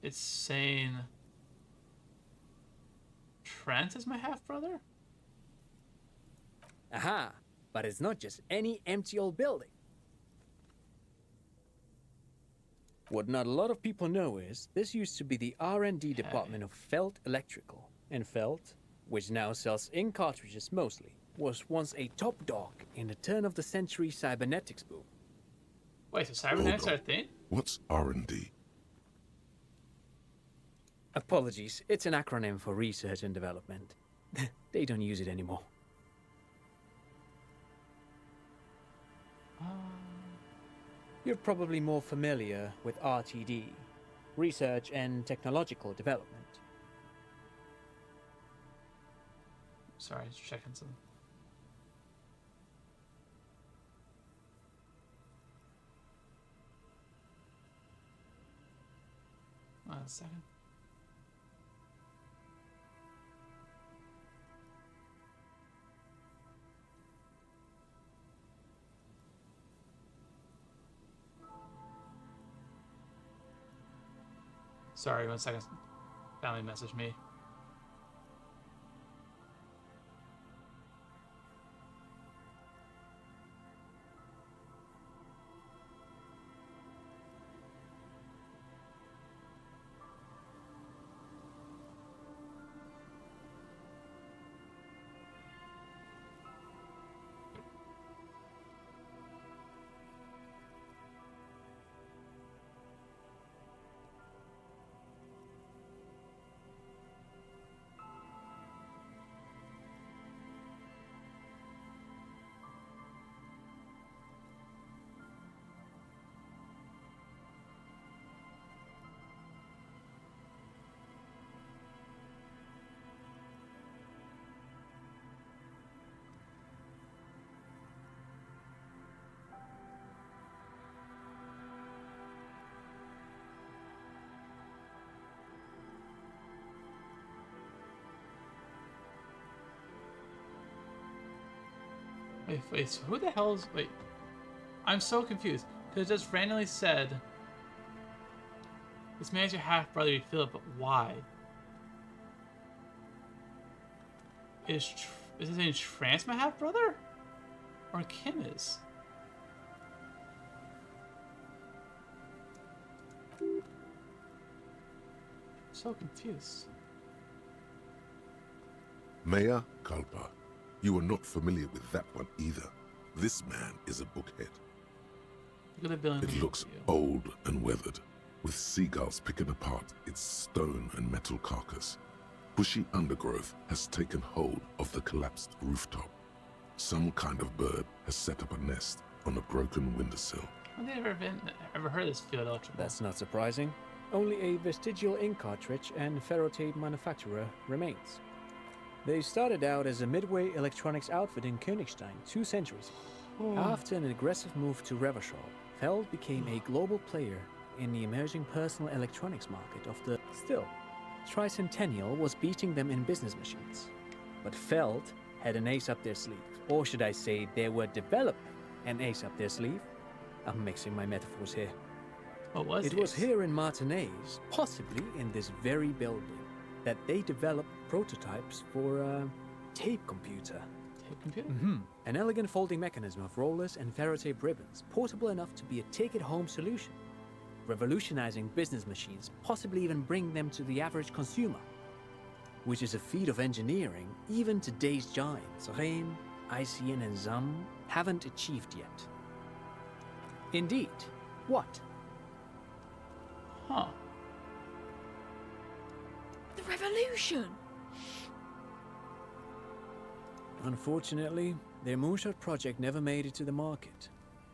It's saying Trent is my half-brother? Aha! But it's not just any empty old building. What not a lot of people know is this used to be the R&D department of Felt Electrical. And Felt, which now sells ink cartridges mostly, was once a top dog in the turn-of-the-century cybernetics boom. Wait, so cybernetics are a thing? What's R&D? Apologies, it's an acronym for research and development. They don't use it anymore. You're probably more familiar with RTD, Research and Technological Development. Sorry, just checking something. One second. Sorry, 1 second. Family messaged me. Wait, so who the hell's... Wait. I'm so confused. Because it just randomly said... This man's your half-brother, you feel it, but why? Is this saying Trance my half-brother? Or Kim is? So confused. Mea culpa. You are not familiar with that one either. This man is a bookhead. Look at the building. It looks old and weathered, with seagulls picking apart its stone and metal carcass. Bushy undergrowth has taken hold of the collapsed rooftop. Some kind of bird has set up a nest on a broken windowsill. Have they ever heard of this field electrical? That's not surprising. Only a vestigial ink cartridge and ferrotape manufacturer remains. They started out as a midway electronics outfit in Königstein 2 centuries ago. After an aggressive move to Revachol, Feld became a global player in the emerging personal electronics market of the... Still, Tricentennial was beating them in business machines. But Feld had an ace up their sleeve. Or should I say, they were developing an ace up their sleeve? I'm mixing my metaphors here. What was it? It was here in Martinez, possibly in this very building, that they developed prototypes for a tape computer. Tape computer? An elegant folding mechanism of rollers and ferrotape ribbons, portable enough to be a take-it-home solution, revolutionizing business machines, possibly even bring them to the average consumer, which is a feat of engineering even today's giants, Rehm, ICN and ZAM, haven't achieved yet. Indeed. What? Huh. The revolution! Unfortunately, their moonshot project never made it to the market.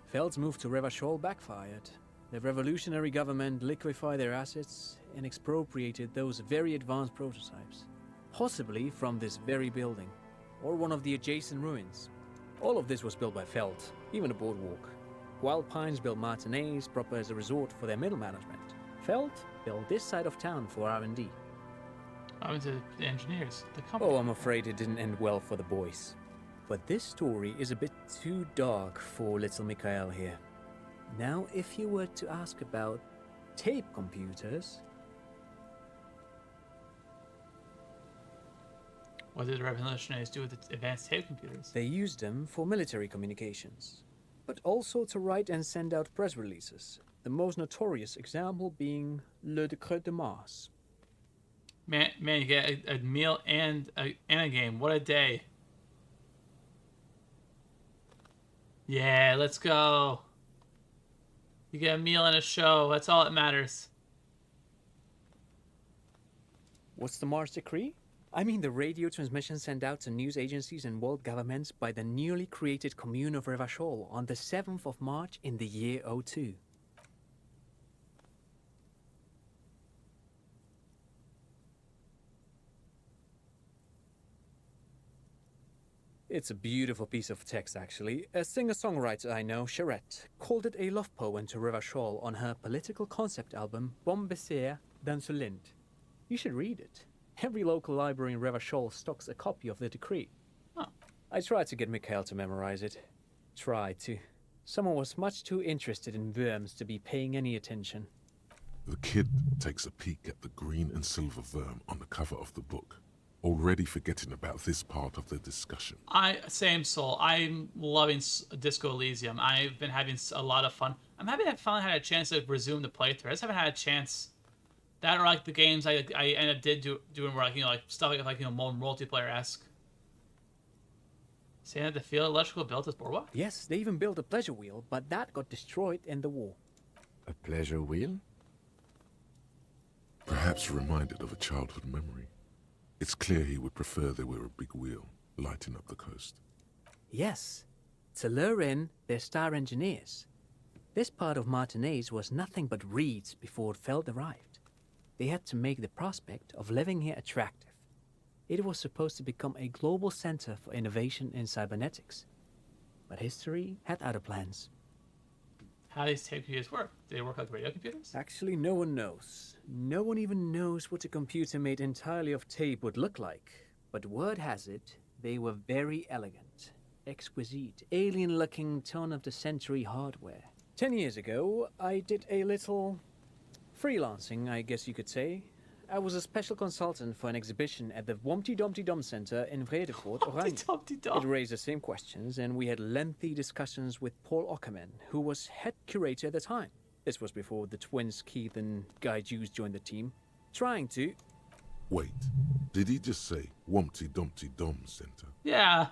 Feld's move to Revachol backfired. The revolutionary government liquefied their assets and expropriated those very advanced prototypes, possibly from this very building, or one of the adjacent ruins. All of this was built by Feld, even the boardwalk. Wild Pines built Martinez proper as a resort for their middle management. Feld built this side of town for R&D. I went to the engineers, the company. Oh, I'm afraid it didn't end well for the boys. But this story is a bit too dark for little Mikhail here. Now, if you were to ask about tape computers, What did the revolutionaries do with the advanced tape computers? They used them for military communications, but also to write and send out press releases. The most notorious example being Le Décret de Mars. Man, you get a meal and a game. What a day. Yeah, let's go. You get a meal and a show. That's all that matters. What's the Mars Decree? I mean the radio transmission sent out to news agencies and world governments by the newly created commune of Revachol on the 7th of March in the year 02. It's a beautiful piece of text, actually. A singer-songwriter I know, Charette, called it a love poem to Revachol on her political concept album, Bombessier dans ce Lind. You should read it. Every local library in Revachol stocks a copy of the decree. Huh. I tried to get Mikhail to memorize it. Tried to. Someone was much too interested in worms to be paying any attention. The kid takes a peek at the green and silver worm on the cover of the book, already forgetting about this part of the discussion. Same soul. I'm loving Disco Elysium. I've been having a lot of fun. I'm happy I finally had a chance to resume the playthrough. I just haven't had a chance. That or like the games I ended up doing where like stuff like more multiplayer-esque. Saying that the field electrical built this boardwalk? Yes, they even built a pleasure wheel, but that got destroyed in the war. A pleasure wheel? Perhaps reminded of a childhood memory. It's clear he would prefer there were a big wheel lighting up the coast. Yes, to lure in their star engineers. This part of Martinaise was nothing but reeds before Feld arrived. They had to make the prospect of living here attractive. It was supposed to become a global center for innovation in cybernetics. But history had other plans. How do these tape computers work? Do they work like radio computers? Actually, no one knows. No one even knows what a computer made entirely of tape would look like. But word has it, they were very elegant, exquisite, alien-looking turn-of-the-century hardware. 10 years ago, I did a little freelancing, I guess you could say. I was a special consultant for an exhibition at the Wompty Dumpty Dum Center in Vredefort, Oranje. It raised the same questions, and we had lengthy discussions with Paul Ockerman, who was head curator at the time. This was before the twins Keith and Guy Juice joined the team, trying to... Wait, did he just say Wompty Dumpty Dum Center? Yeah.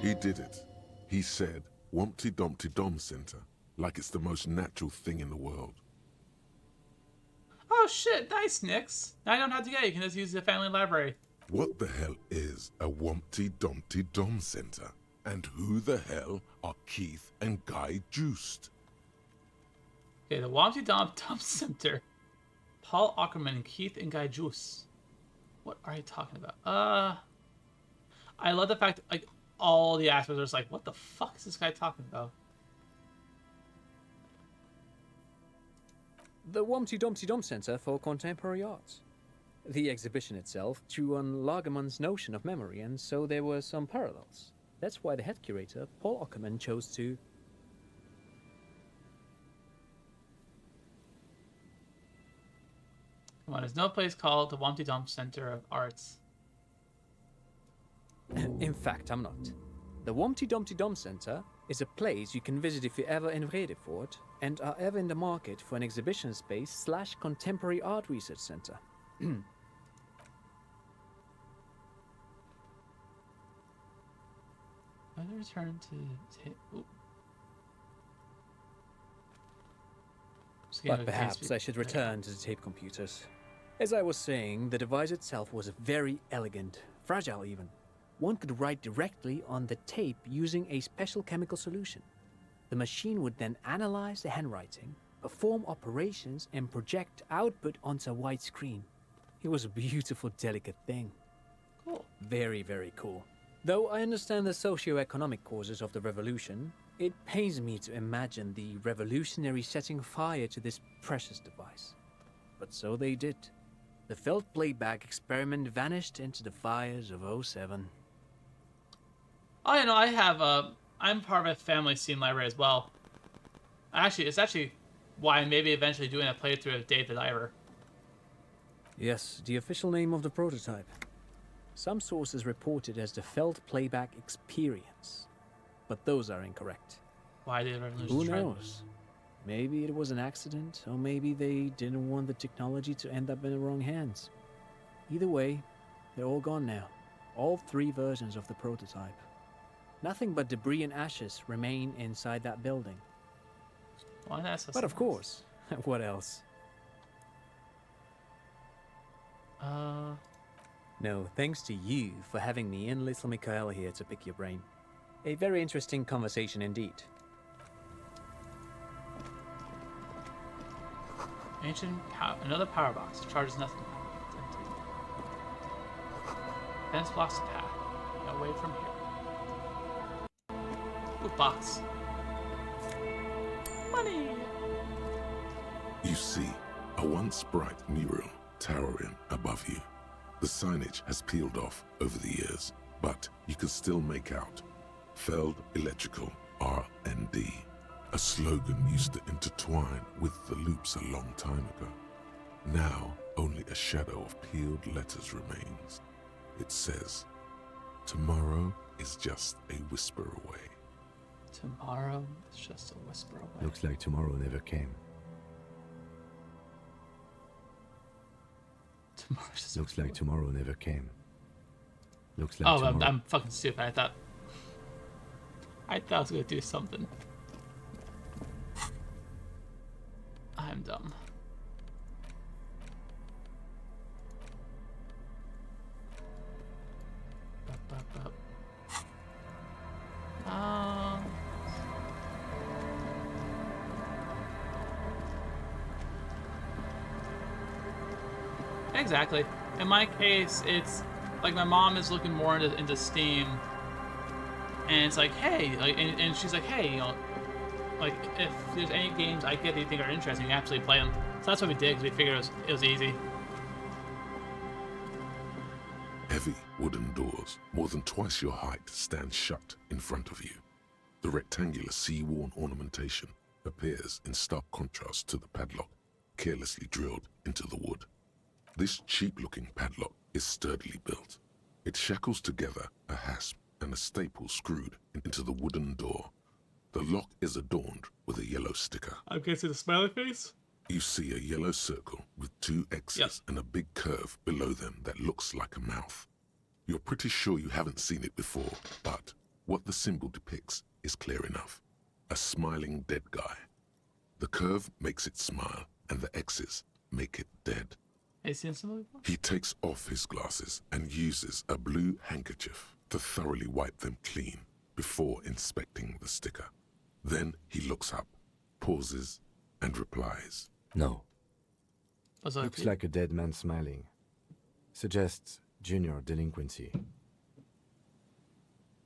He did it. He said Wompty Dumpty Dum Center, like it's the most natural thing in the world. Oh shit, nice, Nix. Now you don't have to get it, you can just use the family library. What the hell is a Wompty Dumpty Dum Center? And who the hell are Keith and Guy Juiced? Okay, the Wompty Dum Center. Paul Ackerman and Keith and Guy Juice. What are you talking about? I love the fact that, like, all the aspects are just like, what the fuck is this guy talking about? The Wompty Dumpty Dum Center for Contemporary Arts. The exhibition itself drew on Lagerman's notion of memory, and so there were some parallels. That's why the head curator, Paul Ockerman, chose to... Come on, there's no place called the Wompty Dum Center of Arts. In fact, I'm not. The Wompty Dumpty Dum Center is a place you can visit if you're ever in Vredefort and are ever in the market for an exhibition space / contemporary art research center. I'll return to... But perhaps I should return to the tape computers. As I was saying, the device itself was very elegant, fragile even. One could write directly on the tape using a special chemical solution. The machine would then analyze the handwriting, perform operations, and project output onto a white screen. It was a beautiful, delicate thing. Cool. Very, very cool. Though I understand the socio-economic causes of the revolution, it pains me to imagine the revolutionaries setting fire to this precious device. But so they did. The felt playback experiment vanished into the fires of 07. Oh, you know, I'm part of a family scene library as well. It's actually why I'm maybe eventually doing a playthrough of Dave the Diver. Yes, the official name of the prototype. Some sources report it as the Feld Playback Experience, but those are incorrect. Why did Revolution Who try this? knows? Maybe it was an accident, or maybe they didn't want the technology to end up in the wrong hands. Either way, they're all gone now. All 3 versions of the prototype. Nothing but debris and ashes remain inside that building. Why that's But of course, what else? No, thanks to you for having me and little Mikhail here to pick your brain. A very interesting conversation indeed. Another power box. Charges nothing. It's empty. Fence blocks the path. Away from here. Ooh, box. Money! You see a once bright mural towering above you. The signage has peeled off over the years, but you can still make out Feld Electrical R&D. A slogan used to intertwine with the loops a long time ago. Now, only a shadow of peeled letters remains. It says, "Tomorrow is just a whisper away." Tomorrow is just a whisper away. Looks like tomorrow never came. Looks like tomorrow never came. Looks like oh, tomorrow... I'm fucking stupid. I thought I was gonna do something. I'm dumb. Exactly. In my case, it's like my mom is looking more into Steam, and it's like, hey, like, and she's like, hey, you know, like if there's any games I get that you think are interesting, you can absolutely play them. So that's what we did, because we figured it was easy. Heavy wooden doors, more than twice your height, stand shut in front of you. The rectangular sea-worn ornamentation appears in stark contrast to the padlock, carelessly drilled into the wood. This cheap-looking padlock is sturdily built. It shackles together a hasp and a staple screwed into the wooden door. The lock is adorned with a yellow sticker. I'm guessing the smiley face? You see a yellow circle with 2 X's and a big curve below them that looks like a mouth. You're pretty sure you haven't seen it before, but what the symbol depicts is clear enough. A smiling dead guy. The curve makes it smile, and the X's make it dead. Have you seen something before? He takes off his glasses and uses a blue handkerchief to thoroughly wipe them clean before inspecting the sticker. Then he looks up, pauses, and replies. No. Also, looks like a dead man smiling. Suggests junior delinquency.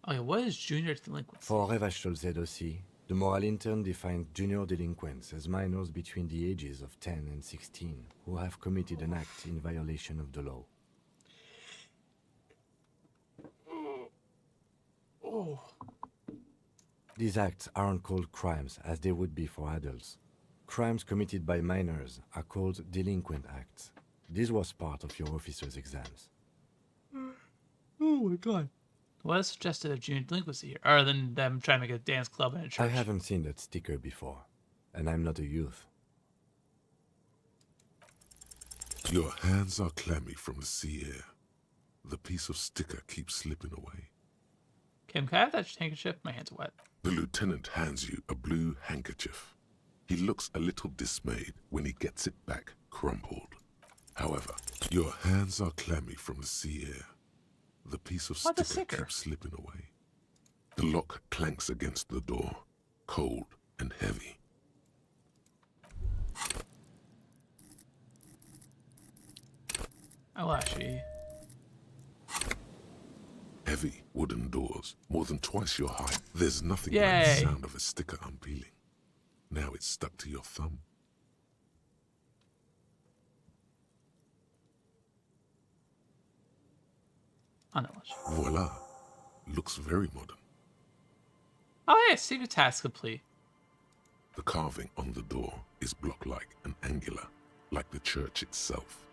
Okay, what is junior delinquency? For Revachol ZOC, the moral intern defined junior delinquents as minors between the ages of 10 and 16 who have committed an act in violation of the law. Oh. These acts aren't called crimes as they would be for adults. Crimes committed by minors are called delinquent acts. This was part of your officer's exams. Oh my god. What is suggested of junior delinquency here? Other than them trying to make a dance club and a church. I haven't seen that sticker before, and I'm not a youth. Your hands are clammy from the sea air. The piece of sticker keeps slipping away. Kim, can I have that handkerchief? My hands are wet. The lieutenant hands you a blue handkerchief. He looks a little dismayed when he gets it back crumpled. However, your hands are clammy from the sea air. The piece of sticker keeps slipping away. The lock clanks against the door, cold and heavy. Oh, actually. Heavy wooden doors, more than twice your height. There's nothing Yay. like the sound of a sticker unpeeling. Now it's stuck to your thumb. Oh, not much. Voila. Looks very modern. Oh, yeah, secret task complete. The carving on the door is block-like and angular, like the church itself.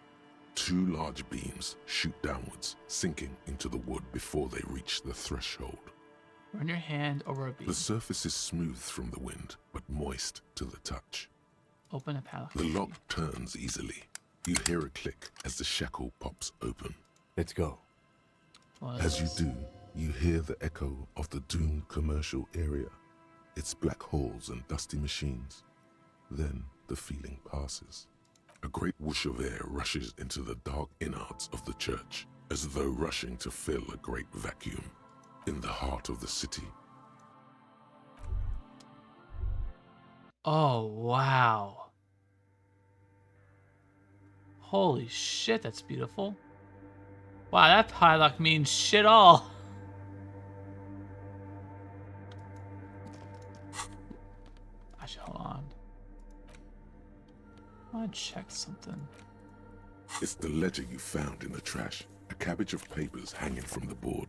2 large beams shoot downwards, sinking into the wood before they reach the threshold. Run your hand over a beam. The surface is smooth from the wind, but moist to the touch. Open a padlock. The lock turns easily. You hear a click as the shackle pops open. Let's go. As you do, you hear the echo of the doomed commercial area, its black halls and dusty machines. Then the feeling passes. A great whoosh of air rushes into the dark innards of the church, as though rushing to fill a great vacuum in the heart of the city. Oh, wow. Holy shit, that's beautiful. Wow, that padlock means shit all. Actually, hold on. I want to check something. It's the ledger you found in the trash. A cabbage of papers hanging from the board,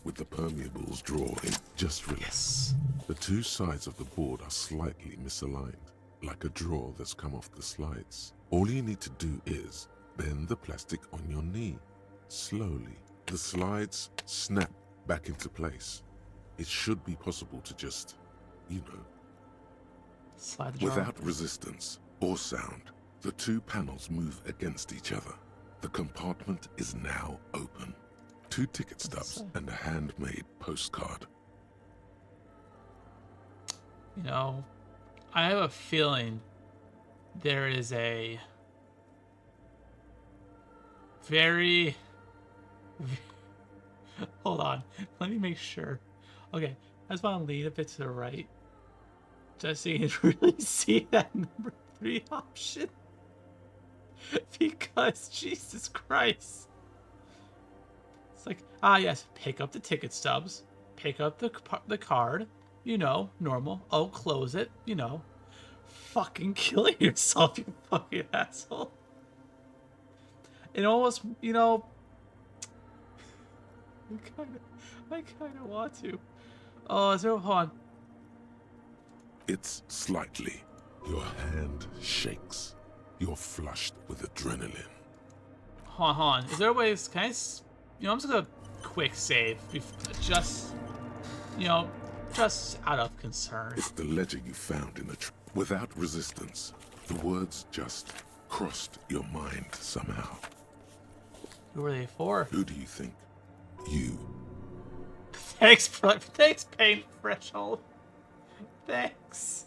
with the permeables drawn in just released. Yes. The 2 sides of the board are slightly misaligned, like a drawer that's come off the slides. All you need to do is bend the plastic on your knee. Slowly, the slides snap back into place. It should be possible to just, slide the drawer. Without resistance or sound, the 2 panels move against each other. The compartment is now open. 2 ticket stubs and a handmade postcard. You know, I have a feeling there is a very... Hold on. Let me make sure. Okay, I just want to lean a bit to the right. Just so you can really see that number 3 option. Because, Jesus Christ. It's like, yes, pick up the ticket stubs. Pick up the card. Normal. Oh, close it. Fucking killing yourself, you fucking asshole. It almost, I kind of want to. Oh, hold on. It's slightly. Your hand shakes. You're flushed with adrenaline. Hold on. Is there a way? Can I? I'm just gonna quick save. Just out of concern. It's the ledger you found in the without resistance. The words just crossed your mind somehow. Who are they for? Who do you think? You. Thanks, pain threshold. Thanks.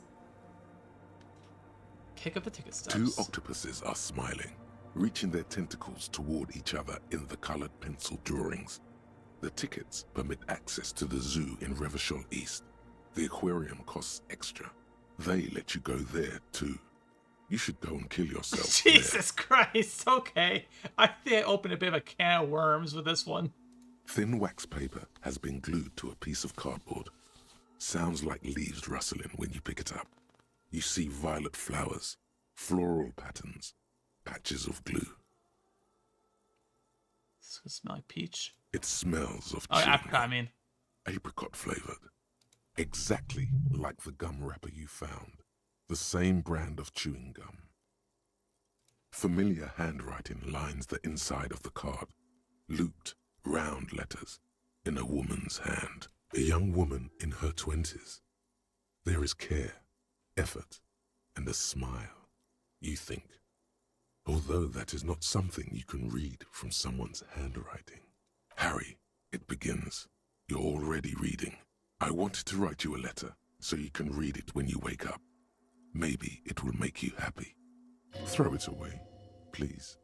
Pick up the ticket stubs. 2 octopuses are smiling, reaching their tentacles toward each other in the colored pencil drawings. The tickets permit access to the zoo in Revachol East. The aquarium costs extra. They let you go there too. You should go and kill yourself. Jesus Christ, okay. I think I opened a bit of a can of worms with this one. Thin wax paper has been glued to a piece of cardboard. Sounds like leaves rustling when you pick it up. You see violet flowers, floral patterns, patches of glue. It's gonna smell like peach. It smells of apricot, I mean. Apricot flavored. Exactly like the gum wrapper you found. The same brand of chewing gum. Familiar handwriting lines the inside of the card. Looped, round letters in a woman's hand. A young woman in her 20s. There is care, effort, and a smile, you think. Although that is not something you can read from someone's handwriting. Harry, it begins. You're already reading. I wanted to write you a letter so you can read it when you wake up. Maybe it will make you happy. Throw it away, please.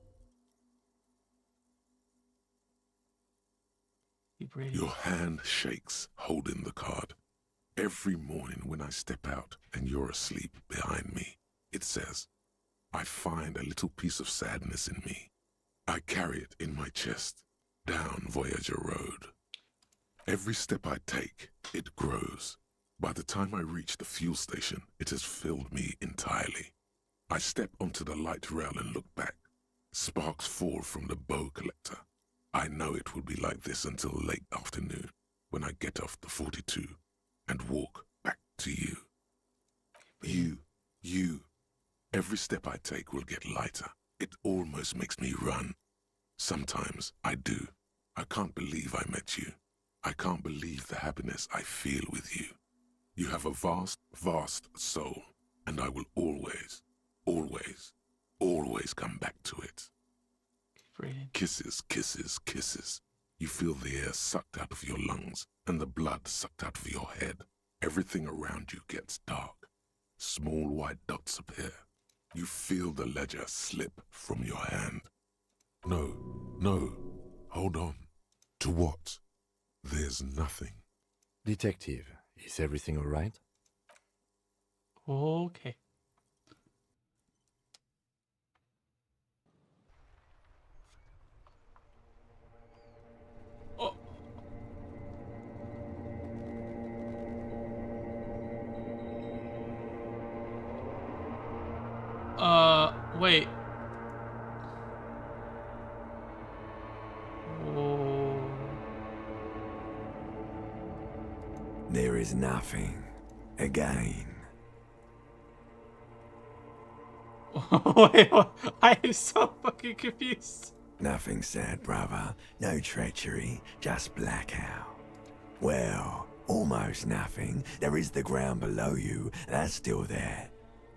Your hand shakes, holding the card. Every morning when I step out and you're asleep behind me, it says, I find a little piece of sadness in me. I carry it in my chest, down Voyager Road. Every step I take, it grows. By the time I reach the fuel station, it has filled me entirely. I step onto the light rail and look back. Sparks fall from the bow collector. I know it will be like this until late afternoon, when I get off the 42 and walk back to you. You. Every step I take will get lighter. It almost makes me run. Sometimes I do. I can't believe I met you. I can't believe the happiness I feel with you. You have a vast, vast soul, and I will always, always, always come back to it. Kisses, kisses, kisses. You feel the air sucked out of your lungs and the blood sucked out of your head. Everything around you gets dark. Small white dots appear. You feel the ledger slip from your hand. No, no, hold on. To what? There's nothing. Detective, is everything all right? Okay. Oh. Wait. Oh. There is nothing. Again. Wait, what? I am so fucking confused. Nothing sad, brother. No treachery, just blackout. Well, almost nothing. There is the ground below you, that's still there.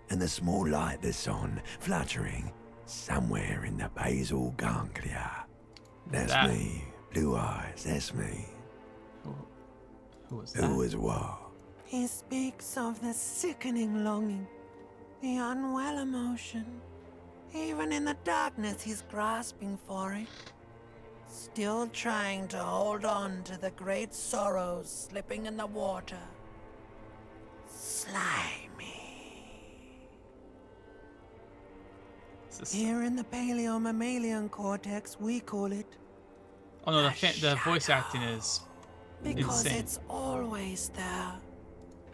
And the small light that's on, fluttering, somewhere in the basal ganglia. That's that? me. Blue eyes, that's me. Who was that? Who was what? He speaks of the sickening longing, the unwell emotion. Even in the darkness, he's grasping for it. Still trying to hold on to the great sorrows slipping in the water. Slimy. Here in the paleo-mammalian cortex, we call it. Oh no, the voice acting is because insane. it's always there.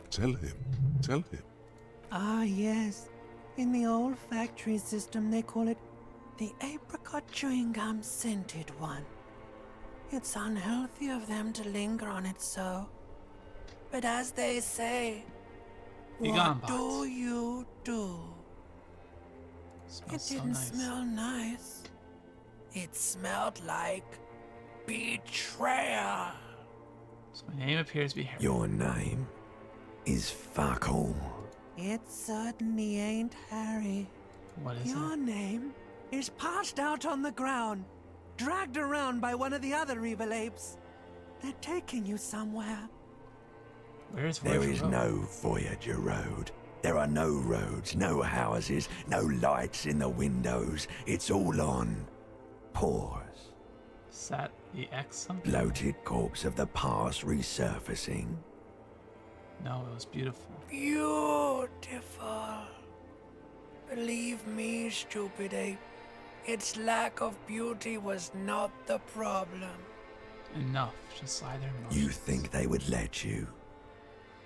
Tell him. Tell him. Ah, yes. In the olfactory system, they call it the apricot chewing gum scented one. It's unhealthy of them to linger on it so. But as they say, what do you do? It didn't smell nice. It smelled like betrayal. So my name appears to be Harry. Your name is fuck all. It certainly ain't Harry. What is Your name is passed out on the ground, dragged around by one of the other evil apes. They're taking you somewhere. Where's There is no Voyager Road. There are no roads, no houses, no lights in the windows. It's all on pause. Is that the X something? Bloated corpse of the past resurfacing. No, it was beautiful. Beautiful. Believe me, stupid ape, its lack of beauty was not the problem. Enough. Just lie there. You think they would let you?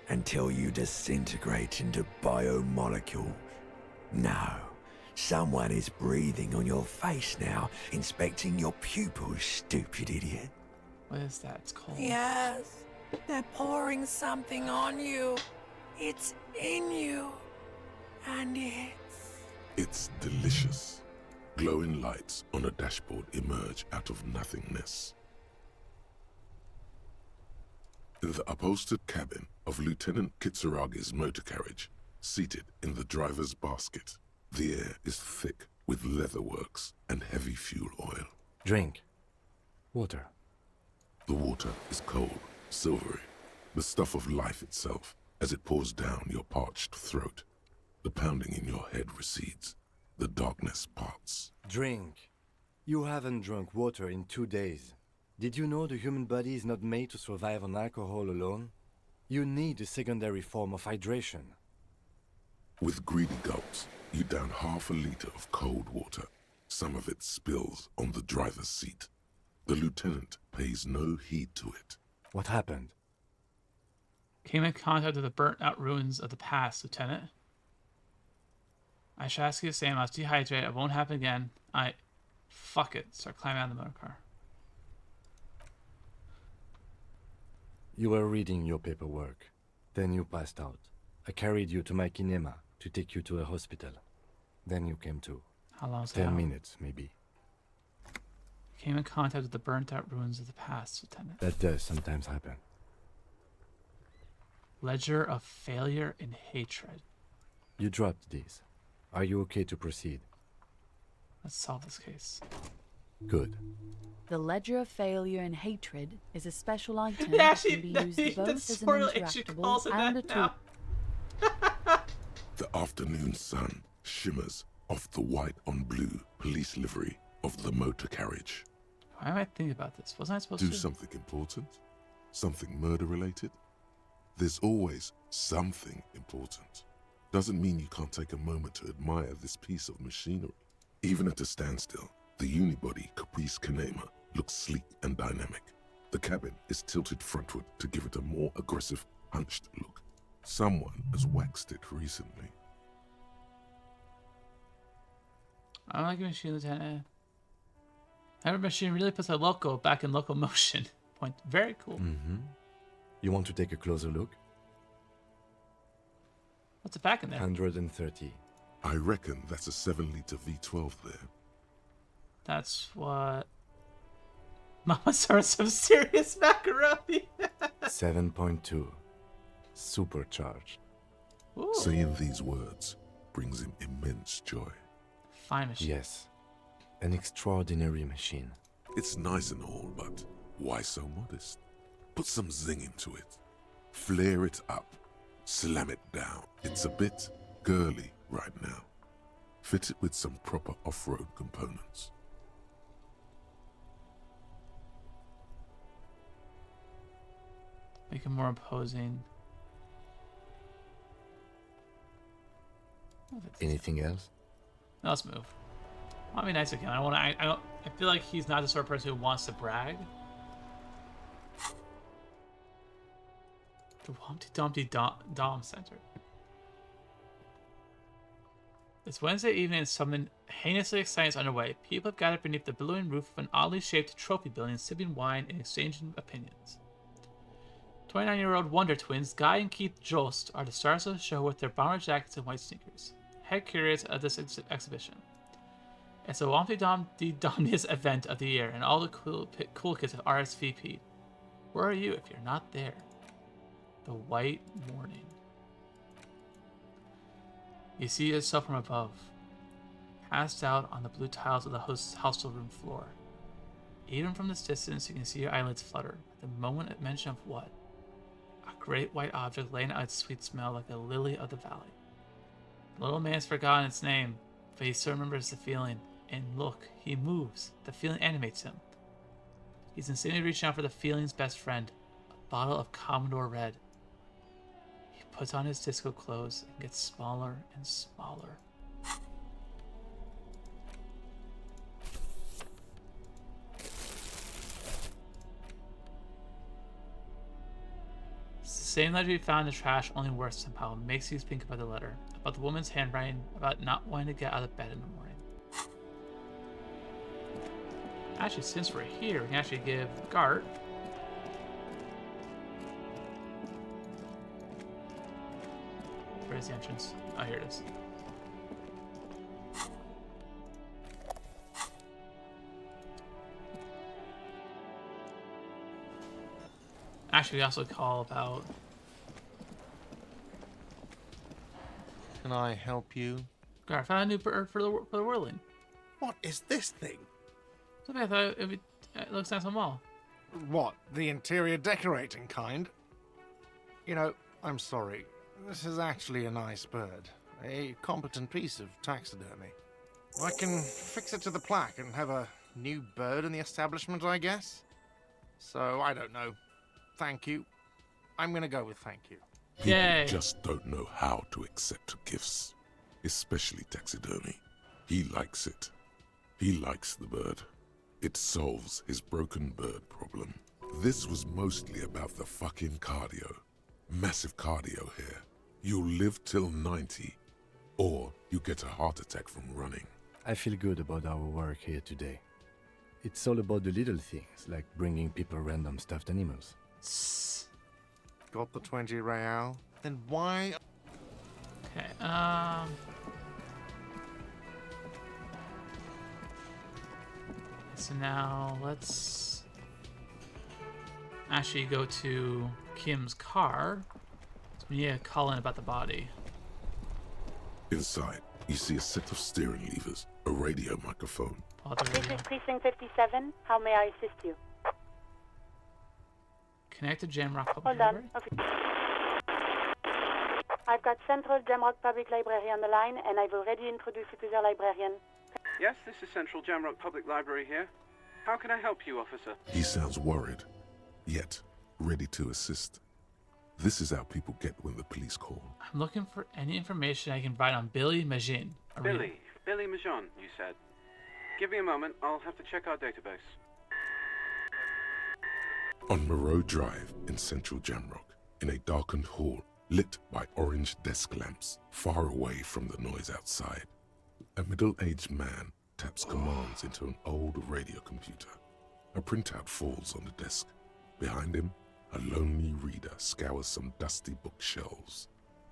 Until you disintegrate into biomolecules? No. Someone is breathing on your face now, inspecting your pupils, stupid idiot. What is that? It's cold. Yes. They're pouring something on you. It's in you. And It's delicious. Glowing lights on a dashboard emerge out of nothingness. In the upholstered cabin of Lieutenant Kitsuragi's motor carriage, seated in the driver's basket, the air is thick with leatherworks and heavy fuel oil. Drink. Water. The water is cold, silvery, the stuff of life itself as it pours down your parched throat. The pounding in your head recedes. The darkness parts. Drink. You haven't drunk water in 2 days. Did you know the human body is not made to survive on alcohol alone? You need a secondary form of hydration. With greedy gulps, you down half a liter of cold water. Some of it spills on the driver's seat. The lieutenant pays no heed to it. What happened? Came in contact with the burnt-out ruins of the past, Lieutenant. I should ask you the same. I was dehydrated. It won't happen again. Fuck it. Start climbing out of the motor car. You were reading your paperwork. Then you passed out. I carried you to my kinema to take you to a hospital. Then you came to. How long is 10 that? minutes, maybe. Came in contact with the burnt-out ruins of the past, Lieutenant. That does sometimes happen. Ledger of failure and hatred. You dropped these. Are you okay to proceed? Let's solve this case. Good. The Ledger of Failure and Hatred is a special item Yeah, that can be used both as an interactable and a tool. The afternoon sun shimmers off the white on blue police livery of the motor carriage. Why am I thinking about this? Wasn't I supposed to? Do something important? Something murder-related? There's always something important. Doesn't mean you can't take a moment to admire this piece of machinery. Even at a standstill, the unibody Caprice Kanema looks sleek and dynamic. The cabin is tilted frontward to give it a more aggressive, hunched look. Someone has waxed it recently. I like a machine, Lieutenant. Every machine really puts a loco back in locomotion. Point. Very cool. Mm-hmm. You want to take a closer look? What's it back in there? 130. I reckon that's a 7-liter V12 there. That's what... Mama started some serious macaroni. 7.2. Supercharged. Ooh. Saying these words brings him immense joy. Fine machine. Yes. An extraordinary machine. It's nice and all, but why so modest? Put some zing into it. Flare it up. Slam it down. It's a bit girly right now. Fit it with some proper off-road components. Make it more imposing. Anything else? No, let's move. I want to be nice again. I feel like he's not the sort of person who wants to brag. The Humpty Dumpty Dom Center. It's Wednesday evening and something heinously exciting is underway. People have gathered beneath the billowing roof of an oddly shaped trophy building, sipping wine and exchanging opinions. 29-year-old Wonder Twins, Guy and Keith Jost, are the stars of the show with their bomber jackets and white sneakers. Head curators of this exhibition. It's the Humpty Dumptiest event of the year, and all the cool kids have RSVP'd. Where are you if you're not there? The white morning. You see yourself from above, passed out on the blue tiles of the hostel room floor. Even from this distance, you can see your eyelids flutter at the moment at mention of what? A great white object laying out its sweet smell like a lily of the valley. The little man's forgotten its name, but he still remembers the feeling. And look, he moves. The feeling animates him. He's insanely reaching out for the feeling's best friend, a bottle of Commodore Red. He puts on his disco clothes and gets smaller and smaller. It's the same letter you found in the trash, only worse somehow. It makes you think about the letter, about the woman's handwriting, about not wanting to get out of bed in the morning. Actually, since we're here, we can actually give Gart where's the entrance? Oh, here it is. Actually, we also call about... Can I help you? Gart, I found a new bird for the whirling. What is this thing? I thought it looks nice on the wall. What, the interior decorating kind? You know, I'm sorry. This is actually a nice bird. A competent piece of taxidermy. I can fix it to the plaque and have a new bird in the establishment, I guess? So, I don't know. Thank you. I'm gonna go with thank you. People just don't know how to accept gifts. Especially taxidermy. He likes it. He likes the bird. It solves his broken bird problem. This was mostly about the fucking cardio. Massive cardio here. You'll live till 90, or you get a heart attack from running. I feel good about our work here today. It's all about the little things, like bringing people random stuffed animals. Got the 20 real? Then why... Okay, So now let's actually go to Kim's car. So we need to call in about the body. Inside, you see a set of steering levers, a radio microphone. This is Precinct 57. How may I assist you? Connect to Jamrock Public Hold Library. on. Okay. I've got Central Jamrock Public Library on the line, and I've already introduced you to their librarian. Yes, this is Central Jamrock Public Library here. How can I help you, officer? He sounds worried, yet ready to assist. This is how people get when the police call. I'm looking for any information I can find on Billy Magin. Billy Majon, you said. Give me a moment, I'll have to check our database. On Moreau Drive in central Jamrock, in a darkened hall lit by orange desk lamps, far away from the noise outside, a middle-aged man taps commands into an old radio computer. A printout falls on the desk. Behind him, a lonely reader scours some dusty bookshelves,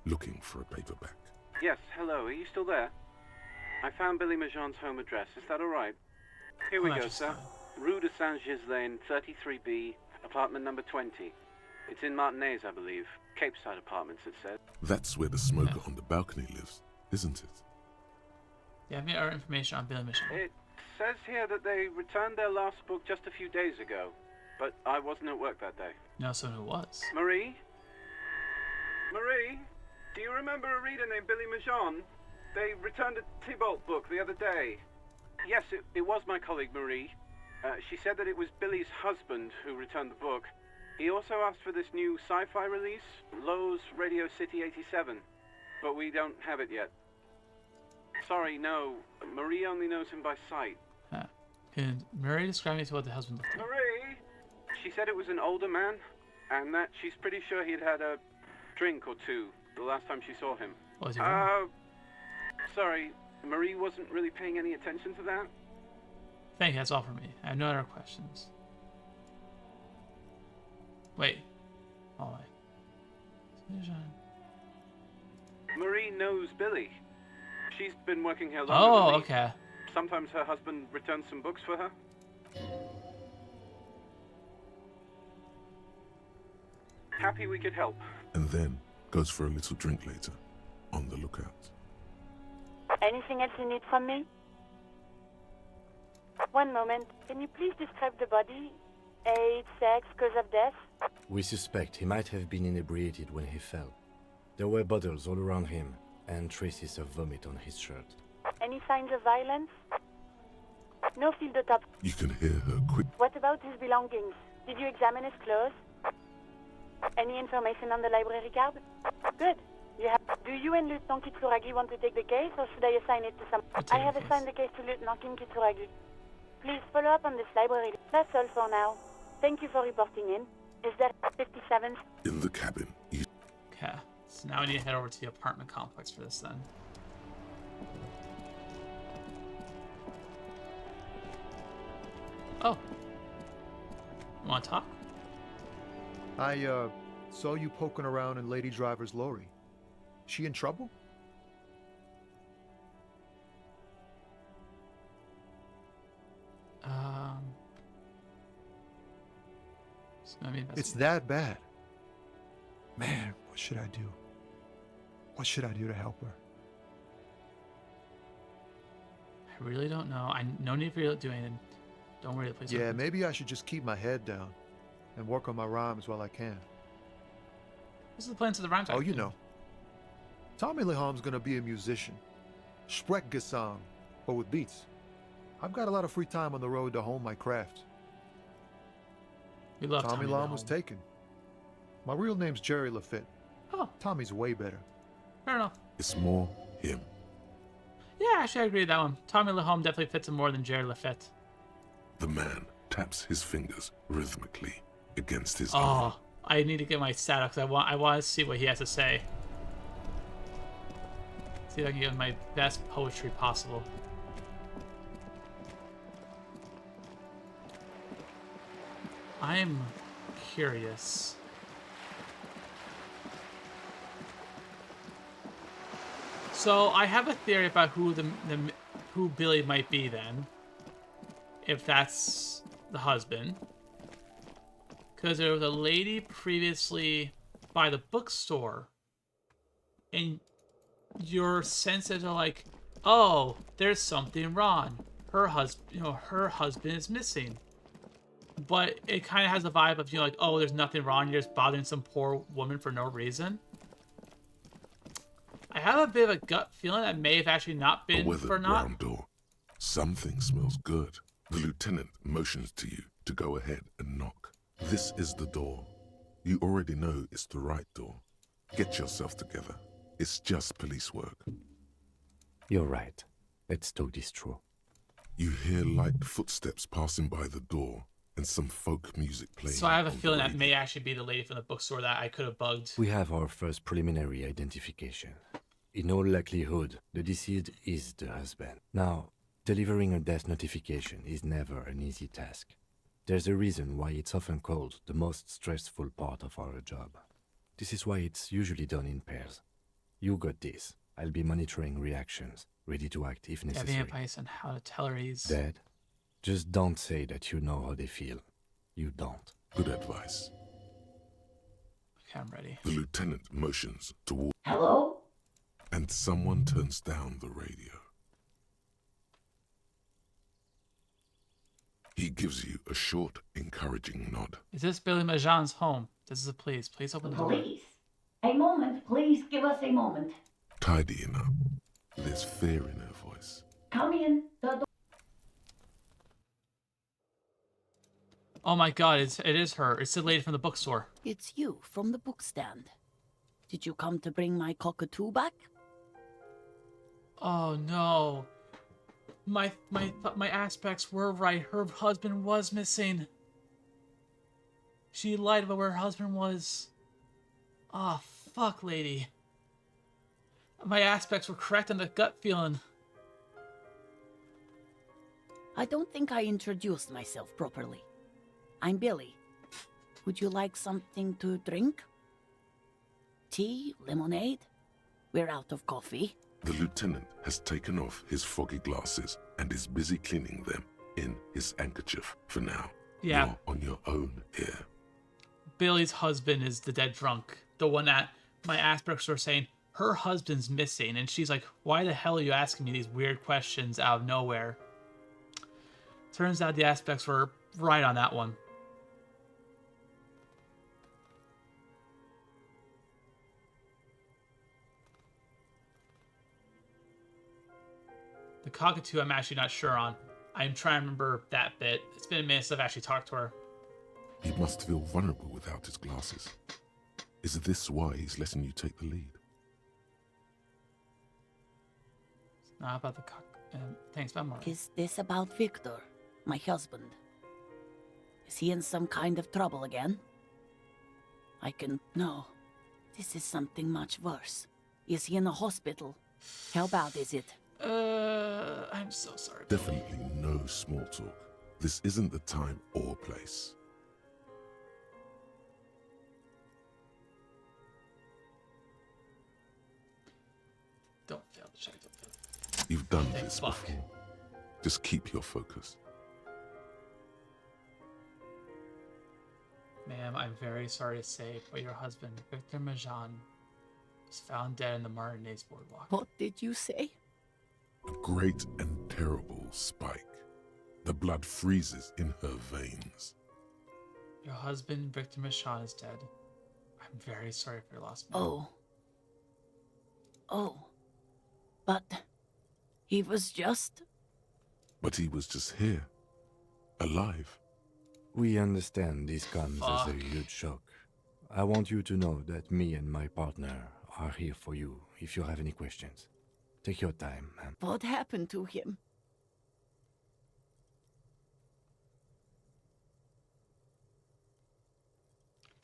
looking for a paperback. Yes, hello, are you still there? I found Billy Majon's home address, is that alright? Here we go, sir. Rue de Saint-Ghislain, 33B, apartment number 20. It's in Martinez, I believe. Cape Side Apartments, it says. That's where the smoker on the balcony lives, isn't it? Yeah, give me our information on Billy Magin. It says here that they returned their last book just a few days ago, but I wasn't at work that day. No, someone who was. Marie? Marie? Do you remember a reader named Billy Majon? They returned a Tybalt book the other day. Yes, it was my colleague Marie. She said that it was Billy's husband who returned the book. He also asked for this new sci-fi release, Lowe's Radio City 87, but we don't have it yet. Sorry, no. Marie only knows him by sight. Can Marie describe me to what the husband looked like? Marie? She said it was an older man, and that she's pretty sure he'd had a drink or two the last time she saw him. Was he wrong? Sorry, Marie wasn't really paying any attention to that. Thank you, that's all for me. I have no other questions. Wait. Oh, wait. Marie knows Billy. She's been working here longer Oh, than me. okay. Sometimes her husband returns some books for her. Happy we could help. And then goes for a little drink later, on the lookout. Anything else you need from me? One moment. Can you please describe the body? Age, sex, cause of death? We suspect he might have been inebriated when he fell. There were bottles all around him, and traces of vomit on his shirt. Any signs of violence? No field autopsy. You can hear her quick. What about his belongings? Did you examine his clothes? Any information on the library card? Good. Do you and Lieutenant Kitsuragi want to take the case, or should I assign it to some? I have assigned the case to Lieutenant Kim Kitsuragi. Please follow up on this library. That's all for now. Thank you for reporting in. Is that 57? In the cabin, you... Okay. So now we need to head over to the apartment complex for this then. Oh. You want to talk? I, saw you poking around in Lady Driver's lorry. She in trouble? It's that bad. Man, what should I do? What should I do to help her? I really don't know. No need for you to do anything. Don't worry, the place. Yeah, maybe I should just keep my head down and work on my rhymes while I can. This is the plan to the rhymes. Oh, you know. Tommy Leham's gonna be a musician. Sprechgesang, but with beats. I've got a lot of free time on the road to hone my craft. We love Tommy Lam was taken. My real name's Jerry Lafitte. Oh. Tommy's way better. Fair enough. It's more him. Yeah, actually, I agree with that one. Tommy Lahome definitely fits him more than Jerry Lafitte. The man taps his fingers rhythmically against his arm. I need to get my stat up because I want to see what he has to say. See if I can get my best poetry possible. I'm curious. So I have a theory about who Billy might be then. if that's the husband. Because there was a lady previously by the bookstore, and your senses are like, oh, there's something wrong. Her husband is missing. But it kind of has the vibe of, like, oh, there's nothing wrong. You're just bothering some poor woman for no reason. I have a bit of a gut feeling that may have actually not been for not. Brown door. Something smells good. The lieutenant motions to you to go ahead and knock. This is the door. You already know it's the right door. Get yourself together. It's just police work. You're right. Let's talk this through. You hear light footsteps passing by the door and some folk music playing. So I have a feeling that may actually be the lady from the bookstore that I could have bugged. We have our first preliminary identification. In all likelihood, the deceased is the husband. Now, delivering a death notification is never an easy task. There's a reason why it's often called the most stressful part of our job. This is why it's usually done in pairs. You got this. I'll be monitoring reactions, ready to act if necessary. Any advice on how to tell her he's dead? Just don't say that you know how they feel. You don't. Good advice. Okay, I'm ready. The lieutenant motions toward... Hello? And someone turns down the radio. He gives you a short, encouraging nod. Is this Billy Majan's home? This is a police. Please open the door. Police? A moment, please give us a moment. Tidying up. There's fear in her voice. Come in. The door. Oh my god, it is her. It's the lady from the bookstore. It's you from the bookstand. Did you come to bring my cockatoo back? Oh no. My aspects were right. Her husband was missing. She lied about where her husband was. Oh, fuck, lady. My aspects were correct on the gut feeling. I don't think I introduced myself properly. I'm Billy. Would you like something to drink? Tea? Lemonade? We're out of coffee. The lieutenant has taken off his foggy glasses and is busy cleaning them in his handkerchief for now. Yeah. You're on your own here. Billy's husband is the dead drunk. The one that my aspects were saying, her husband's missing. And she's like, why the hell are you asking me these weird questions out of nowhere? Turns out the aspects were right on that one. The cockatoo I'm actually not sure on. I'm trying to remember that bit. It's been a minute since I've actually talked to her. He must feel vulnerable without his glasses. Is this why he's letting you take the lead? It's not about the cock. Thanks, Bamar. Is this about Victor, my husband? Is he in some kind of trouble again? No. This is something much worse. Is he in a hospital? How bad is it? I'm so sorry. Definitely no small talk. This isn't the time or place. Don't fail the check. Don't fail. You've done this before. Just keep your focus. Ma'am, I'm very sorry to say, but your husband, Victor Majan, was found dead in the Martinez boardwalk. What did you say? A great and terrible spike. The blood freezes in her veins. Your husband, Victor Majan, is dead. I'm very sorry for your loss, ma'am. Oh. But he was just... But he was just here. Alive. We understand this comes as a huge shock. I want you to know that me and my partner are here for you if you have any questions. Take your time, man. What happened to him?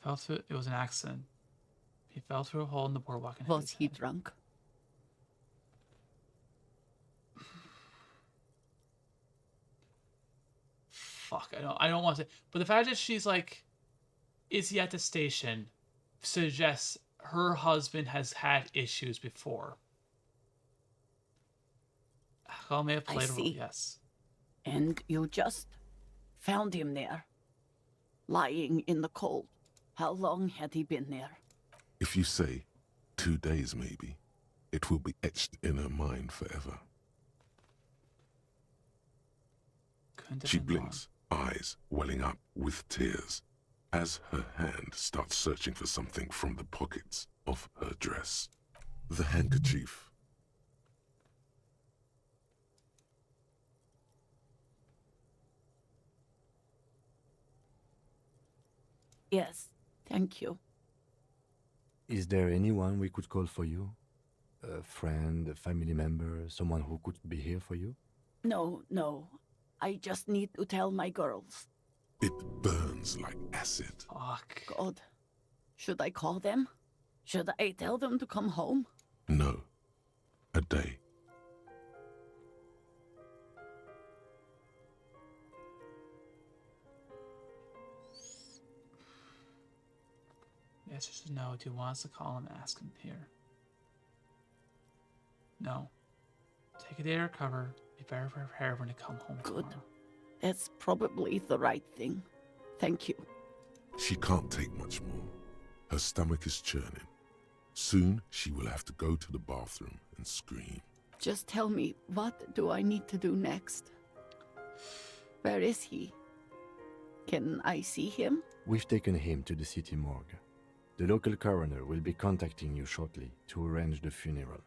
It was an accident. He fell through a hole in the boardwalk and hit Was his he head. drunk? Fuck, I don't want to. But the fact that she's like, is he at the station, suggests her husband has had issues before. Alcohol may have played a role, yes. And you just found him there, lying in the cold. How long had he been there? If you say 2 days maybe, it will be etched in her mind forever. She blinks, eyes welling up with tears, as her hand starts searching for something from the pockets of her dress. The handkerchief. Yes, thank you. Is there anyone we could call for you? A friend, a family member, someone who could be here for you? No, no. I just need to tell my girls. It burns like acid. Fuck. God. Should I call them? Should I tell them to come home? No. A day. The answer is no. Do you want us to call him and ask him here? No. Take a day to recover. Be better prepared when you come home. Good. Tomorrow. That's probably the right thing. Thank you. She can't take much more. Her stomach is churning. Soon she will have to go to the bathroom and scream. Just tell me, what do I need to do next? Where is he? Can I see him? We've taken him to the city morgue. The local coroner will be contacting you shortly to arrange the funeral.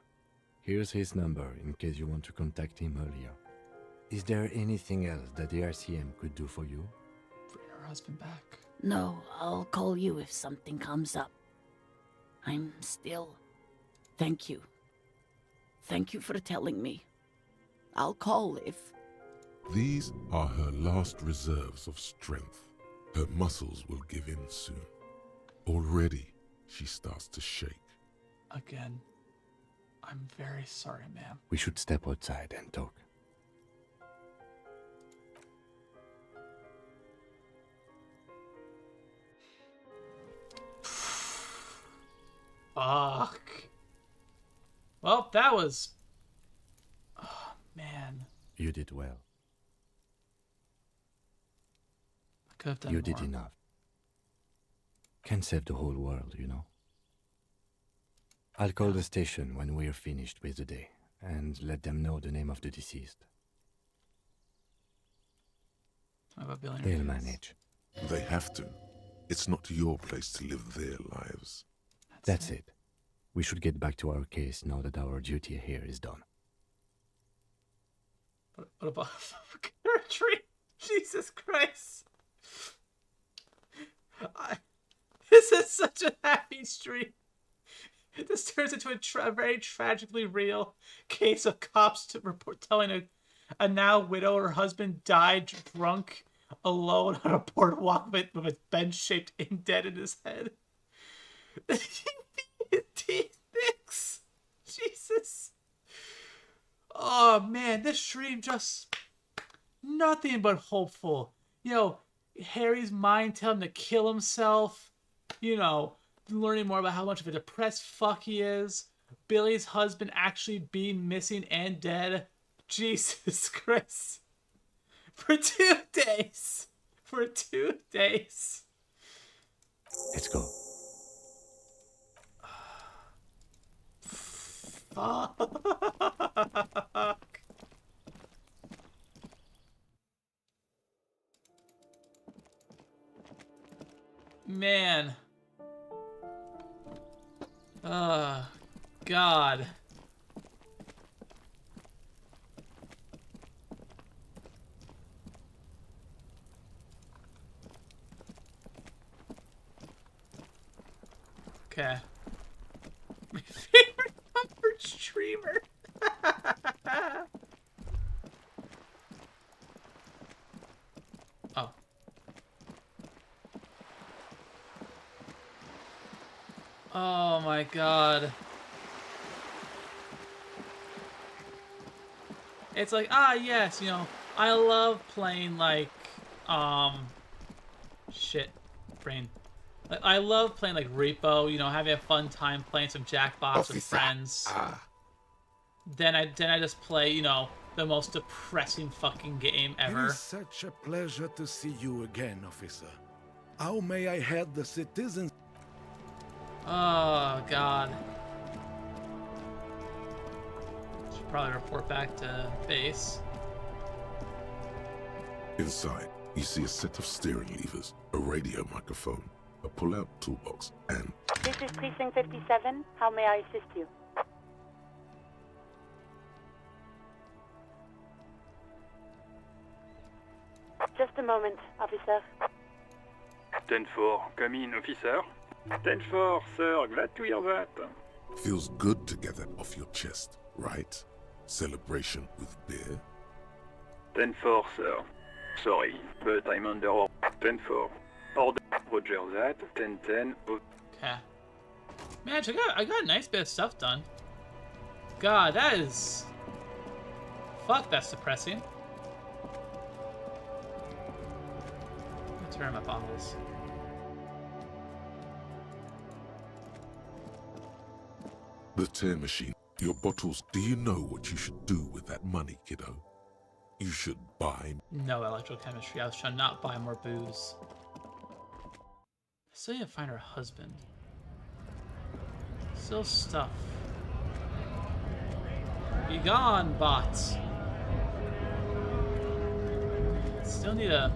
Here's his number in case you want to contact him earlier. Is there anything else that the RCM could do for you? Bring her husband back. No, I'll call you if something comes up. I'm still... Thank you. Thank you for telling me. I'll call if... These are her last reserves of strength. Her muscles will give in soon. Already, she starts to shake. Again, I'm very sorry, ma'am. We should step outside and talk. Fuck. Well, that was... Oh, man. You did well. I could have done You more. did enough. Can't save the whole world, you know. I'll call the station when we're finished with the day and let them know the name of the deceased. What about Billy? They'll manage. They have to. It's not your place to live their lives. That's it. We should get back to our case now that our duty here is done. What about her tree? Jesus Christ. This is such a happy stream. This turns into a very tragically real case of cops telling a now widow her husband died drunk alone on a boardwalk with a bench-shaped indent in his head. Teeth fix. Jesus. Oh man, this stream just nothing but hopeful. You know, Harry's mind telling him to kill himself. You know, learning more about how much of a depressed fuck he is. Billy's husband actually being missing and dead. Jesus Christ. For 2 days. For 2 days. Let's go. Fuck. Man. God. Okay. My favorite comfort streamer. Oh. Oh my God. It's like, yes, you know, I love playing like, shit, brain. Like, I love playing like Repo, you know, having a fun time playing some Jackbox with friends. Then I just play, you know, the most depressing fucking game It ever. is such a pleasure to see you again, officer. How may I help the citizens? Oh, God. Should probably report back to base. Inside, you see a set of steering levers, a radio microphone, a pull-out toolbox, and... This is Precinct 57. How may I assist you? Just a moment, officer. 10-4, come in, officer. 10-4, sir, glad to hear that. Feels good to get that off your chest, right? Celebration with beer? 10-4, sir. Sorry, but I'm under 10-4. Order, roger that. 10-10. Okay. Man, I got a nice bit of stuff done. God, that is... Fuck, that's depressing. I'm gonna turn my bottles. The tear machine. Your bottles. Do you know what you should do with that money, kiddo? You should buy... No electrochemistry. I was trying not buy more booze. I still need to find her husband. Still stuff. Be gone, bots. Still need to...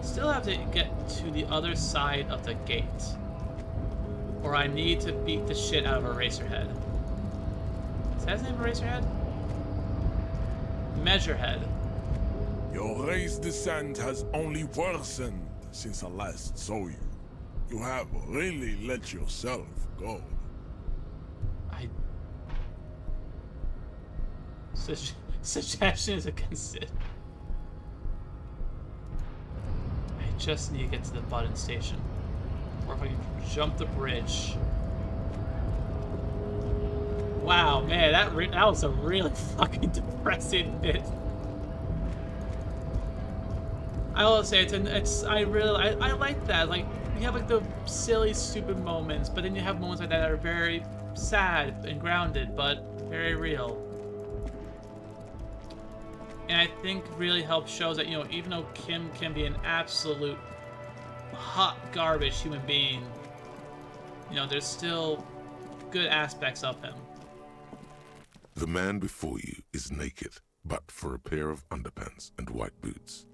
Still have to get to the other side of the gate. Or I need to beat the shit out of Eraserhead. Is that his name, Eraserhead? Measurehead. Your race descent has only worsened since I last saw you. You have really let yourself go. Suggestion is against it. I just need to get to the button station. Or if I can jump the bridge. Wow, man, that was a really fucking depressing bit. I will say I like that. Like, you have like the silly, stupid moments, but then you have moments like that are very sad and grounded, but very real. And I think really helps shows that, you know, even though Kim can be an absolute hot garbage human being, you know, there's still good aspects of him. The man before you is naked, but for a pair of underpants and white boots.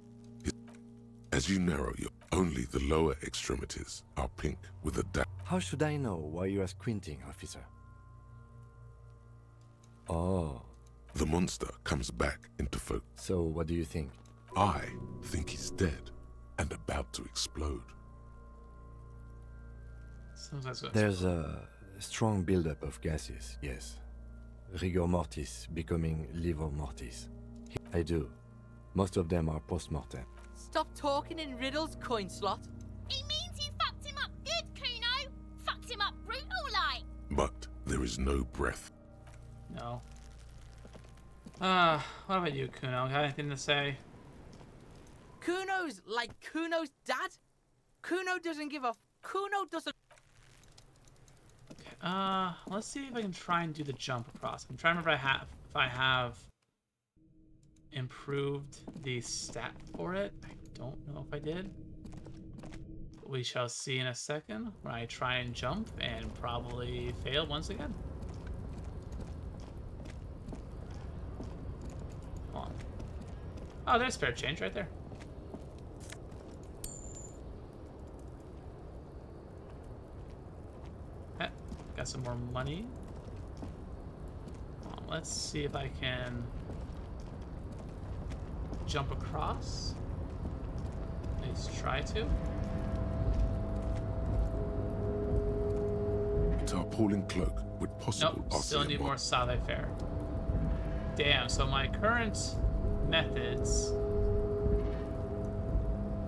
As you narrow your... Only the lower extremities are pink with a dash. How should I know why you are squinting, officer? Oh. The monster comes back into focus. So, what do you think? I think he's dead and about to explode. There's a strong buildup of gases, yes. Rigor mortis becoming livor mortis. I do. Most of them are post-mortem. Stop talking in riddles, coin slot. It means you fucked him up good, Kuno. Fucked him up brutal like. But there is no breath. No. What about you, Kuno? Got anything to say? Kuno's like Kuno's dad? Kuno doesn't give a... Kuno doesn't... Okay, let's see if I can try and do the jump across. I'm trying to remember if I have improved the stat for it. I don't know if I did. We shall see in a second when I try and jump and probably fail once again. Hold on. Oh, there's spare change right there. Okay, got some more money. Let's see if I can jump across. Let's try to. Tarpaulin cloak with possible Nope, still need more Save Fair. Damn, so my current methods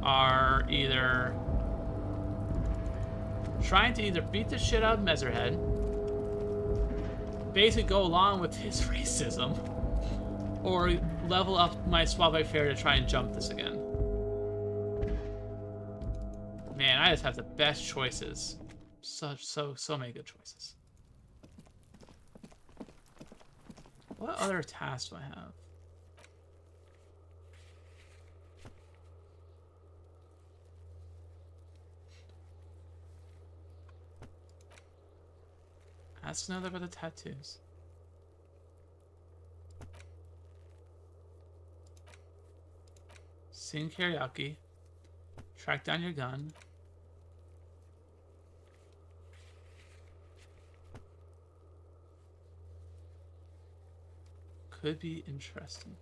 are either trying to either beat the shit out of Mezzerhead, basically go along with his racism, or level up my Suave Fair to try and jump this again. Man, I just have the best choices. So many good choices. What other tasks do I have? Ask another about the tattoos. Sing karaoke. Track down your gun. Could be interesting.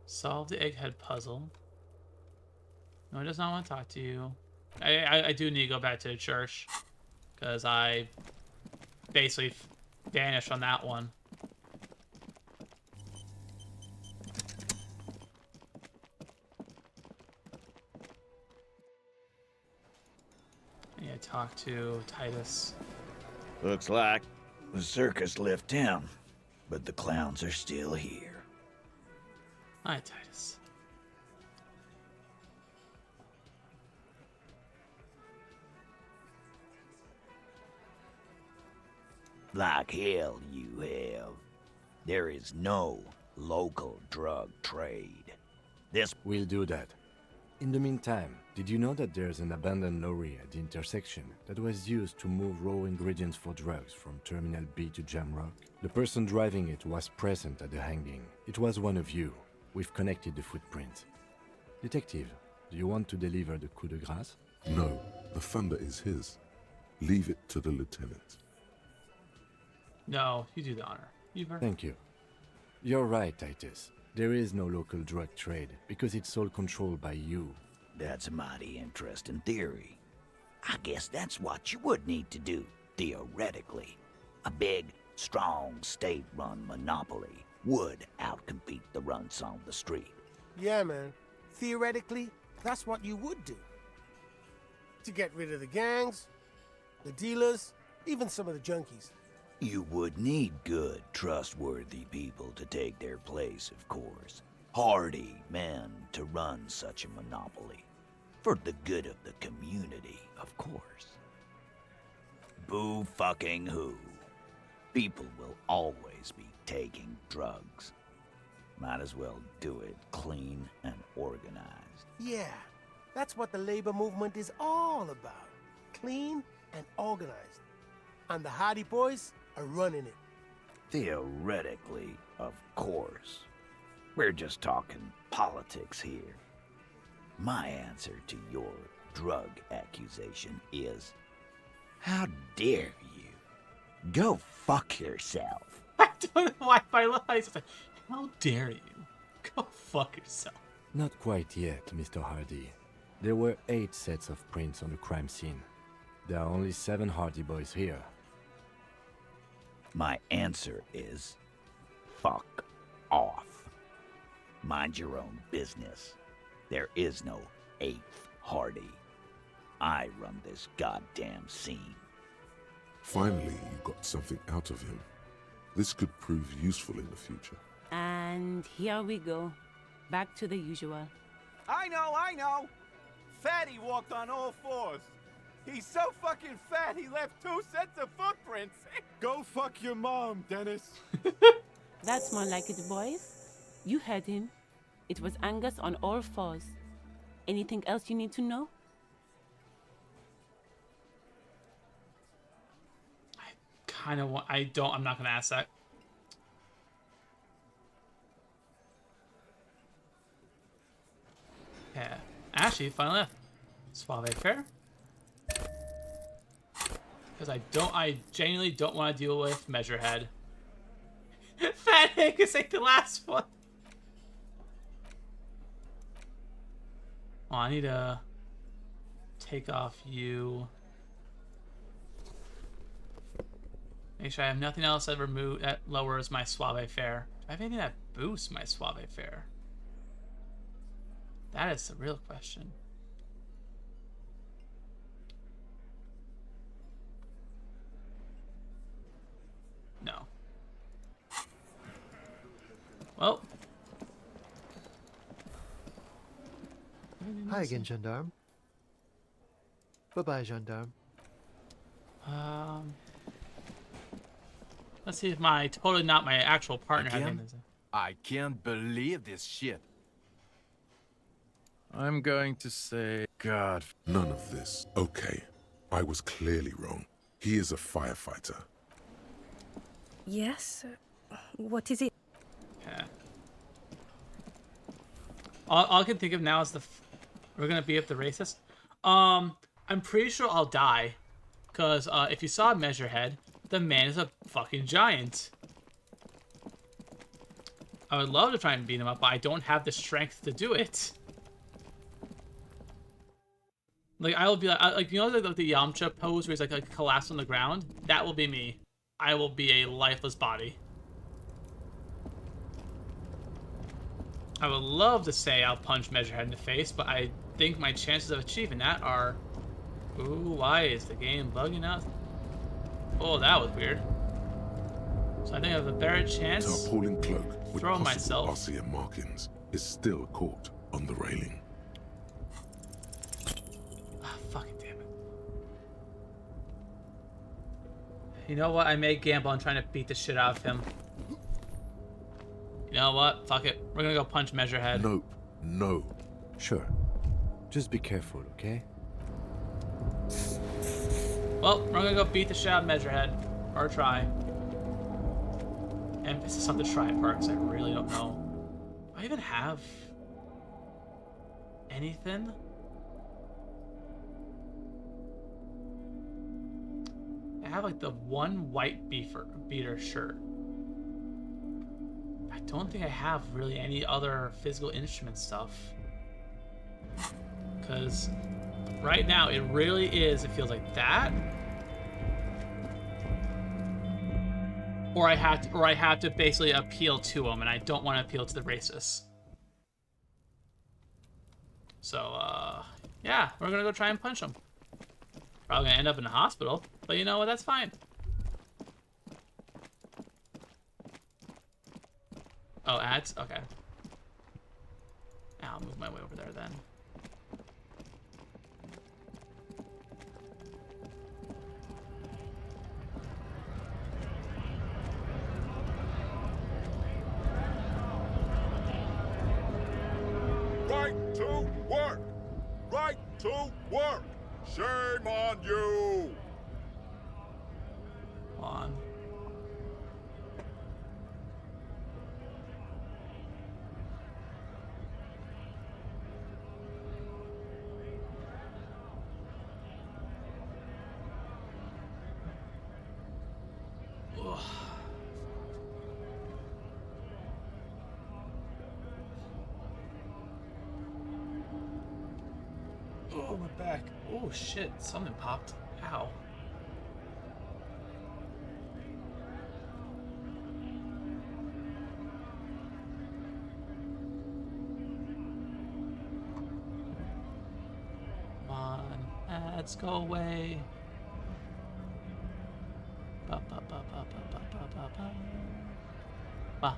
Solve the egghead puzzle. No, he does not want to talk to you. I do need to go back to the church because I basically vanished on that one. Yeah, talk to Titus. Looks like the circus left town, but the clowns are still here. Hi, Titus. Like hell you have. There is no local drug trade. We'll do that. In the meantime, did you know that there's an abandoned lorry at the intersection that was used to move raw ingredients for drugs from Terminal B to Jamrock? The person driving it was present at the hanging. It was one of you. We've connected the footprints. Detective, do you want to deliver the coup de grâce? No, the thunder is his. Leave it to the lieutenant. No, you do the honor. Thank you. You're right, Titus. There is no local drug trade because it's all controlled by you. That's a mighty interesting theory. I guess that's what you would need to do, theoretically. A big, strong, state-run monopoly would outcompete the runts on the street. Yeah, man. Theoretically, that's what you would do. To get rid of the gangs, the dealers, even some of the junkies. You would need good, trustworthy people to take their place, of course. Hardy men to run such a monopoly. For the good of the community, of course. Boo fucking who. People will always be taking drugs. Might as well do it clean and organized. Yeah, that's what the labor movement is all about. Clean and organized. And the Hardy Boys are running it. Theoretically, of course. We're just talking politics here. My answer to your drug accusation is, how dare you? Go fuck yourself. I don't know why my lies. How dare you? Go fuck yourself. Not quite yet, Mr. Hardy. There were 8 sets of prints on the crime scene. There are only 7 Hardy Boys here. My answer is, fuck off. Mind your own business. There is no 8th Hardy. I run this goddamn scene. Finally, you got something out of him. This could prove useful in the future. And here we go. Back to the usual. I know! Fatty walked on all 4s. He's so fucking fat, he left 2 sets of footprints. Go fuck your mom, Dennis. That's more like it, boys. You heard him. It was Angus on all 4s. Anything else you need to know? Kind of want. I'm not gonna ask that. Yeah. Actually, finally left. Suave Fair. Because I genuinely don't want to deal with Measurehead. Fat Angus ain't the last one. Oh, I need to take off you. Make sure I have nothing else that lowers my Suave Fair. Do I have anything that boosts my Suave Fair? That is the real question. No. Well. Hi again, Gendarme. Bye-bye, Gendarme. Let's see if my totally not my actual partner has Again? anything. I can't believe this shit. I'm going to say, God. None of this. Okay, I was clearly wrong. He is a firefighter. Yes? What is it? Okay. All I can think of now is we're gonna beat up the racist. I'm pretty sure I'll die, cause if you saw Measurehead, the man is a fucking giant. I would love to try and beat him up, but I don't have the strength to do it. Like I will be like you know like the Yamcha pose where he's like collapsed on the ground. That will be me. I will be a lifeless body. I would love to say I'll punch Measurehead in the face, but I think my chances of achieving that are... Ooh, why is the game bugging out? Oh, that was weird. So I think I have a better chance Tarpaulin cloak with throw possible myself. RCM markings is still caught on the railing. Ah, fucking damn it. You know what? I may gamble on trying to beat the shit out of him. You know what? Fuck it. We're gonna go punch Measurehead. Nope. No. Sure. Just be careful, okay? Well, we're gonna go beat the shit out of Measurehead. Or try. Emphasis on the try part, because I really don't know. Do I even have anything? I have like the one white beater shirt. I don't think I have really any other physical instrument stuff. Because right now it really is, it feels like that. Or I have to basically appeal to them, and I don't want to appeal to the racists. So, yeah, we're gonna go try and punch them. Probably gonna end up in the hospital, but you know what? That's fine. Oh, ads? Okay. I'll move my way over there then. Right to work! Right to work! Shame on you! On. Ugh. Oh, my back. Oh, shit. Something popped. Ow. Come on. Ads, go away. Ba, ba, ba, ba, ba, ba, ba, ba, ba. Ba.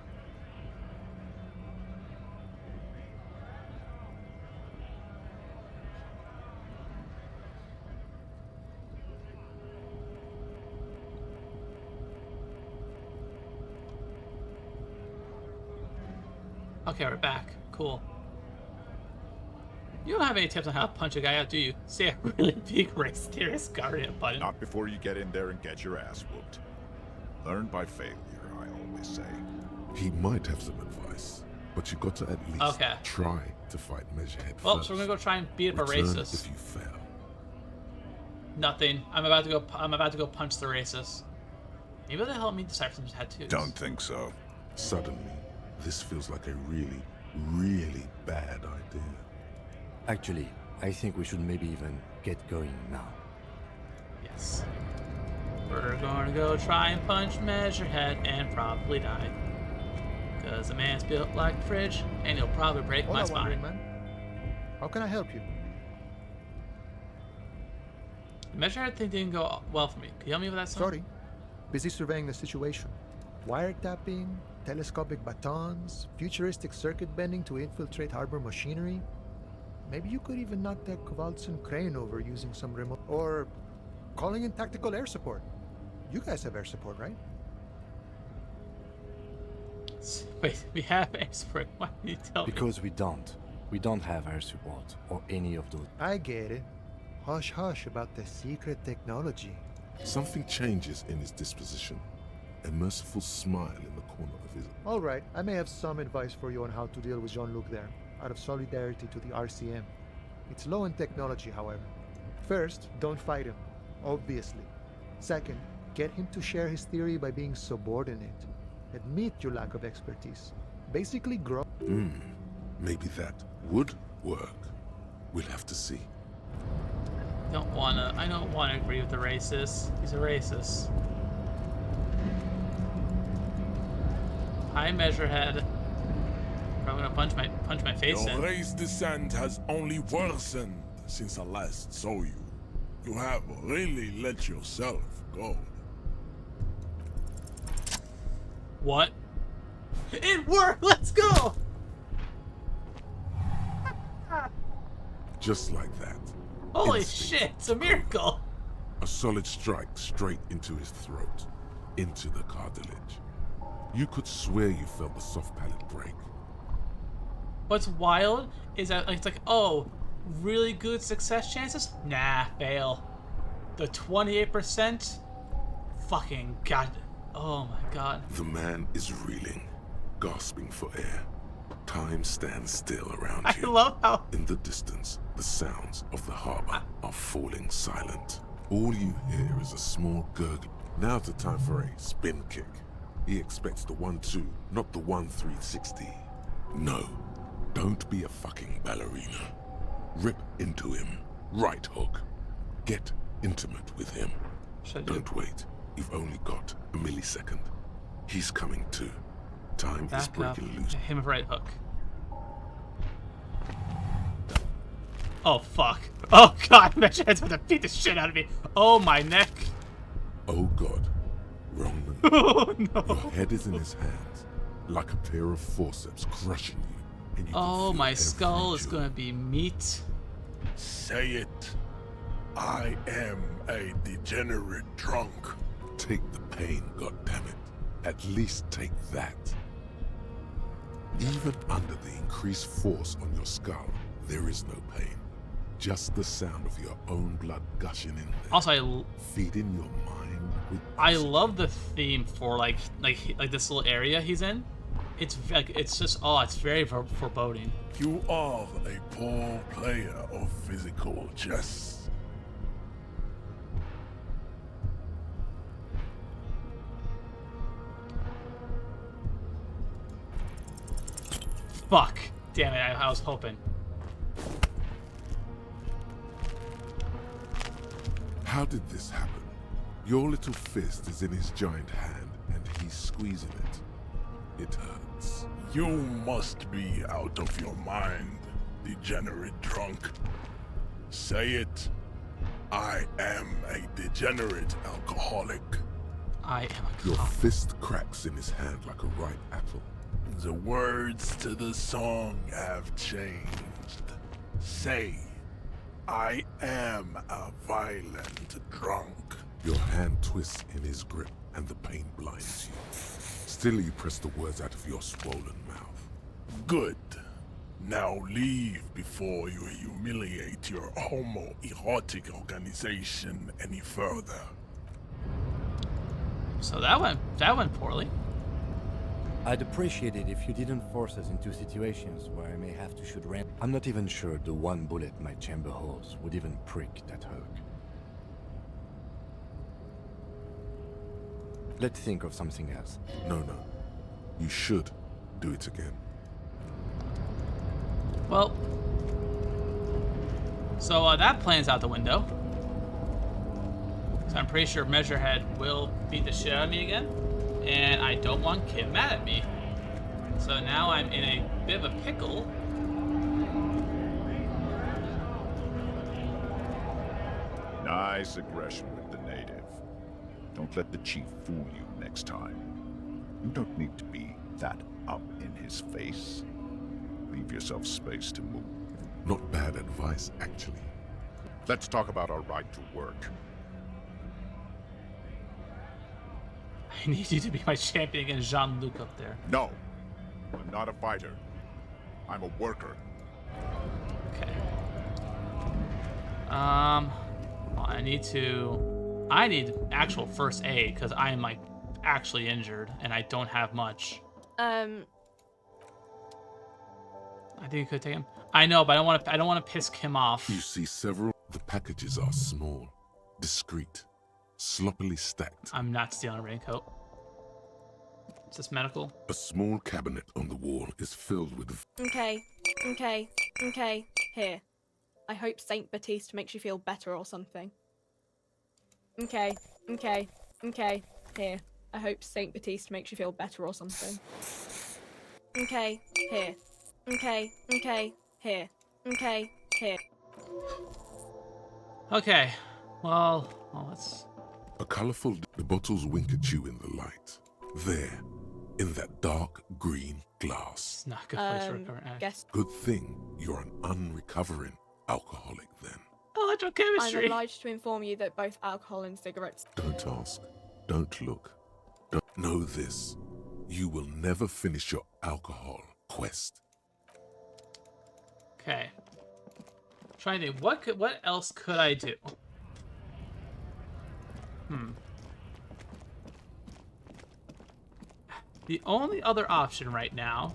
Okay, we're back. Cool. You don't have any tips on how to punch a guy out, do you? See a really big mysterious guardian button. Not before you get in there and get your ass whooped. Learn by failure, I always say. He might have some advice, but you got to at least try to fight Measurehead Well, first. so we're gonna go try and beat up a Return racist. if you fail. Nothing. I'm about to go punch the racist. Maybe that'll help me decipher some tattoos. Don't think so. Suddenly, this feels like a really, really bad idea. Actually, I think we should maybe even get going now. Yes. We're gonna go try and punch Measurehead and probably die. Cause the man's built like a fridge and he'll probably break my Hola, spine. wandering man. How can I help you? The Measurehead thing didn't go well for me. Can you help me with that song? Sorry. Busy surveying the situation. Wiretapping, telescopic batons, futuristic circuit bending to infiltrate harbor machinery. Maybe you could even knock that Kowalson crane over using some remote... Or calling in tactical air support. You guys have air support, right? Wait, we have air support. Why did you tell me? Because we don't. We don't have air support or any of those. I get it. Hush hush about the secret technology. Something changes in his disposition. A merciful smile in the corner of his... All right, I may have some advice for you on how to deal with Jean-Luc there, out of solidarity to the RCM. It's low in technology, however. First, don't fight him, obviously. Second, get him to share his theory by being subordinate. Admit your lack of expertise. Basically grow... Maybe that would work. We'll have to see. I don't wanna agree with the racist. He's a racist. Hi, Measurehead. I'm gonna punch my face Your in. race descent has only worsened since I last saw you. You have really let yourself go. What? It worked! Let's go! Just like that. Holy Instinct. shit, it's a miracle! A solid strike straight into his throat, into the cartilage. You could swear you felt the soft palate break. What's wild is that it's like, oh, really good success chances? Nah, fail. The 28%? Fucking god. Oh my god. The man is reeling, gasping for air. Time stands still around you. I love how... In the distance, the sounds of the harbor are falling silent. All you hear is a small gurgle. Now's the time for a spin kick. He expects the 1-2, not the 1-360. No, don't be a fucking ballerina. Rip into him. Right hook. Get intimate with him. Don't wait. You've only got a millisecond. He's coming too. Time is Back up. breaking loose. Him right hook. Oh fuck. Oh god, Measurehead's about to beat the shit out of me. Oh my neck. Oh god. Wrong move. Oh no. Your head is in his hands, like a pair of forceps crushing you. And you Oh, my skull is gonna be meat. Say it. I am a degenerate drunk. Take the pain, goddammit. At least take that. Even under the increased force on your skull, there is no pain. Just the sound of your own blood gushing in there. Also, feeding your mind with I love the theme for like this little area he's in. It's like it's very foreboding. You are a poor player of physical chess. Fuck. Damn it, I was hoping. How did this happen? Your little fist is in his giant hand, and he's squeezing it. It hurts. You must be out of your mind, degenerate drunk. Say it. I am a degenerate alcoholic. I am a Your fist cracks in his hand like a ripe apple. The words to the song have changed. Say, I am a violent drunk. Your hand twists in his grip, and the pain blinds you. Still, you press the words out of your swollen mouth. Good. Now leave before you humiliate your homoerotic organization any further. So that went poorly. I'd appreciate it if you didn't force us into situations where I may have to shoot random. I'm not even sure the one bullet my chamber holds would even prick that hook. Let's think of something else. No. You should do it again. Well, so that plan's out the window. So I'm pretty sure Measurehead will beat the shit out of me again. And I don't want Kim mad at me. So now I'm in a bit of a pickle. Nice aggression with the native. Don't let the chief fool you next time. You don't need to be that up in his face. Leave yourself space to move. Not bad advice, actually. Let's talk about our right to work. I need you to be my champion against Jean-Luc up there. No, I'm not a fighter. I'm a worker. Okay. Well, I need actual first aid because I am like actually injured and I don't have much. I think you could take him. I know, but I don't want to piss Kim off. You see several. The packages are small, discreet, sloppily stacked. I'm not stealing a raincoat. Is this medical? A small cabinet on the wall is filled with. Okay. Here. I hope Saint Baptiste makes you feel better or something. Okay. Here. I hope Saint Baptiste makes you feel better or something. Okay. Here. Okay. Here. Okay. Here. Okay. Well, let's. A colorful. The bottles wink at you in the light. There, in that dark green glass. It's not a good place to recover. Guess. Good thing you're an unrecovering alcoholic then. Electrochemistry. I'm obliged to inform you that both alcohol and cigarettes. Don't ask. Don't look. Don't know this. You will never finish your alcohol quest. Okay. Trying to think, what else could I do? The only other option right now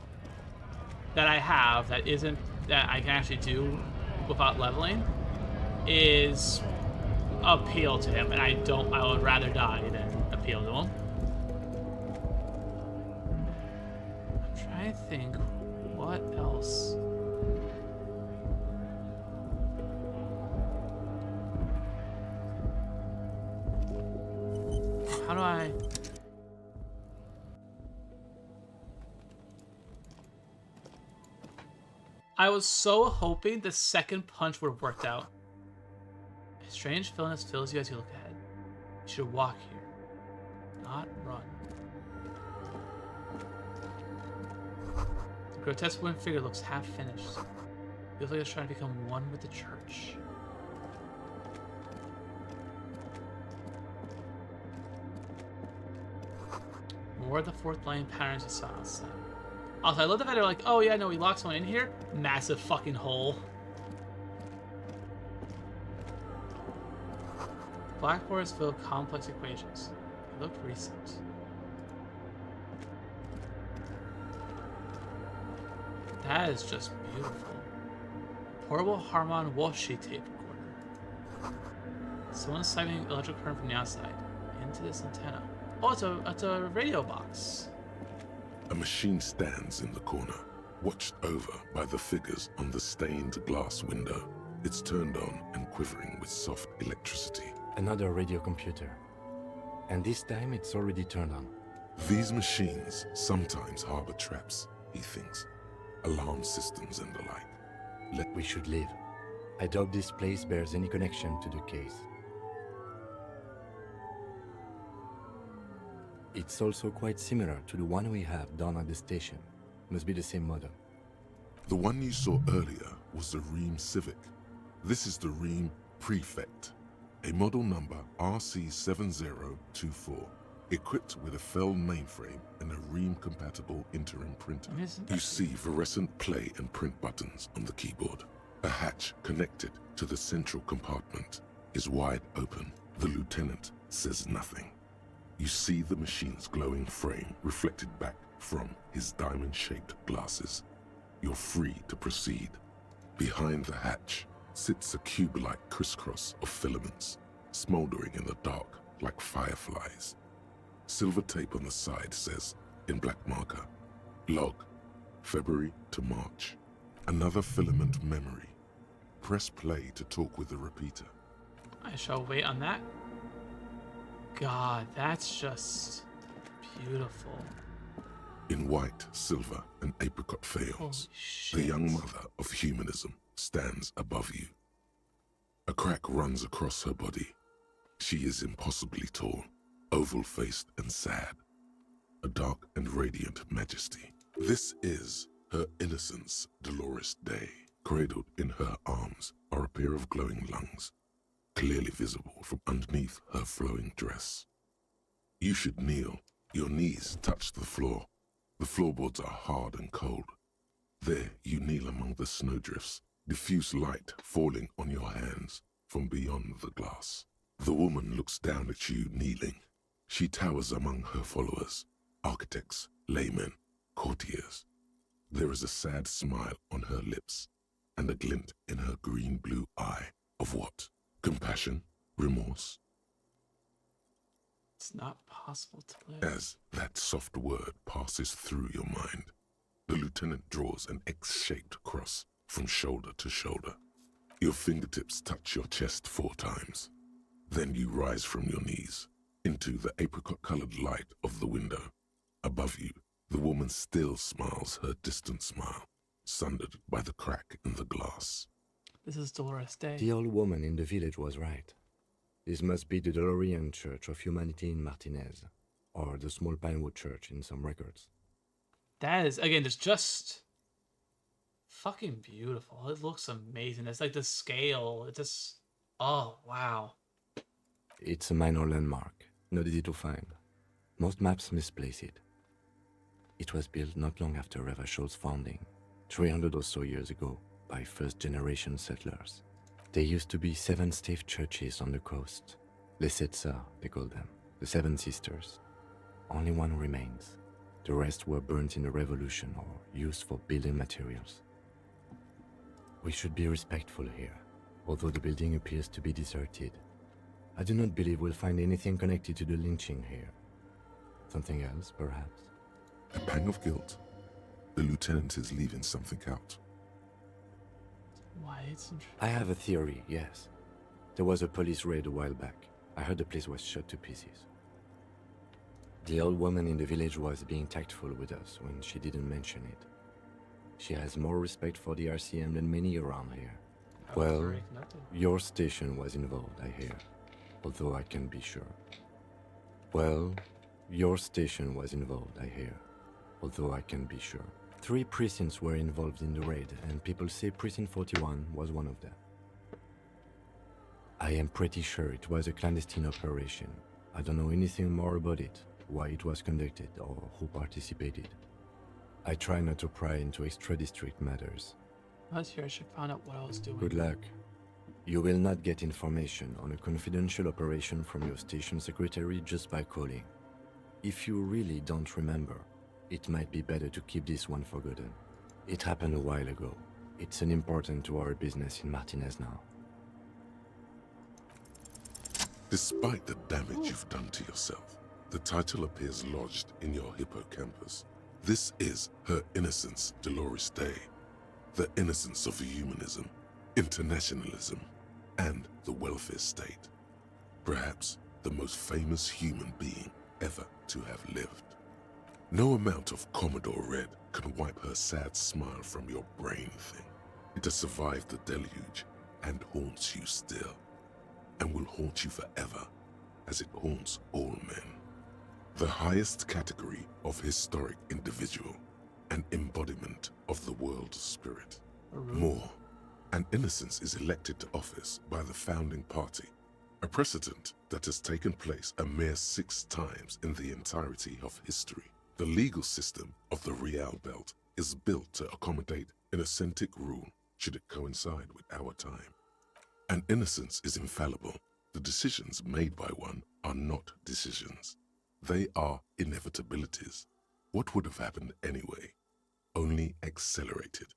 that I have that I can actually do without leveling is appeal to him, and I would rather die than appeal to him. I'm trying to think what else. How do I... I was so hoping the second punch would have worked out. A strange feeliness fills you as you look ahead. You should walk here, not run. The grotesque wooden figure looks half finished. Feels like it's trying to become one with the church. More of the fourth line patterns you saw outside. Also, I love the fact they're like, oh yeah, no, we locked someone in here. Massive fucking hole. Blackboards fill with complex equations. They look recent. That is just beautiful. Portable Harman washi tape recorder. Someone's siphoning electric current from the outside into this antenna. Oh, it's a radio box. A machine stands in the corner, watched over by the figures on the stained glass window. It's turned on and quivering with soft electricity. Another radio computer. And this time it's already turned on. These machines sometimes harbor traps, he thinks. Alarm systems and the like. We should leave. I doubt this place bears any connection to the case. It's also quite similar to the one we have down at the station. Must be the same model. The one you saw earlier was the Ream Civic. This is the Ream Prefect, a model number RC7024, equipped with a Feld mainframe and a Ream-compatible interim printer. You see fluorescent play and print buttons on the keyboard. A hatch connected to the central compartment is wide open. The lieutenant says nothing. You see the machine's glowing frame reflected back from his diamond-shaped glasses. You're free to proceed. Behind the hatch sits a cube-like crisscross of filaments, smoldering in the dark like fireflies. Silver tape on the side says, in black marker, log, February to March. Another filament memory. Press play to talk with the repeater. I shall wait on that. God, that's just beautiful. In white, silver, and apricot faience, the young mother of humanism stands above you. A crack runs across her body. She is impossibly tall, oval-faced and sad. A dark and radiant majesty. This is her innocence, Dolores Day. Cradled in her arms are a pair of glowing lungs, clearly visible from underneath her flowing dress. You should kneel Your knees touch the floor. The floorboards are hard and cold. There you kneel among the snowdrifts, diffuse light falling on your hands from beyond the glass. The woman looks down at you kneeling. She towers among her followers, architects, laymen, courtiers. There is a sad smile on her lips and a glint in her green-blue eye of what? Compassion? Remorse? It's not possible to live. As that soft word passes through your mind, the lieutenant draws an X-shaped cross from shoulder to shoulder. Your fingertips touch your chest 4 times. Then you rise from your knees into the apricot-colored light of the window. Above you, the woman still smiles her distant smile, sundered by the crack in the glass. This is Dolores Day. The old woman in the village was right. This must be the Delorean Church of Humanity in Martinez, or the Small Pinewood Church in some records. That is, again, it's just fucking beautiful. It looks amazing. It's like the scale. It just, oh, wow. It's a minor landmark, not easy to find. Most maps misplace it. It was built not long after Revachol's founding, 300 or so years ago, by first-generation settlers. There used to be 7 stave churches on the coast. Les Sept Sœurs, they call them, the 7 sisters. Only one remains. The rest were burnt in the revolution or used for building materials. We should be respectful here, although the building appears to be deserted. I do not believe we'll find anything connected to the lynching here. Something else, perhaps? A pang of guilt. The lieutenant is leaving something out. Why? I have a theory, yes. There was a police raid a while back. I heard the place was shot to pieces. The old woman in the village was being tactful with us when she didn't mention it. She has more respect for the RCM than many around here. Well, your station was involved, I hear, although I can't be sure. Well, your station was involved, I hear, although I can't be sure. 3 precincts were involved in the raid, and people say Precinct 41 was one of them. I am pretty sure it was a clandestine operation. I don't know anything more about it, why it was conducted, or who participated. I try not to pry into extra-district matters. I was here, I should find out what I was doing. Good luck. You will not get information on a confidential operation from your station secretary just by calling. If you really don't remember, it might be better to keep this one forgotten. It happened a while ago. It's unimportant to our business in Martinez now. Despite the damage you've done to yourself, the title appears lodged in your hippocampus. This is Her Innocence, Dolores Day. The innocence of humanism, internationalism, and the welfare state. Perhaps the most famous human being ever to have lived. No amount of Commodore Red can wipe her sad smile from your brain thing. It has survived the deluge and haunts you still, and will haunt you forever, as it haunts all men. The highest category of historic individual, an embodiment of the world spirit. More, an innocence is elected to office by the founding party, a precedent that has taken place a mere 6 times in the entirety of history. The legal system of the Real Belt is built to accommodate an authentic rule should it coincide with our time. An innocence is infallible. The decisions made by one are not decisions. They are inevitabilities. What would have happened anyway? Only accelerated,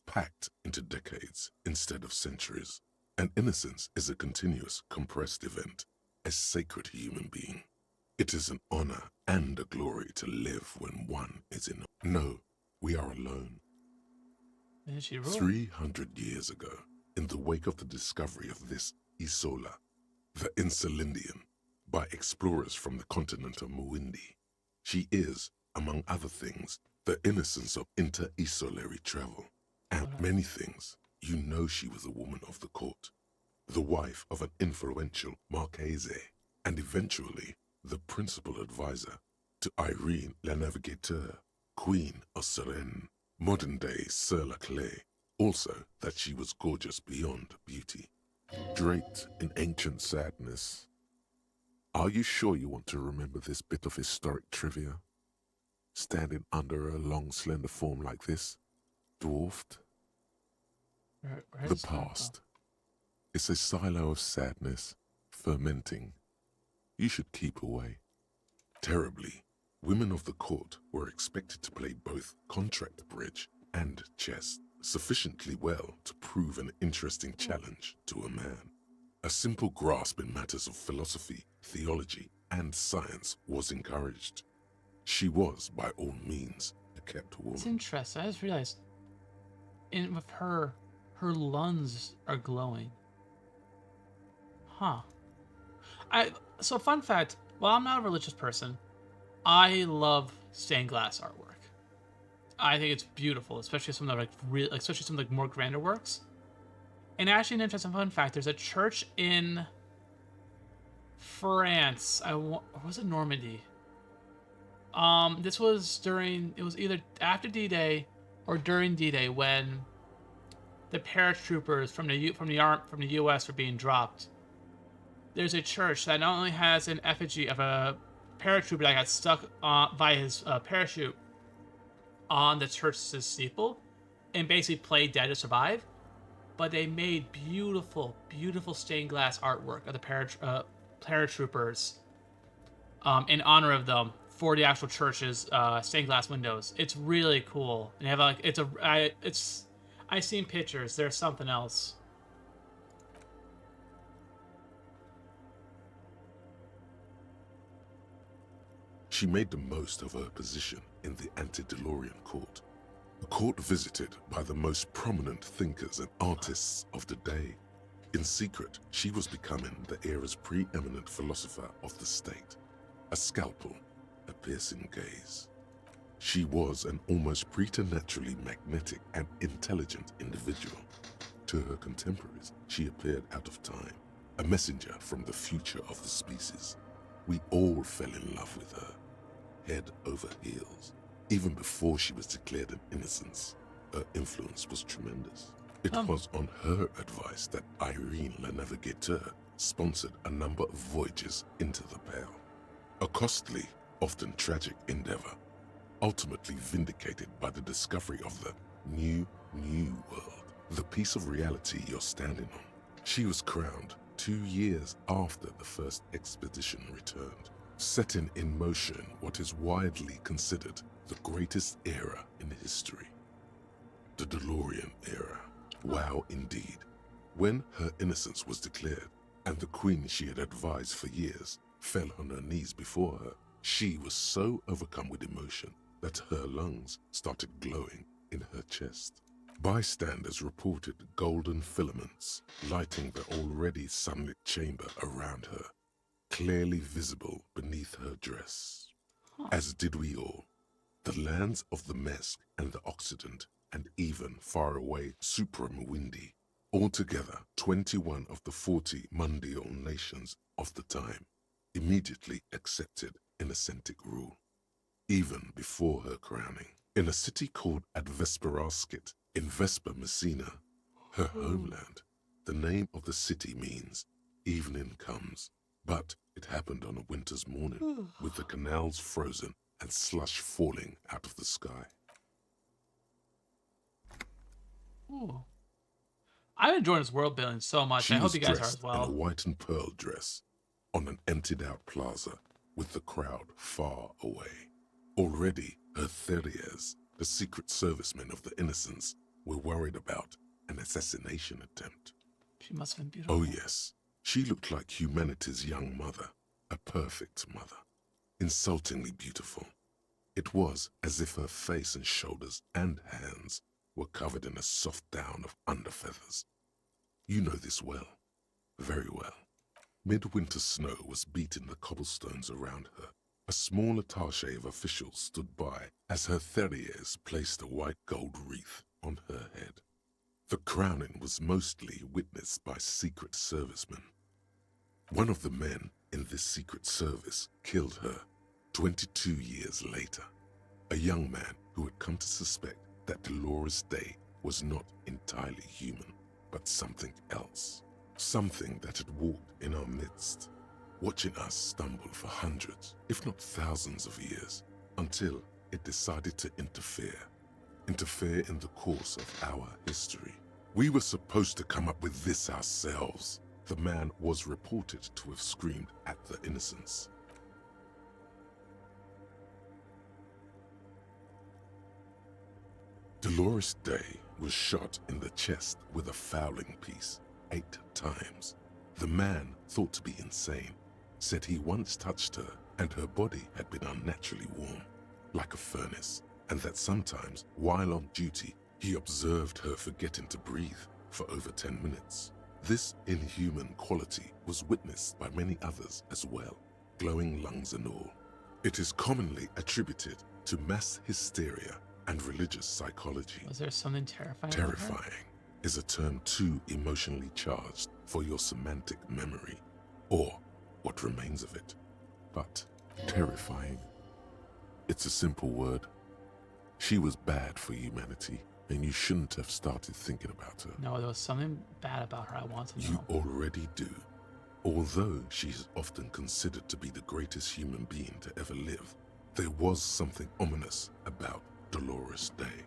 packed into decades instead of centuries. An innocence is a continuous, compressed event, a sacred human being. It is an honor and a glory to live when one is in. No, we are alone. 300 years ago, in the wake of the discovery of this Isola, the Insulindian, by explorers from the continent of Muindi, she is, among other things, the innocence of inter-isolary travel. And many things, you know she was a woman of the court, the wife of an influential Marchese, and eventually the principal advisor to Irene la Navigateur, Queen of Suresnes, modern-day Sir La Clé. Also that she was gorgeous beyond beauty, draped in ancient sadness. Are you sure you want to remember this bit of historic trivia? Standing under a long, slender form like this, dwarfed. Where The is that? past. It's a silo of sadness, fermenting. You should keep away. Terribly, women of the court were expected to play both contract bridge and chess sufficiently well to prove an interesting challenge to a man. A simple grasp in matters of philosophy, theology, and science was encouraged. She was, by all means, a kept woman. It's interesting. I just realized, with her lungs are glowing. Huh. So fun fact, while I'm not a religious person, I love stained glass artwork. I think it's beautiful, especially some of the more grander works. And actually, an interesting fun fact: there's a church in France. Or was it Normandy? This was it was either after D-Day or during D-Day when the paratroopers from the U.S. were being dropped. There's a church that not only has an effigy of a paratrooper that got stuck by his parachute on the church's steeple and basically played dead to survive, but they made beautiful, beautiful stained glass artwork of the paratroopers in honor of them for the actual church's stained glass windows. It's really cool. And they have I've seen pictures. There's something else. She made the most of her position in the antediluvian court, a court visited by the most prominent thinkers and artists of the day. In secret, she was becoming the era's preeminent philosopher of the state, a scalpel, a piercing gaze. She was an almost preternaturally magnetic and intelligent individual. To her contemporaries, she appeared out of time, a messenger from the future of the species. We all fell in love with her, head over heels. Even before she was declared an innocence, her influence was tremendous. It was on her advice that Irene La Navigateur sponsored a number of voyages into the Pale. A costly, often tragic endeavor, ultimately vindicated by the discovery of the new world, the piece of reality you're standing on. She was crowned 2 years after the first expedition returned, setting in motion what is widely considered the greatest era in history. The DeLorean era. Wow, indeed. When her innocence was declared, and the queen she had advised for years fell on her knees before her, she was so overcome with emotion that her lungs started glowing in her chest. Bystanders reported golden filaments lighting the already sunlit chamber around her, clearly visible beneath her dress. As did we all. The lands of the Mesk and the Occident, and even far away Supramuindi, altogether 21 of the 40 mundial nations of the time, immediately accepted Innocentic rule. Even before her crowning, in a city called Advesperaskit in Vespa Messina, her homeland, the name of the city means evening comes, but it happened on a winter's morning, with the canals frozen and slush falling out of the sky. Ooh. I'm enjoying this world building so much. I hope you guys are as well. In a white and pearl dress, on an emptied-out plaza, with the crowd far away. Already, her Theriers, the secret servicemen of the Innocents, were worried about an assassination attempt. She must have been beautiful. Oh yes, she looked like humanity's young mother, a perfect mother, insultingly beautiful. It was as if her face and shoulders and hands were covered in a soft down of underfeathers. You know this well, very well. Midwinter snow was beating the cobblestones around her. A small attaché of officials stood by as her Theriers placed a white gold wreath on her head. The crowning was mostly witnessed by secret servicemen. One of the men in this secret service killed her 22 years later. A young man who had come to suspect that Dolores Day was not entirely human, but something else. Something that had walked in our midst. watching us stumble for hundreds, if not thousands of years, until it decided to interfere in the course of our history. We were supposed to come up with this ourselves. The man was reported to have screamed at the innocents. Dolores Day was shot in the chest with a fowling piece 8 times. The man, thought to be insane, said he once touched her and her body had been unnaturally warm, like a furnace, and that sometimes, while on duty, he observed her forgetting to breathe for over 10 minutes. This inhuman quality was witnessed by many others as well, glowing lungs and all. It is commonly attributed to mass hysteria and religious psychology. Was there something terrifying? Terrifying is a term too emotionally charged for your semantic memory, or what remains of it. But terrifying, it's a simple word. She was bad for humanity, and you shouldn't have started thinking about her. No, there was something bad about her I want to know. You already do. Although she is often considered to be the greatest human being to ever live, there was something ominous about Dolores Day.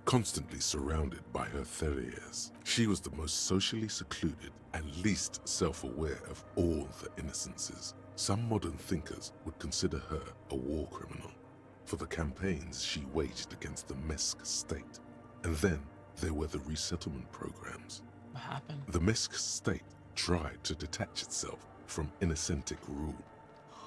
Constantly surrounded by her terriers, she was the most socially secluded and least self-aware of all the innocences. Some modern thinkers would consider her a war criminal for the campaigns she waged against the Mesk state. And then there were the resettlement programs. What happened? The Mesk state tried to detach itself from innocentic rule.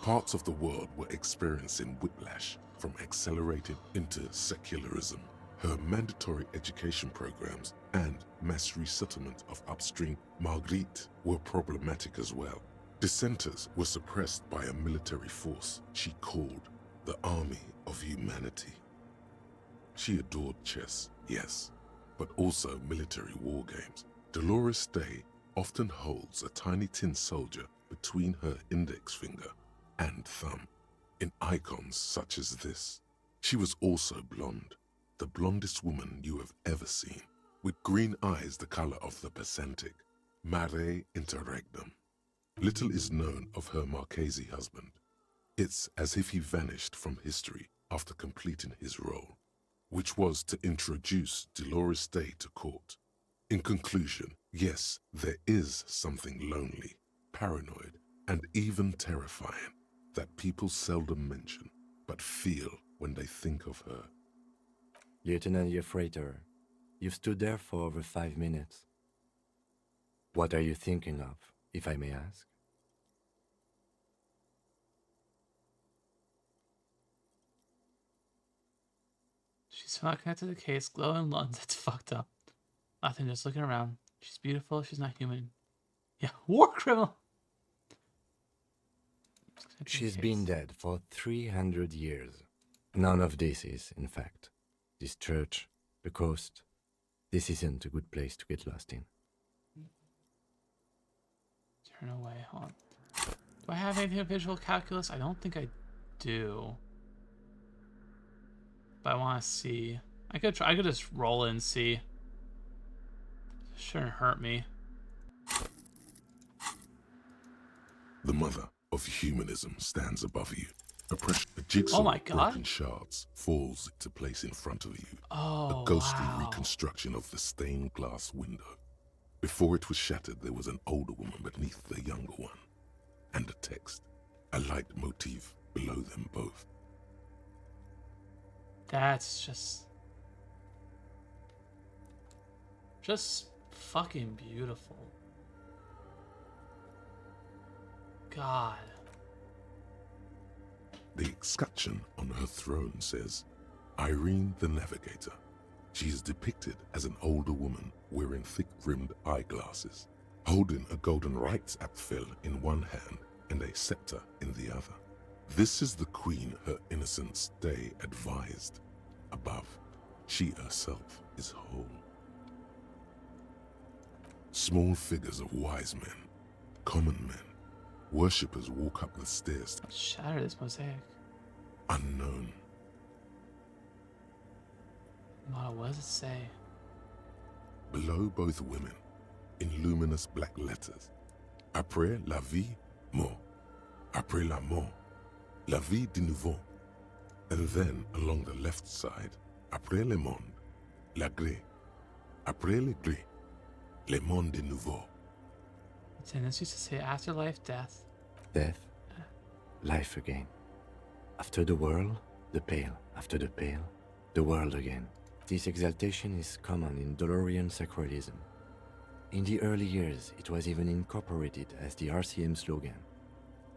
Parts of the world were experiencing whiplash from accelerated into secularism. Her mandatory education programs and mass resettlement of upstream Marguerite were problematic as well. Dissenters were suppressed by a military force she called the Army of Humanity. She adored chess, yes, but also military war games. Dolores Day often holds a tiny tin soldier between her index finger and thumb in icons such as this. She was also blonde, the blondest woman you have ever seen, with green eyes the color of the Pacific, mare interregnum. Little is known of her Marchese husband. It's as if he vanished from history after completing his role, which was to introduce Dolores Day to court. In conclusion, yes, there is something lonely, paranoid, and even terrifying that people seldom mention, but feel when they think of her. Lieutenant Yefrater, you've stood there for over 5 minutes. What are you thinking of, if I may ask? She's not connected to the case. Glowing lungs. That's fucked up. Nothing. Just looking around. She's beautiful. She's not human. Yeah, war criminal. She's been dead for 300 years. None of this is, in fact. This church, the coast, this isn't a good place to get lost in. Turn away. Hold on. Do I have anything of visual calculus? I don't think I do. But I want to see. I could try. I could just roll and see. Shouldn't hurt me. The mother of humanism stands above you. A jigsaw of broken shards falls into place in front of you. Oh, a ghostly reconstruction of the stained glass window. Before it was shattered, there was an older woman beneath the younger one, and a text, a light motif below them both. That's just fucking beautiful. God. The escutcheon on her throne says, Irene the Navigator. She is depicted as an older woman wearing thick-rimmed eyeglasses, holding a golden Reichsapfel in one hand and a scepter in the other. This is the queen her Innocence Day advised. Above, she herself is whole. Small figures of wise men, common men, worshippers walk up the stairs. Shatter this mosaic. Unknown. What does it say? Below both women, in luminous black letters, Après la vie, mort. après la mort, la vie de nouveau. And then along the left side, après le monde, la gré. Après le gré, le monde de nouveau. This used to say afterlife, death. Death, life again. After the world, the pale. After the pale, the world again. This exaltation is common in Dolorian sacralism. In the early years, it was even incorporated as the RCM slogan.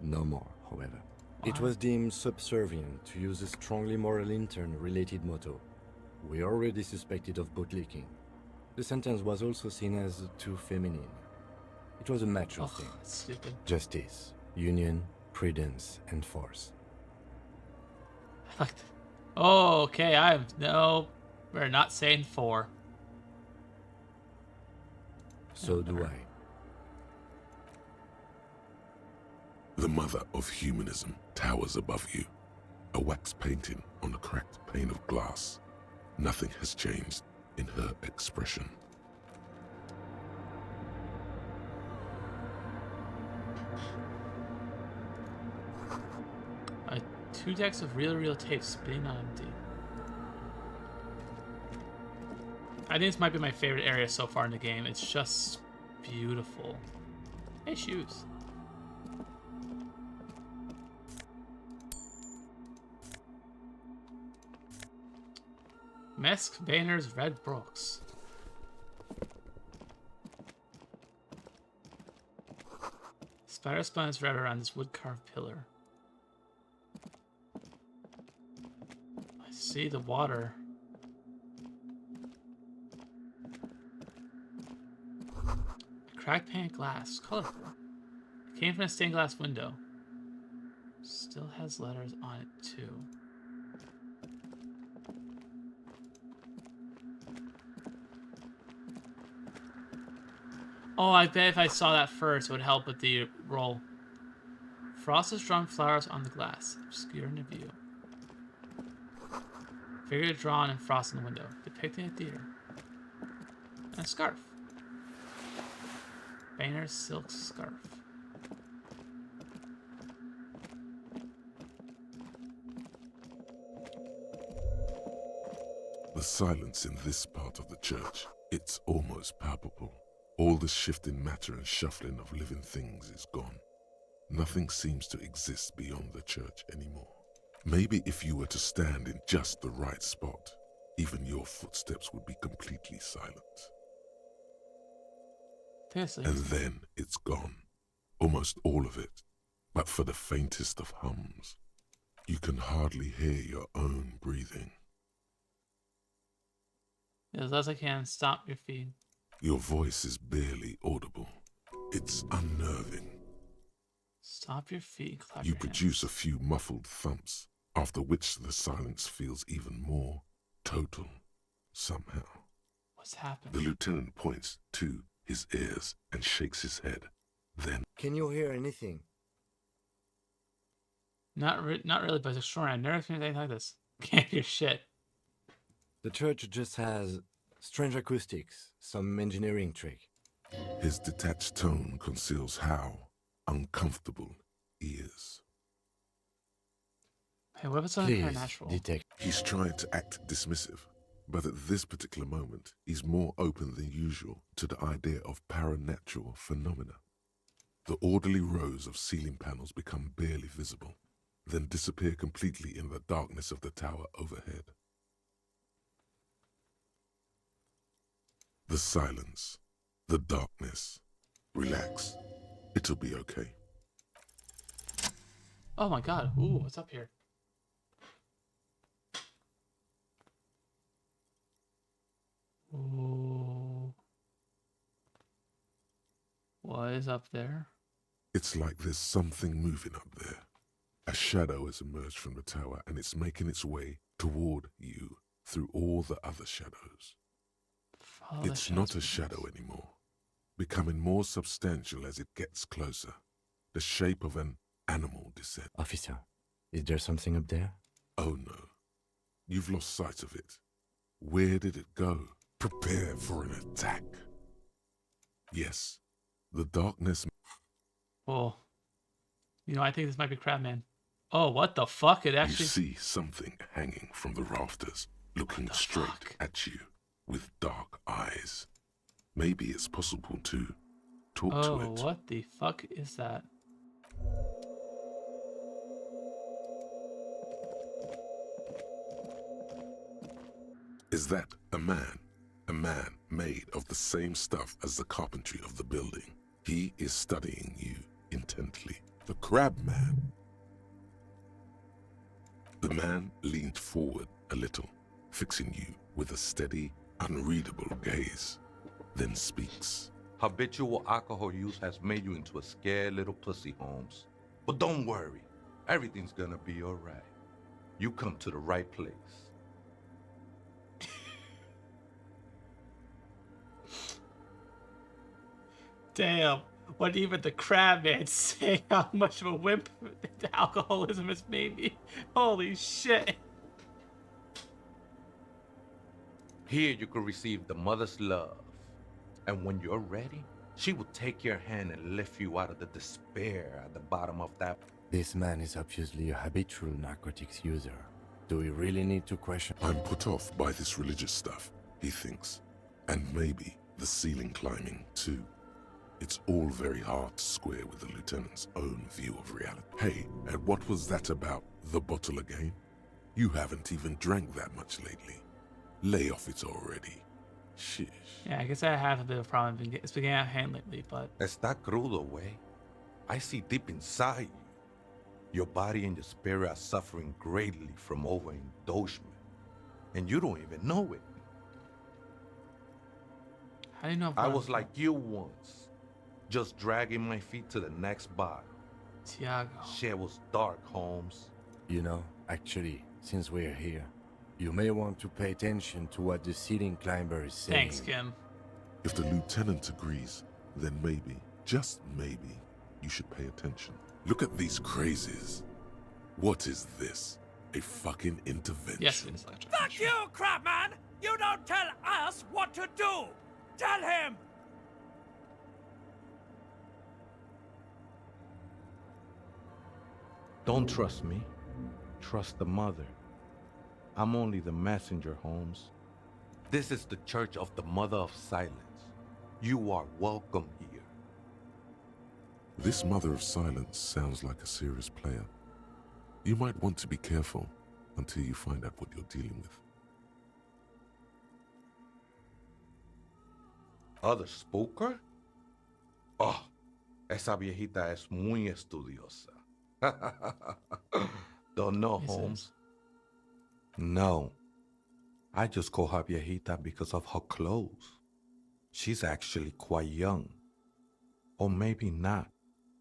No more, however. It was deemed subservient to use a strongly moral intern-related motto. We already suspected of bootlicking. The sentence was also seen as too feminine. It was a macho thing. Stupid. Justice, union, prudence, and force. I like that. Oh, okay. No, we're not saying 4. So do I. The mother of humanism towers above you, a wax painting on a cracked pane of glass. Nothing has changed in her expression. Two decks of real tapes spinning on empty. I think this might be my favorite area so far in the game. It's just beautiful. Hey, shoes. Mesk Boehner's Red Brooks. Spider spun its red around this wood-carved pillar. I see the water. Cracked pane of glass. Colorful. It came from a stained glass window. Still has letters on it, too. Oh, I bet if I saw that first, it would help with the roll. Frost has drawn flowers on the glass, obscuring the view. Figure drawn and frost in the window, depicting a theater. And a scarf. Boehner's silk scarf. The silence in this part of the church, it's almost palpable. All the shifting matter and shuffling of living things is gone. Nothing seems to exist beyond the church anymore. Maybe if you were to stand in just the right spot, even your footsteps would be completely silent. And then it's gone. Almost all of it. But for the faintest of hums, you can hardly hear your own breathing. As loud as I can, stop your feet. Your voice is barely audible. It's unnerving. Stop your feet, clap You your produce a few muffled thumps, after which the silence feels even more total, somehow. What's happening? The lieutenant points to his ears and shakes his head. Then... Can you hear anything? Not really, but it's extraordinary. I've never experienced anything like this. Can't hear shit. The church just has strange acoustics, some engineering trick. His detached tone conceals how uncomfortable he is. Hey, what if it's something supernatural? He's trying to act dismissive, but at this particular moment, he's more open than usual to the idea of paranatural phenomena. The orderly rows of ceiling panels become barely visible, then disappear completely in the darkness of the tower overhead. The silence, the darkness. Relax. It'll be okay. Oh my god. Ooh, what's up here? Ooh. What is up there? It's like there's something moving up there. A shadow has emerged from the tower and it's making its way toward you through all the other shadows. It's not a shadow anymore, becoming more substantial as it gets closer. The shape of an animal descent. Officer, is there something up there? Oh no, you've lost sight of it. Where did it go? Prepare for an attack. Yes, the darkness... Oh, You know, I think this might be Crabman. Oh, what the fuck? It actually... You see something hanging from the rafters, looking straight at you with dark eyes. Maybe it's possible to talk to it. Oh, what the fuck is that? Is that a man? A man made of the same stuff as the carpentry of the building. He is studying you intently. The Crab Man. The man leaned forward a little, fixing you with a steady, unreadable gaze, then speaks. Habitual alcohol use has made you into a scared little pussy, Holmes. But don't worry, everything's gonna be alright. You come to the right place. Damn, what even the Crabman say how much of a wimp the alcoholism has made me. Holy shit. Here you can receive the mother's love. And when you're ready, she will take your hand and lift you out of the despair at the bottom of that. This man is obviously a habitual narcotics user. Do we really need to question? I'm put off by this religious stuff, he thinks. And maybe the ceiling climbing, too. It's all very hard to square with the lieutenant's own view of reality. Hey, and what was that about the bottle again? You haven't even drank that much lately. Lay off it already. Shish. Yeah, I guess I have a bit of a problem. It's been getting out of hand lately, but... Está crudo, way. I see deep inside you. Your body and your spirit are suffering greatly from overindulgence. And you don't even know it. How do you know? I was like you once. Just dragging my feet to the next bar. Tiago. Shit was dark, Holmes. You know, actually, since we're here, you may want to pay attention to what the ceiling climber is saying. Thanks, Kim. If the lieutenant agrees, then maybe, just maybe, you should pay attention. Look at these crazies. What is this? A fucking intervention? Yes, it is. Fuck you, Crabman! You don't tell us what to do! Tell him! Don't trust me. Trust the mother. I'm only the messenger, Holmes. This is the Church of the Mother of Silence. You are welcome here. This Mother of Silence sounds like a serious player. You might want to be careful until you find out what you're dealing with. Other spooker? Oh, esa viejita es muy estudiosa. Don't know, Holmes. No. I just call her viejita because of her clothes. She's actually quite young. Or maybe not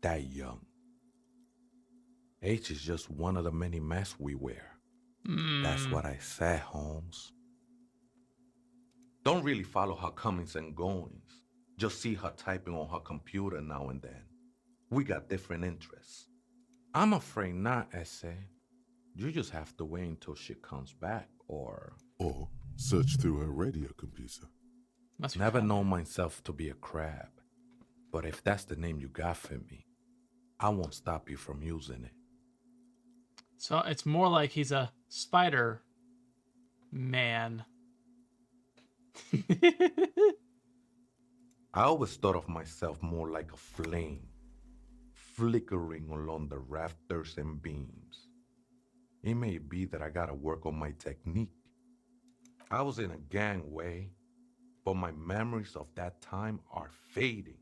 that young. Age is just one of the many masks we wear. That's what I said, Holmes. Don't really follow her comings and goings. Just see her typing on her computer now and then. We got different interests. I'm afraid not, Essay. You just have to wait until she comes back, or search through her radio computer. Never known myself to be a crab. But if that's the name you got for me, I won't stop you from using it. So it's more like he's a spider man. I always thought of myself more like a flame, flickering along the rafters and beams. It may be that I gotta work on my technique. I was in a gangway, but my memories of that time are fading.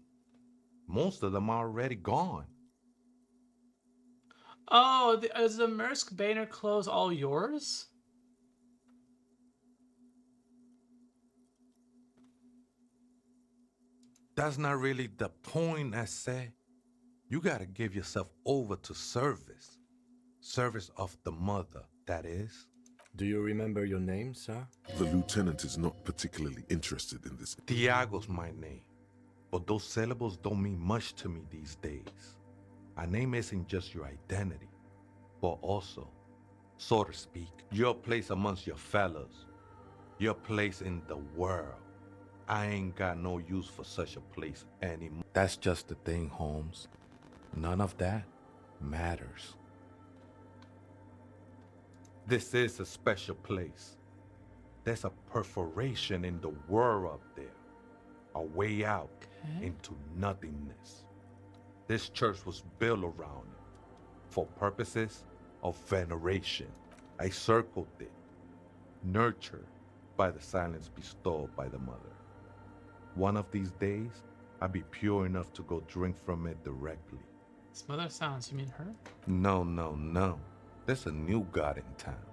Most of them are already gone. Oh, is the Maersk Banner clothes all yours? That's not really the point, I say. You gotta give yourself over to service. Service of the mother, that is. Do you remember your name, sir? The lieutenant is not particularly interested in this. Tiago's my name. But those syllables don't mean much to me these days. A name isn't just your identity, but also, so to speak, your place amongst your fellows. Your place in the world. I ain't got no use for such a place anymore. That's just the thing, Holmes. None of that matters. This is a special place. There's a perforation in the world up there, a way out into nothingness. This church was built around it for purposes of veneration. I circled it, nurtured by the silence bestowed by the mother. One of these days, I'll be pure enough to go drink from it directly. This mother sounds, you mean her? No. There's a new god in town,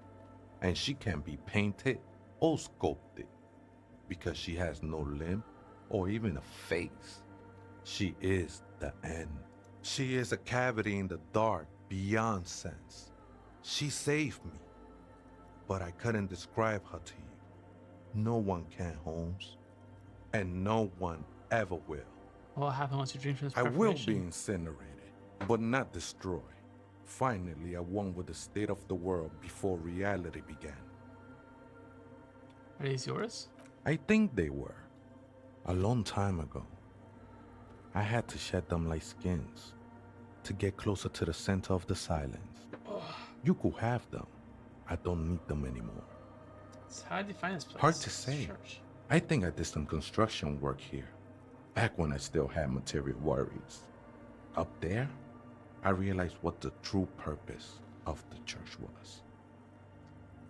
and she can be painted or sculpted because she has no limb or even a face. She is the end. She is a cavity in the dark beyond sense. She saved me, but I couldn't describe her to you. No one can, Holmes, and no one ever will. What will happen once you drink from this I will preparation? be incinerated, but not destroyed. Finally, I won with the state of the world before reality began. Are these yours? I think they were. A long time ago. I had to shed them like skins to get closer to the center of the silence. You could have them. I don't need them anymore. So how did you find this place? Hard to say. Church. I think I did some construction work here, back when I still had material worries. Up there, I realized what the true purpose of the church was.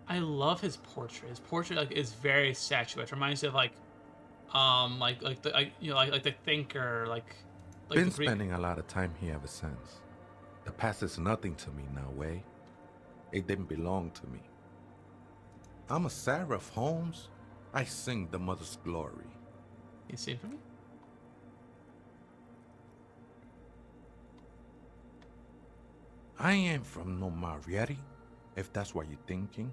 I love his portrait. His portrait is very statuette. Reminds me of like the thinker, like Been the Greek. spending a lot of time here ever since. The past is nothing to me now, way. It didn't belong to me. I'm a seraph, Holmes. I sing the mother's glory. You see it for me? I ain't from no Marietti, if that's what you're thinking.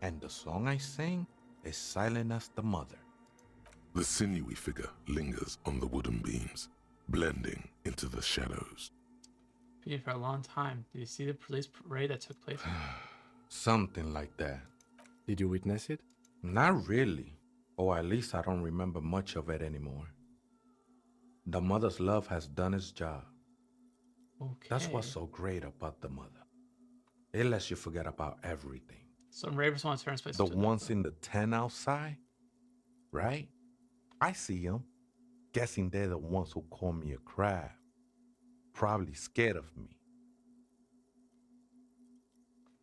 And the song I sing is silent as the mother. The sinewy figure lingers on the wooden beams, blending into the shadows. Been here for a long time. Did you see the police parade that took place? Something like that. Did you witness it? Not really. Or at least I don't remember much of it anymore. The mother's love has done its job. Okay. That's what's so great about the mother. It lets you forget about everything. Some ravers want to turn space. The ones in the tent outside, right? I see them. Guessing they're the ones who call me a crab. Probably scared of me.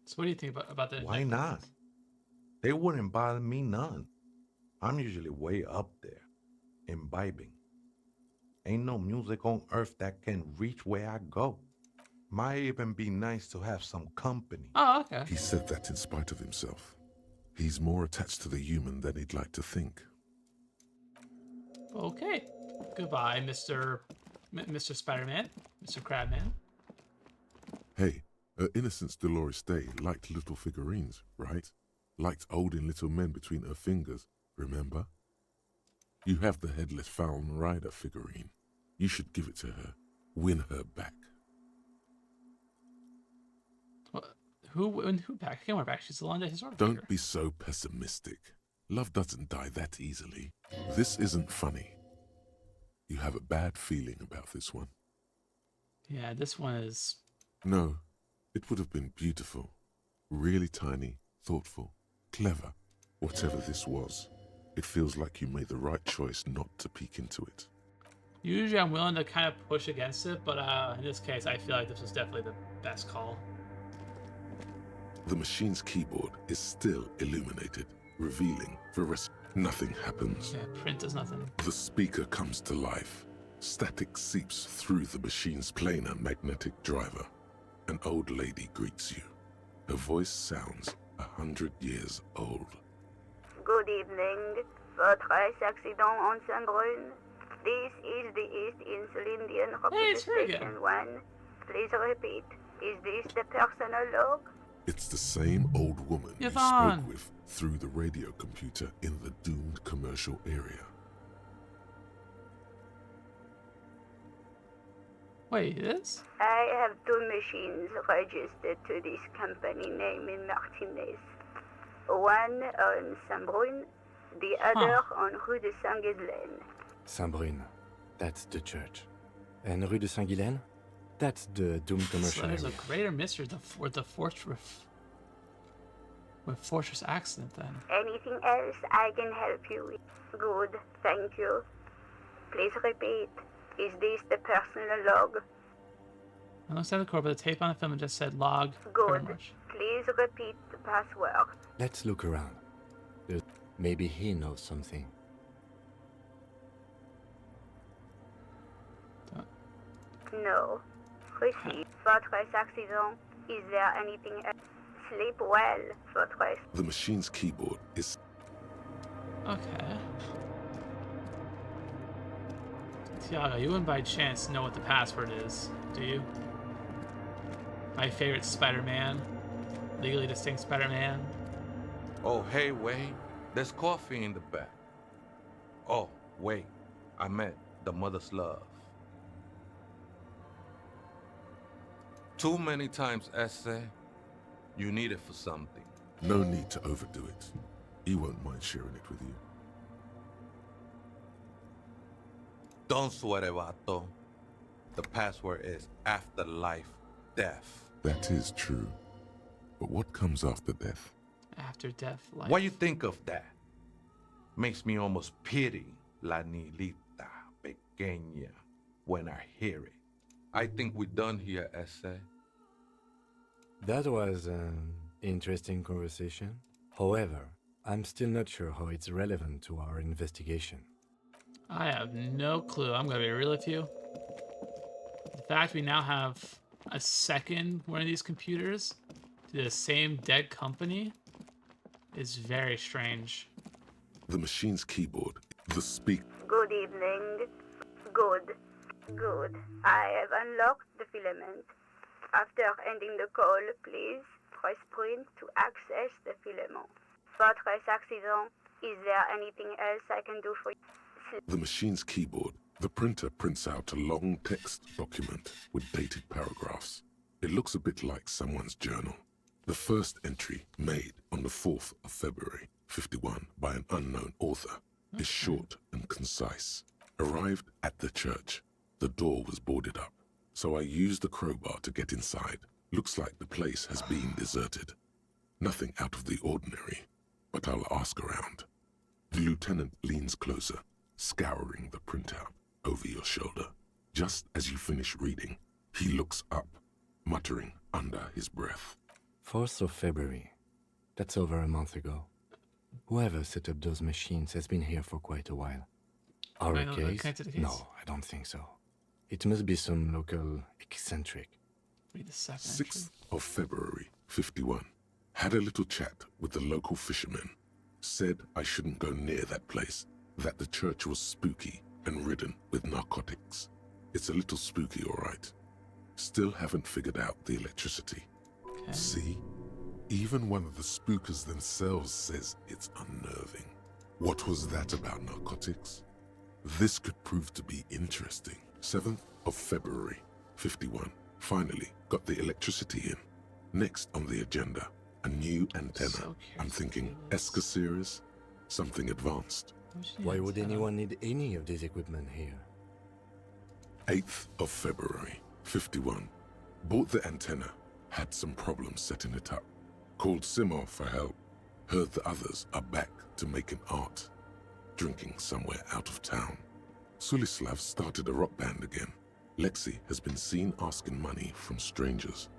So what do you think about the... Why not? They wouldn't bother me none. I'm usually way up there, imbibing. Ain't no music on earth that can reach where I go. Might even be nice to have some company. Oh, okay. He said that in spite of himself. He's more attached to the human than he'd like to think. Okay. Goodbye, Mr. Spider-Man, Mr. Crabman. Hey, her Innocence Dolores Day liked little figurines, right? Liked holding little men between her fingers, remember? You have the headless Falcon Rider figurine. You should give it to her. Win her back. Who back? I can't want her back. She's the London historical Don't figure. be so pessimistic. Love doesn't die that easily. This isn't funny. You have a bad feeling about this one. Yeah, this one is... No, it would have been beautiful. Really tiny, thoughtful, clever. Whatever this was, it feels like you made the right choice not to peek into it. Usually I'm willing to kind of push against it, but in this case, I feel like this was definitely the best call. The machine's keyboard is still illuminated, revealing nothing happens. Yeah, print does nothing. The speaker comes to life. Static seeps through the machine's planar magnetic driver. An old lady greets you. Her voice sounds 100 years old. Good evening. Votre accident on Saint-Brun. This is the East Insulindian Representation 1. Please repeat. Is this the personal log? It's the same old woman you spoke with through the radio computer in the doomed commercial area. Wait, it is? I have two machines registered to this company name in Martinez. One on Saint-Brun, the other on Rue de Saint-Ghislaine. Saint-Brun. That's the church. And Rue de Saint-Ghislaine? That's the Doom commercial There's a area. greater mystery with the fortress accident then. Anything else I can help you with? Good, thank you. Please repeat. Is this the personal log? I looked at the core, but the tape on the film just said log. Good. Please repeat the password. Let's look around. Maybe he knows something. No. Receive. Fortress accident. Is there anything else? Sleep well, Fortress. The machine's keyboard is... Okay. Tiago, you wouldn't by chance know what the password is, do you? My favorite Spider-Man. Legally distinct Spider-Man. Oh, hey, wait. There's coffee in the back. Oh, wait. I meant the mother's love. Too many times, essay. You need it for something. No need to overdo it. He won't mind sharing it with you. Don't sweat it, vato. The password is afterlife death. That is true. But what comes after death? After death, life. What you think of that? Makes me almost pity La Nilita Pequeña when I hear it. I think we're done here, essay. That was an interesting conversation. However, I'm still not sure how it's relevant to our investigation. I have no clue. I'm going to be real with you. The fact we now have a second one of these computers to the same dead company is very strange. The machine's keyboard, the speak. Good evening. Good. Good. I have unlocked the filament. After ending the call, please press print to access the filament. Fortress accident. Is there anything else I can do for you? The machine's keyboard, the printer prints out a long text document with dated paragraphs. It looks a bit like someone's journal. The first entry, made on the 4th of February, 51, by an unknown author, is short and concise. Arrived at the church. The door was boarded up, so I used the crowbar to get inside. Looks like the place has been deserted. Nothing out of the ordinary, but I'll ask around. The lieutenant leans closer, scouring the printout over your shoulder. Just as you finish reading, he looks up, muttering under his breath. 4th of February. That's over a month ago. Whoever set up those machines has been here for quite a while. Our case? No, I don't think so. It must be some local eccentric. Read the second 6th of February, 51. Had a little chat with the local fishermen. Said I shouldn't go near that place, that the church was spooky and ridden with narcotics. It's a little spooky, all right. Still haven't figured out the electricity. Okay. See? Even one of the spookers themselves says it's unnerving. What was that about narcotics? This could prove to be interesting. 7th of February, 51. Finally got the electricity in. Next on the agenda, a new antenna. I'm thinking ESCA series, something advanced. Why would anyone need any of this equipment here? 8th of February, 51. Bought the antenna, had some problems setting it up. Called Simon for help. Heard the others are back to making art. Drinking somewhere out of town. Sulislav started a rock band again. Lexi has been seen asking money from strangers.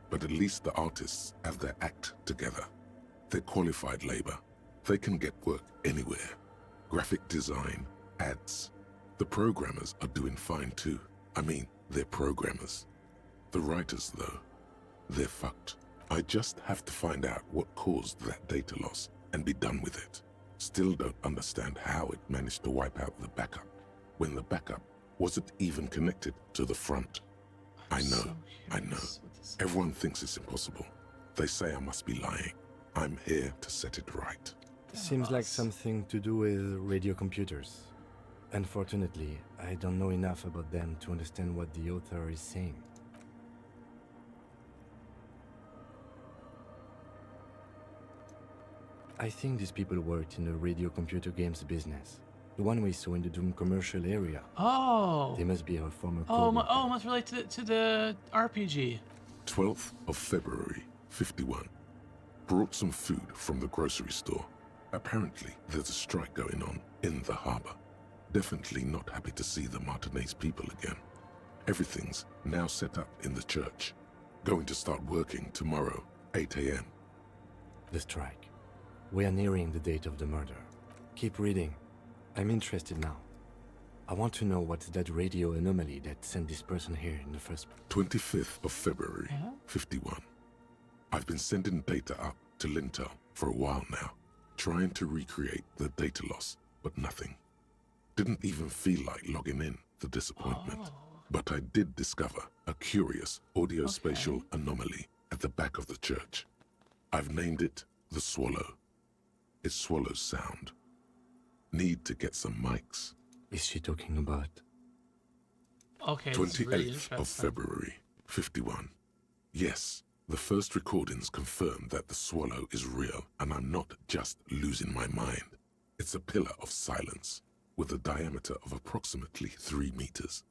But at least the artists have their act together. They're qualified labor. They can get work anywhere. Graphic design, ads. The programmers are doing fine too. I mean, they're programmers. The writers, though, they're fucked. I just have to find out what caused that data loss and be done with it. Still don't understand how it managed to wipe out the backup when the backup wasn't even connected to the front. I know. Everyone thinks it's impossible. They say I must be lying. I'm here to set it right. Seems like something to do with radio computers. Unfortunately, I don't know enough about them to understand what the author is saying. I think these people worked in the radio computer games business. The one we saw in the Doom commercial area. Oh. They must be our former Must relate to the RPG. 12th of February, 51. Brought some food from the grocery store. Apparently, there's a strike going on in the harbor. Definitely not happy to see the Martinez people again. Everything's now set up in the church. Going to start working tomorrow, 8 a.m. The strike. We are nearing the date of the murder. Keep reading. I'm interested now. I want to know what's that radio anomaly that sent this person here in the first... 25th of February, 51. I've been sending data up to Lintel for a while now, trying to recreate the data loss, but nothing. Didn't even feel like logging in, the disappointment. But I did discover a curious audio-spatial anomaly at the back of the church. I've named it the Swallow. It swallows sound. Need to get some mics. Is she talking about? Okay, 28th really of February, 51. Yes, the first recordings confirm that the Swallow is real and I'm not just losing my mind. It's a pillar of silence with a diameter of approximately 3 meters.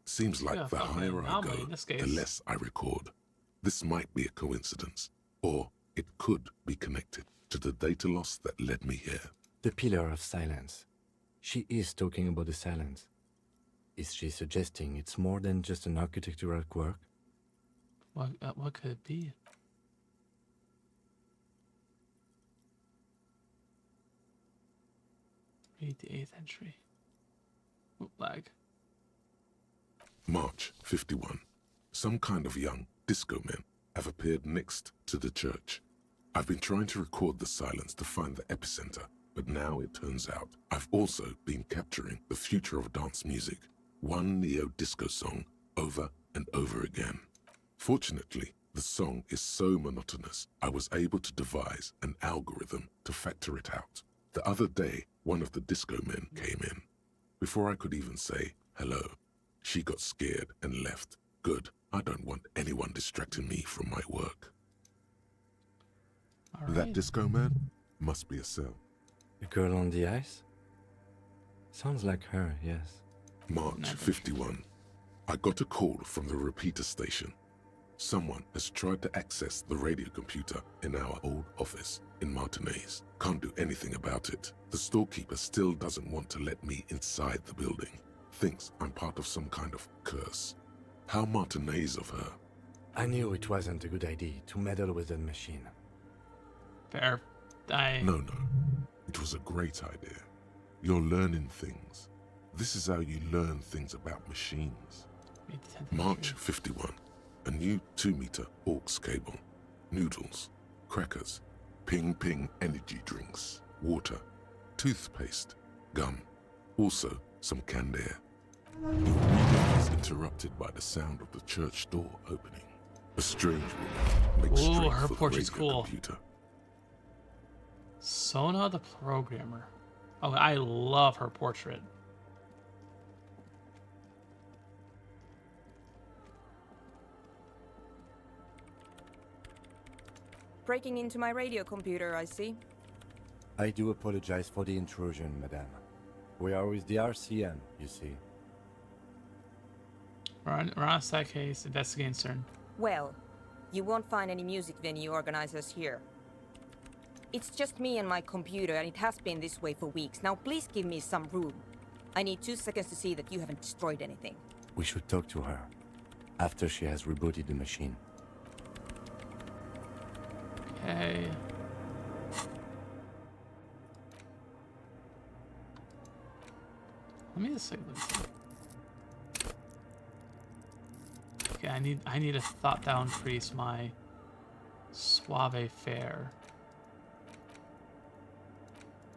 Seems like the higher I go, the less I record. This might be a coincidence, or it could be connected to the data loss that led me here. The pillar of silence. She is talking about the silence. Is she suggesting it's more than just an architectural quirk? What could it be? Read the 8th entry. Oop, lag. March 51. Some kind of young disco men have appeared next to the church. I've been trying to record the silence to find the epicenter, but now it turns out I've also been capturing the future of dance music, one neo-disco song over and over again. Fortunately, the song is so monotonous, I was able to devise an algorithm to factor it out. The other day, one of the disco men came in. Before I could even say hello, she got scared and left. Good, I don't want anyone distracting me from my work. That disco man must be a cell. The girl on the ice? Sounds like her, yes. March 51. I got a call from the repeater station. Someone has tried to access the radio computer in our old office in Martinez. Can't do anything about it. The storekeeper still doesn't want to let me inside the building. Thinks I'm part of some kind of curse. How Martinez of her. I knew it wasn't a good idea to meddle with that machine. Fair. No. It was a great idea. You're learning things. This is how you learn things about machines. March 51. A new 2-meter aux cable. Noodles. Crackers. Ping energy drinks. Water. Toothpaste. Gum. Also some canned air. Is interrupted by the sound of the church door opening. A strange woman makes straight her for the portrait's radio cool. computer. Sona the programmer. Oh, I love her portrait. Breaking into my radio computer, I see. I do apologize for the intrusion, madame. We are with the RCM, you see. We're on a side case, investigating CERN. Well, you won't find any music venue organizers here. It's just me and my computer, and it has been this way for weeks. Now please give me some room. I need 2 seconds to see that you haven't destroyed anything. We should talk to her after she has rebooted the machine. Okay. Let me just say this. Okay, I need to thought down increase my suave fare.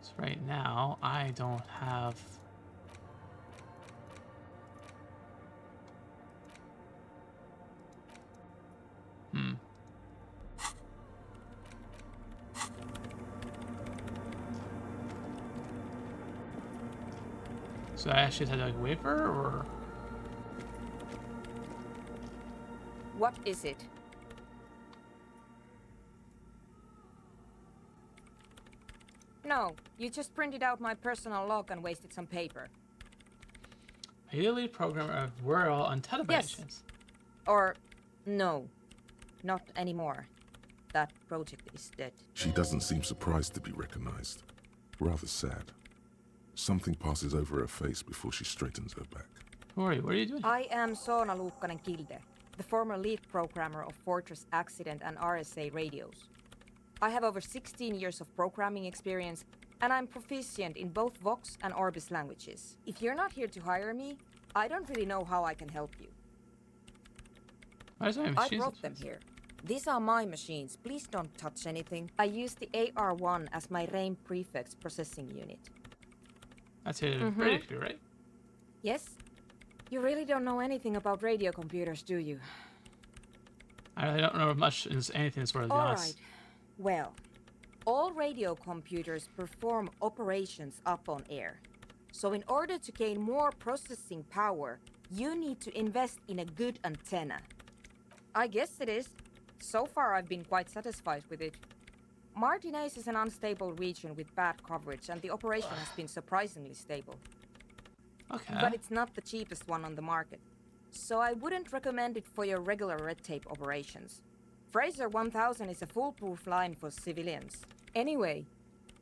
So right now I don't have So I actually had to like wait for her, or What is it? No, you just printed out my personal log and wasted some paper. Are you the lead programmer of Whirl on television? Yes. Or, no. Not anymore. That project is dead. She doesn't seem surprised to be recognized. Rather sad. Something passes over her face before she straightens her back. Who are you? What are you doing? I am Soona Luukkanen-Kilde, the former lead programmer of Fortress Accident and RSA radios. I have over 16 years of programming experience, and I'm proficient in both Vox and Orbis languages. If you're not here to hire me, I don't really know how I can help you. Why is my I machine brought them here. These are my machines. Please don't touch anything. I use the AR-1 as my RAIN prefix processing unit. That's a British, right? Yes? You really don't know anything about radio computers, do you? I really don't know much in anything as far as All right. Well, all radio computers perform operations up on air. So in order to gain more processing power, you need to invest in a good antenna. I guess it is. So far, I've been quite satisfied with it. Martinez is an unstable region with bad coverage, and the operation has been surprisingly stable. Okay. But it's not the cheapest one on the market, so I wouldn't recommend it for your regular red tape operations. Fraser 1000 is a foolproof line for civilians. Anyway,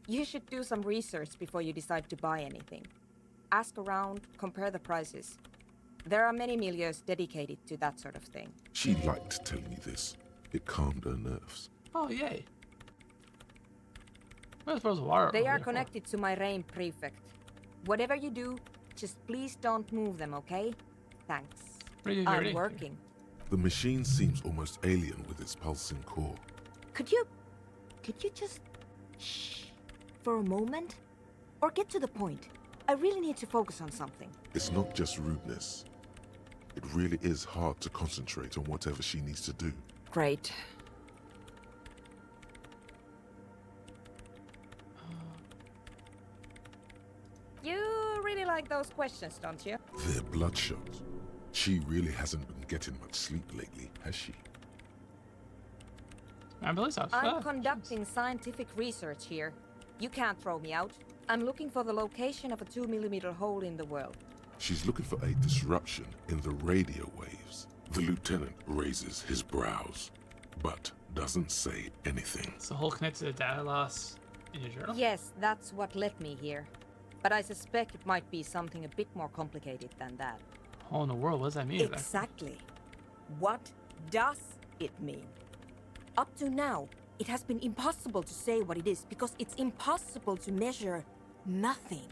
you should do some research before you decide to buy anything. Ask around, compare the prices. There are many milieux dedicated to that sort of thing. She liked telling me this. It calmed her nerves. Oh, yay. Where's the water? They are connected to my RAIN prefect. Whatever you do, just please don't move them, okay? Thanks. I'm working. The machine seems almost alien with its pulsing core. Could you just shh for a moment? Or get to the point. I really need to focus on something. It's not just rudeness. It really is hard to concentrate on whatever she needs to do. Great. You really like those questions, don't you? They're bloodshot. She really hasn't been getting much sleep lately, has she? I'm conducting scientific research here. You can't throw me out. I'm looking for the location of a 2mm hole in the world. She's looking for a disruption in the radio waves. The lieutenant raises his brows, but doesn't say anything. Is the hole connected to the data loss in your journal? Yes, that's what led me here. But I suspect it might be something a bit more complicated than that. Hole in the world? What does that mean? Exactly. What does it mean? Up to now, it has been impossible to say what it is because it's impossible to measure nothing.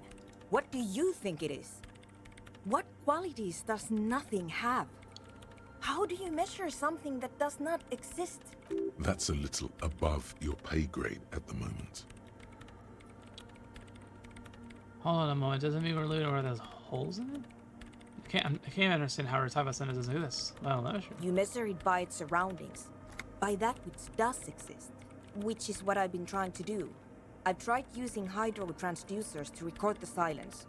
What do you think it is? What qualities does nothing have? How do you measure something that does not exist? That's a little above your pay grade at the moment. Hold on a moment. Doesn't mean we're living where there's holes in it? I can't understand how we're talking about something that doesn't do this. Well, no, sure. You measure it by its surroundings, by that which does exist, which is what I've been trying to do. I've tried using hydro transducers to record the silence,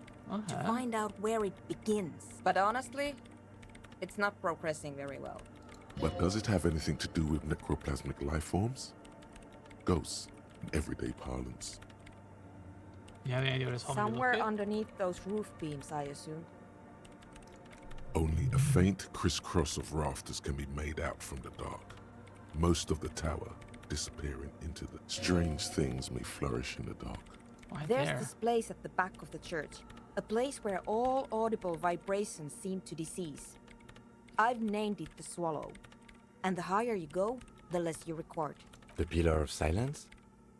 to find out where it begins. But honestly, it's not progressing very well. But does it have anything to do with necroplasmic life forms? Ghosts, in everyday parlance. You have any idea what it's Somewhere underneath those roof beams, I assume. Only a faint crisscross of rafters can be made out from the dark. Most of the tower disappearing into the strange things may flourish in the dark. There's this place at the back of the church, a place where all audible vibrations seem to decease. I've named it the Swallow, and the higher you go, the less you record. The Pillar of Silence?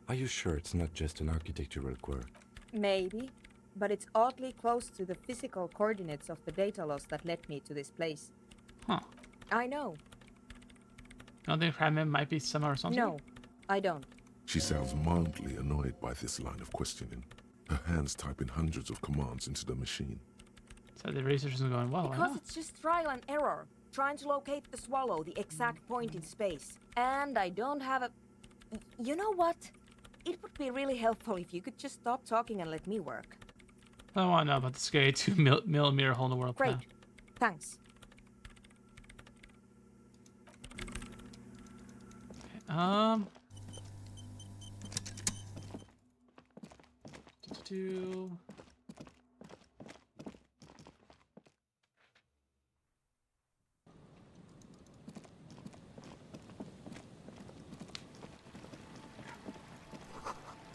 Are you sure it's not just an architectural quirk? Maybe, but it's oddly close to the physical coordinates of the data loss that led me to this place. Huh. I know. Don't think Crabman might be somewhere or something? No, I don't. She sounds mildly annoyed by this line of questioning. Her hands typing hundreds of commands into the machine. So the research isn't going well. Because it's just trial and error, trying to locate the Swallow, the exact point in space. And I don't have a... You know what? It would be really helpful if you could just stop talking and let me work. I don't want to know about the scary 2mm hole in the world. Great. Thanks. Okay, to...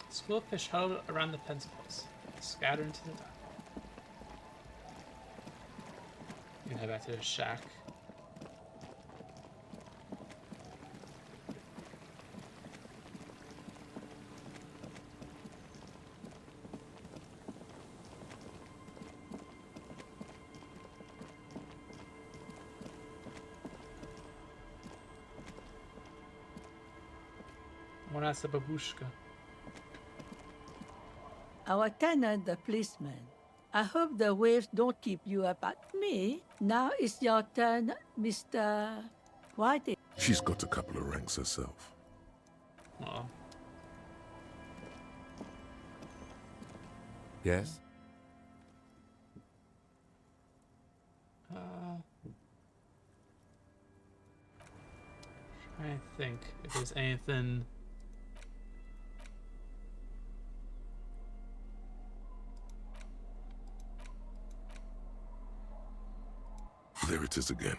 School of fish huddled around the fence posts, scattered into the dark. You can head back to the shack. Ona se babushka. Our tenant, the policeman. I hope the waves don't keep you up at me. Now it's your turn, Mr. White. She's got a couple of ranks herself. Oh. Yes? I think if there's anything. There it is again.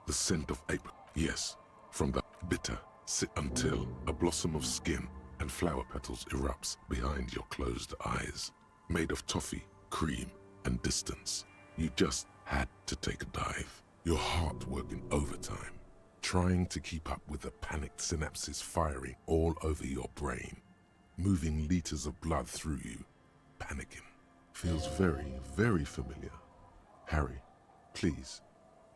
The scent of April. Yes, from the bitter sit until a blossom of skin and flower petals erupts behind your closed eyes. Made of toffee, cream, and distance. You just had to take a dive. Your heart working overtime. Trying to keep up with the panicked synapses firing all over your brain. Moving liters of blood through you. Panicking. Feels very, very familiar. Harry, please.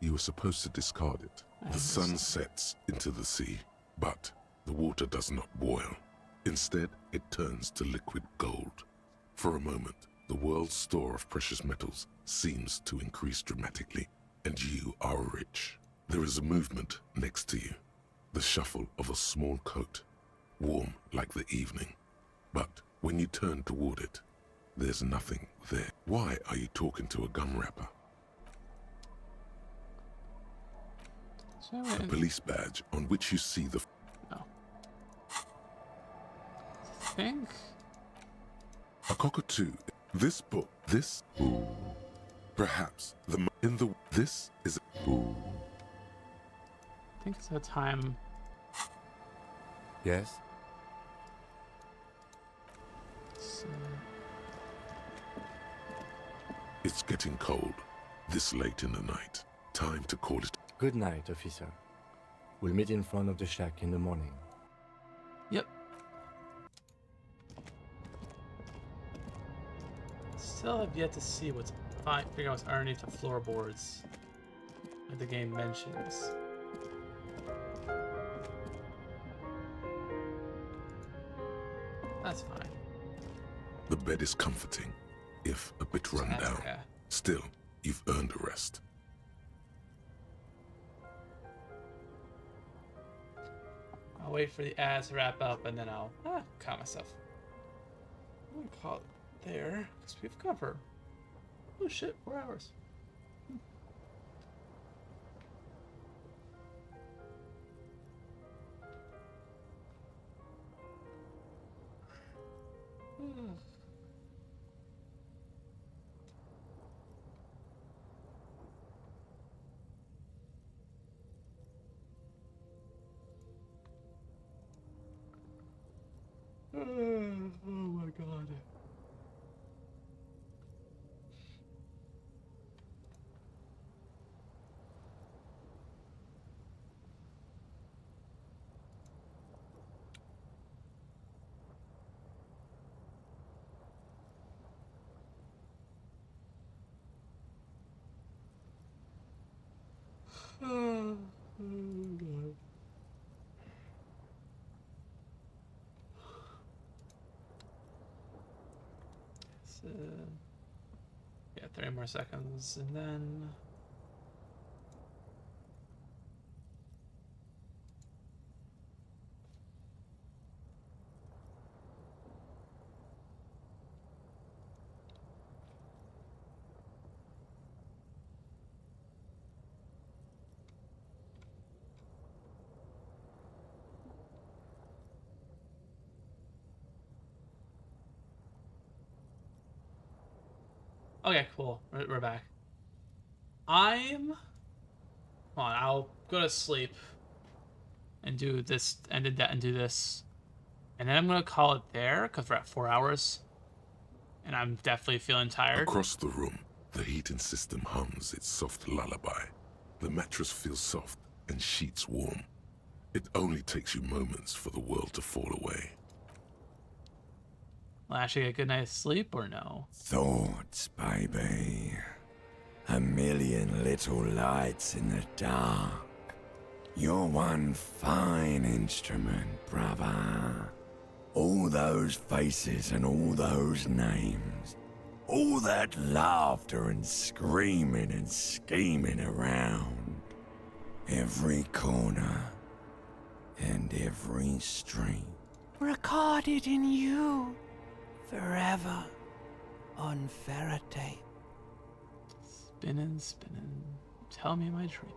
You were supposed to discard it. The sun sets into the sea, but the water does not boil. Instead, it turns to liquid gold. For a moment, the world's store of precious metals seems to increase dramatically, and you are rich. There is a movement next to you, the shuffle of a small coat, warm like the evening. But when you turn toward it, there's nothing there. Why are you talking to a gum wrapper? A police badge on which you see the... No. I think... A cockatoo. This book. This... Ooh. Perhaps the... In the... This is... Ooh. I think it's a time... Yes? It's getting cold. This late in the night. Time to call it... Good night, officer. We'll meet in front of the shack in the morning. Yep. Still have yet to see what's... figure out what's underneath the floorboards. Like the game mentions. That's fine. The bed is comforting, if a bit run down. Okay. Still, you've earned a rest. I'll wait for the ads to wrap up and then I'll count myself. I'm gonna call it there because we've covered. Oh shit, 4 hours. Oh my god. Oh god. So, yeah, 30 more seconds, and then... Okay, cool. We're back. Hold on, I'll go to sleep and do this, and do that, and do this. And then I'm going to call it there, because we're at 4 hours. And I'm definitely feeling tired. Across the room, the heating system hums its soft lullaby. The mattress feels soft and sheets warm. It only takes you moments for the world to fall away. Will I actually get a good night's sleep or no? Thoughts, baby. A million little lights in the dark. You're one fine instrument, brother. All those faces and all those names. All that laughter and screaming and scheming around. Every corner and every street. Recorded in you. Forever. On Faraday. Spinning, spinning. Tell me my dream.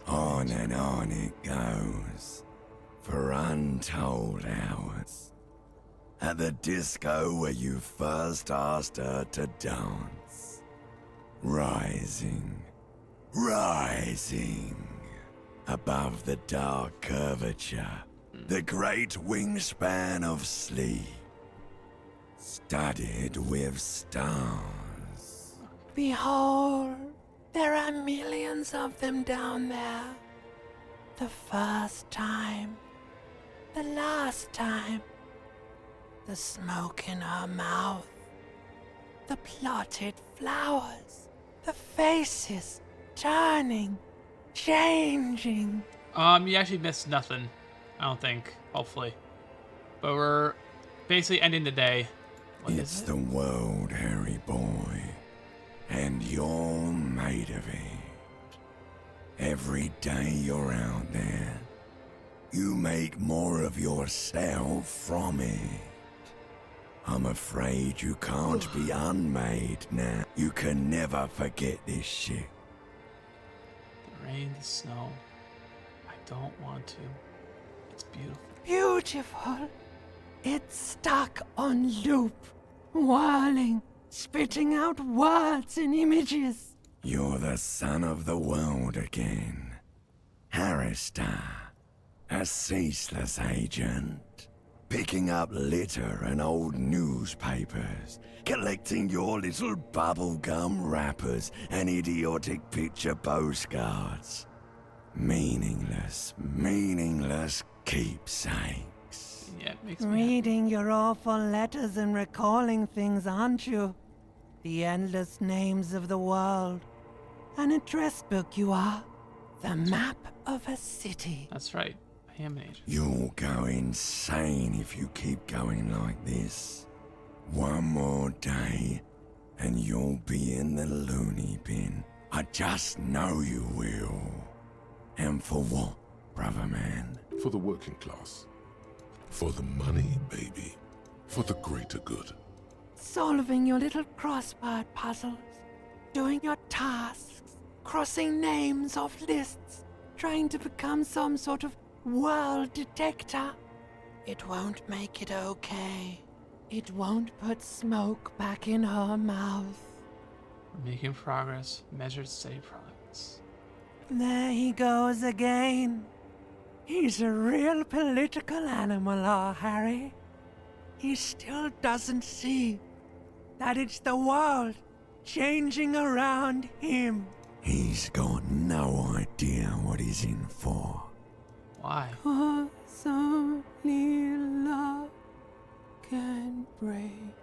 On and on it goes. For untold hours. At the disco where you first asked her to dance. Rising. Rising. Above the dark curvature. The great wingspan of sleep. Studded with stars. Behold, there are millions of them down there. The first time. The last time. The smoke in her mouth. The plotted flowers. The faces turning, changing. You actually missed nothing. I don't think. Hopefully. But we're basically ending the day. It's the world, Harry boy. And you're made of it. Every day you're out there, you make more of yourself from it. I'm afraid you can't be unmade now. You can never forget this shit. The rain, the snow. I don't want to. It's beautiful. Beautiful. It's stuck on loop, whirling, spitting out words and images. You're the son of the world again. Harrister, a ceaseless agent. Picking up litter and old newspapers. Collecting your little bubblegum wrappers and idiotic picture postcards. Meaningless, meaningless keepsakes. Yeah, it makes me Reading your awful letters and recalling things, aren't you? The endless names of the world. An address book you are. The map of a city. That's right. I am an agent. You'll go insane if you keep going like this. One more day, and you'll be in the loony bin. I just know you will. And for what, brother man? For the working class. For the money, baby. For the greater good. Solving your little crossword puzzles. Doing your tasks. Crossing names off lists. Trying to become some sort of world detector. It won't make it okay. It won't put smoke back in her mouth. We're making progress. Measured, steady progress. There he goes again. He's a real political animal, our Harry. He still doesn't see that it's the world changing around him. He's got no idea what he's in for. Why? 'Cause only love can break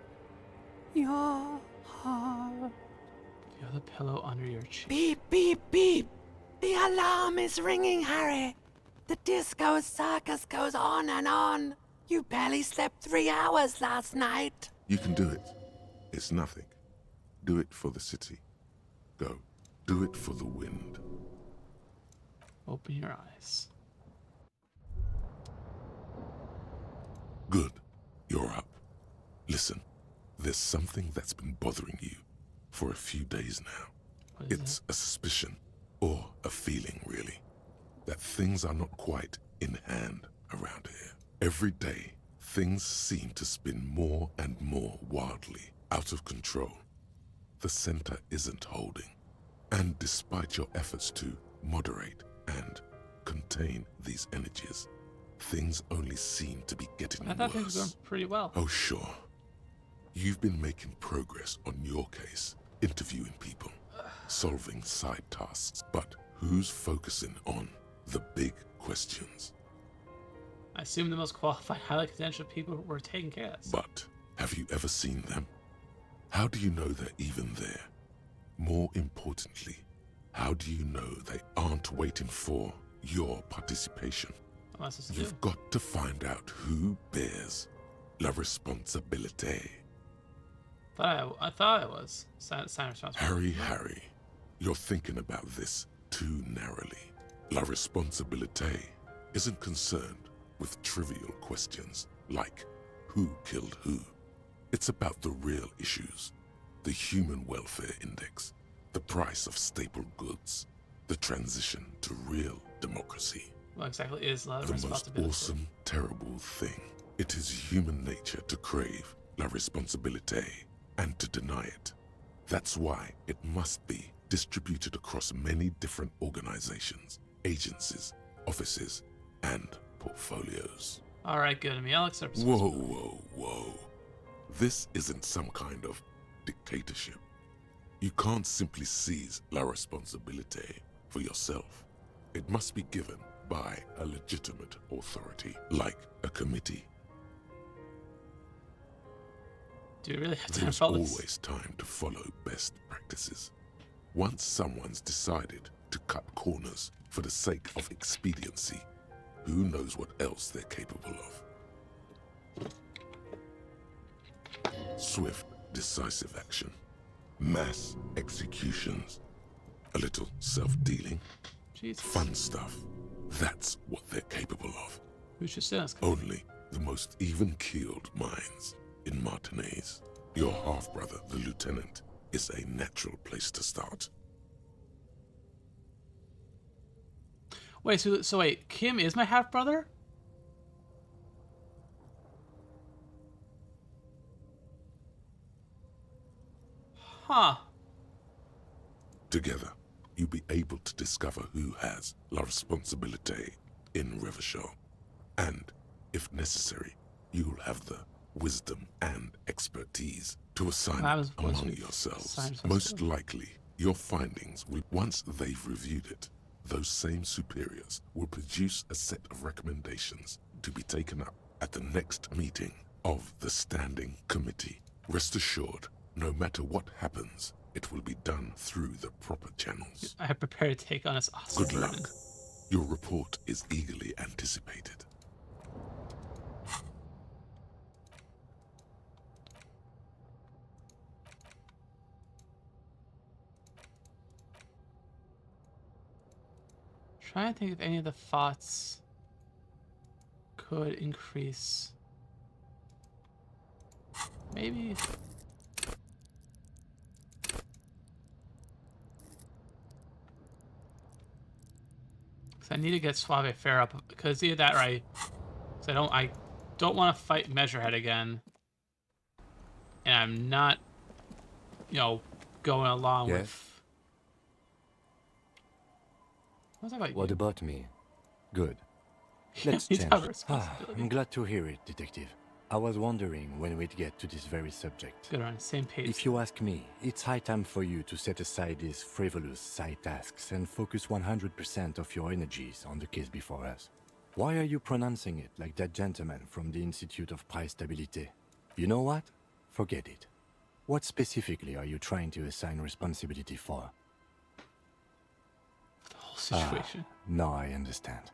your heart. Feel the pillow under your cheek. Beep, beep, beep. The alarm is ringing, Harry. The disco circus goes on and on. You barely slept 3 hours last night. You can do it. It's nothing. Do it for the city. Go. Do it for the wind. Open your eyes. Good. You're up. Listen, there's something that's been bothering you for a few days now. It's a suspicion, or a feeling, really, that things are not quite in hand around here. Every day, things seem to spin more and more wildly, out of control. the center isn't holding. And despite your efforts to moderate and contain these energies, things only seem to be getting I thought things were worse. going pretty well. Oh, sure. You've been making progress on your case, interviewing people, solving side tasks, but who's focusing on the big questions? I assume the most qualified, highly credentialed people were taking care of this. But have you ever seen them? How do you know they're even there? More importantly, how do you know they aren't waiting for your participation? You've got to find out who bears la responsabilité. I thought it was sign responsibility. Harry, you're thinking about this too narrowly. La responsabilité isn't concerned with trivial questions like who killed who. It's about the real issues, the human welfare index, the price of staple goods, the transition to real democracy. What exactly is la The most responsibility? awesome, terrible thing. It is human nature to crave la responsabilité and to deny it. That's why it must be distributed across many different organizations, agencies, offices, and portfolios. All right, good. I mean, Alex, are Whoa. This isn't some kind of dictatorship. You can't simply seize la responsabilité for yourself. It must be given by a legitimate authority, like a committee. Do you really have to There's follow always time to follow best practices. Once someone's decided to cut corners for the sake of expediency, who knows what else they're capable of? Swift, decisive action. Mass executions. A little self-dealing. Fun stuff. That's what they're capable of. Who should say us? Only the most even-keeled minds in Martinez. Your half-brother, the lieutenant, is a natural place to start. Wait, so wait, Kim is my half brother? Huh. Together, you'll be able to discover who has la responsabilité in Revachol. And, if necessary, you'll have the wisdom and expertise to assign it among yourselves. Most likely, your findings will, once they've reviewed it, those same superiors will produce a set of recommendations to be taken up at the next meeting of the Standing Committee. Rest assured, no matter what happens, it will be done through the proper channels. I have prepared to take on this awesome Good luck. Your report is eagerly anticipated. Trying to think if any of the thoughts could increase. Maybe. Cause I need to get Suave Fair up because either that or I don't want to fight Measurehead again. And I'm not, going along with. What about me? Good. Let's He's change. our responsibility. I'm glad to hear it, Detective. I was wondering when we'd get to this very subject. Good, on the same page. If you ask me, it's high time for you to set aside these frivolous side tasks and focus 100% of your energies on the case before us. Why are you pronouncing it like that gentleman from the Institute of Price Stabilité? You know what? Forget it. What specifically are you trying to assign responsibility for? The whole situation. Now I understand.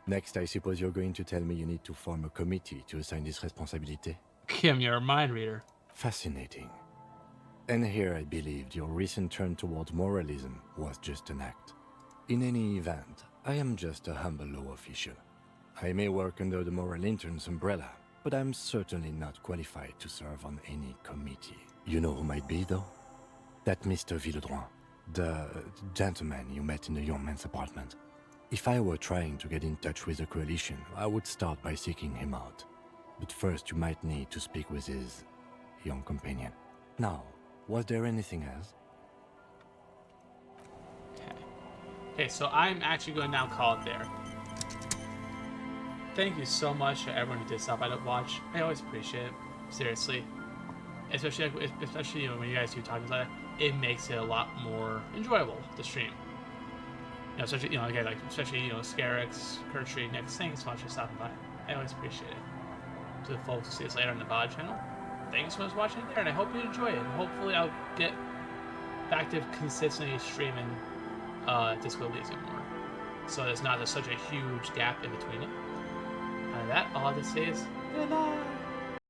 Next, I suppose you're going to tell me you need to form a committee to assign this responsibility? Kim, you're a mind reader. Fascinating. And here I believed your recent turn towards moralism was just an act. In any event, I am just a humble law official. I may work under the moral intern's umbrella, but I'm certainly not qualified to serve on any committee. You know who might be, though? That Mr. Villedroit, the gentleman you met in the young man's apartment. If I were trying to get in touch with the coalition, I would start by seeking him out. But first you might need to speak with his young companion. Now, Was there anything else? Okay, so I'm actually going to now call it there. Thank you so much to everyone who did stop by to watch. I always appreciate it. Seriously. Especially you know, when you guys do talk about it, it makes it a lot more enjoyable to stream. You know, especially, you know, again, like, especially, you know, Scarix, Kurtree, Nick, thanks so much for stopping by. I always appreciate it. To the folks who see us later on the VOD channel, thanks so much for watching it there, and I hope you enjoy it. And hopefully I'll get back to consistently streaming Disco Elysium more. So there's not such a huge gap in between it. And that, all I have to say is, goodbye!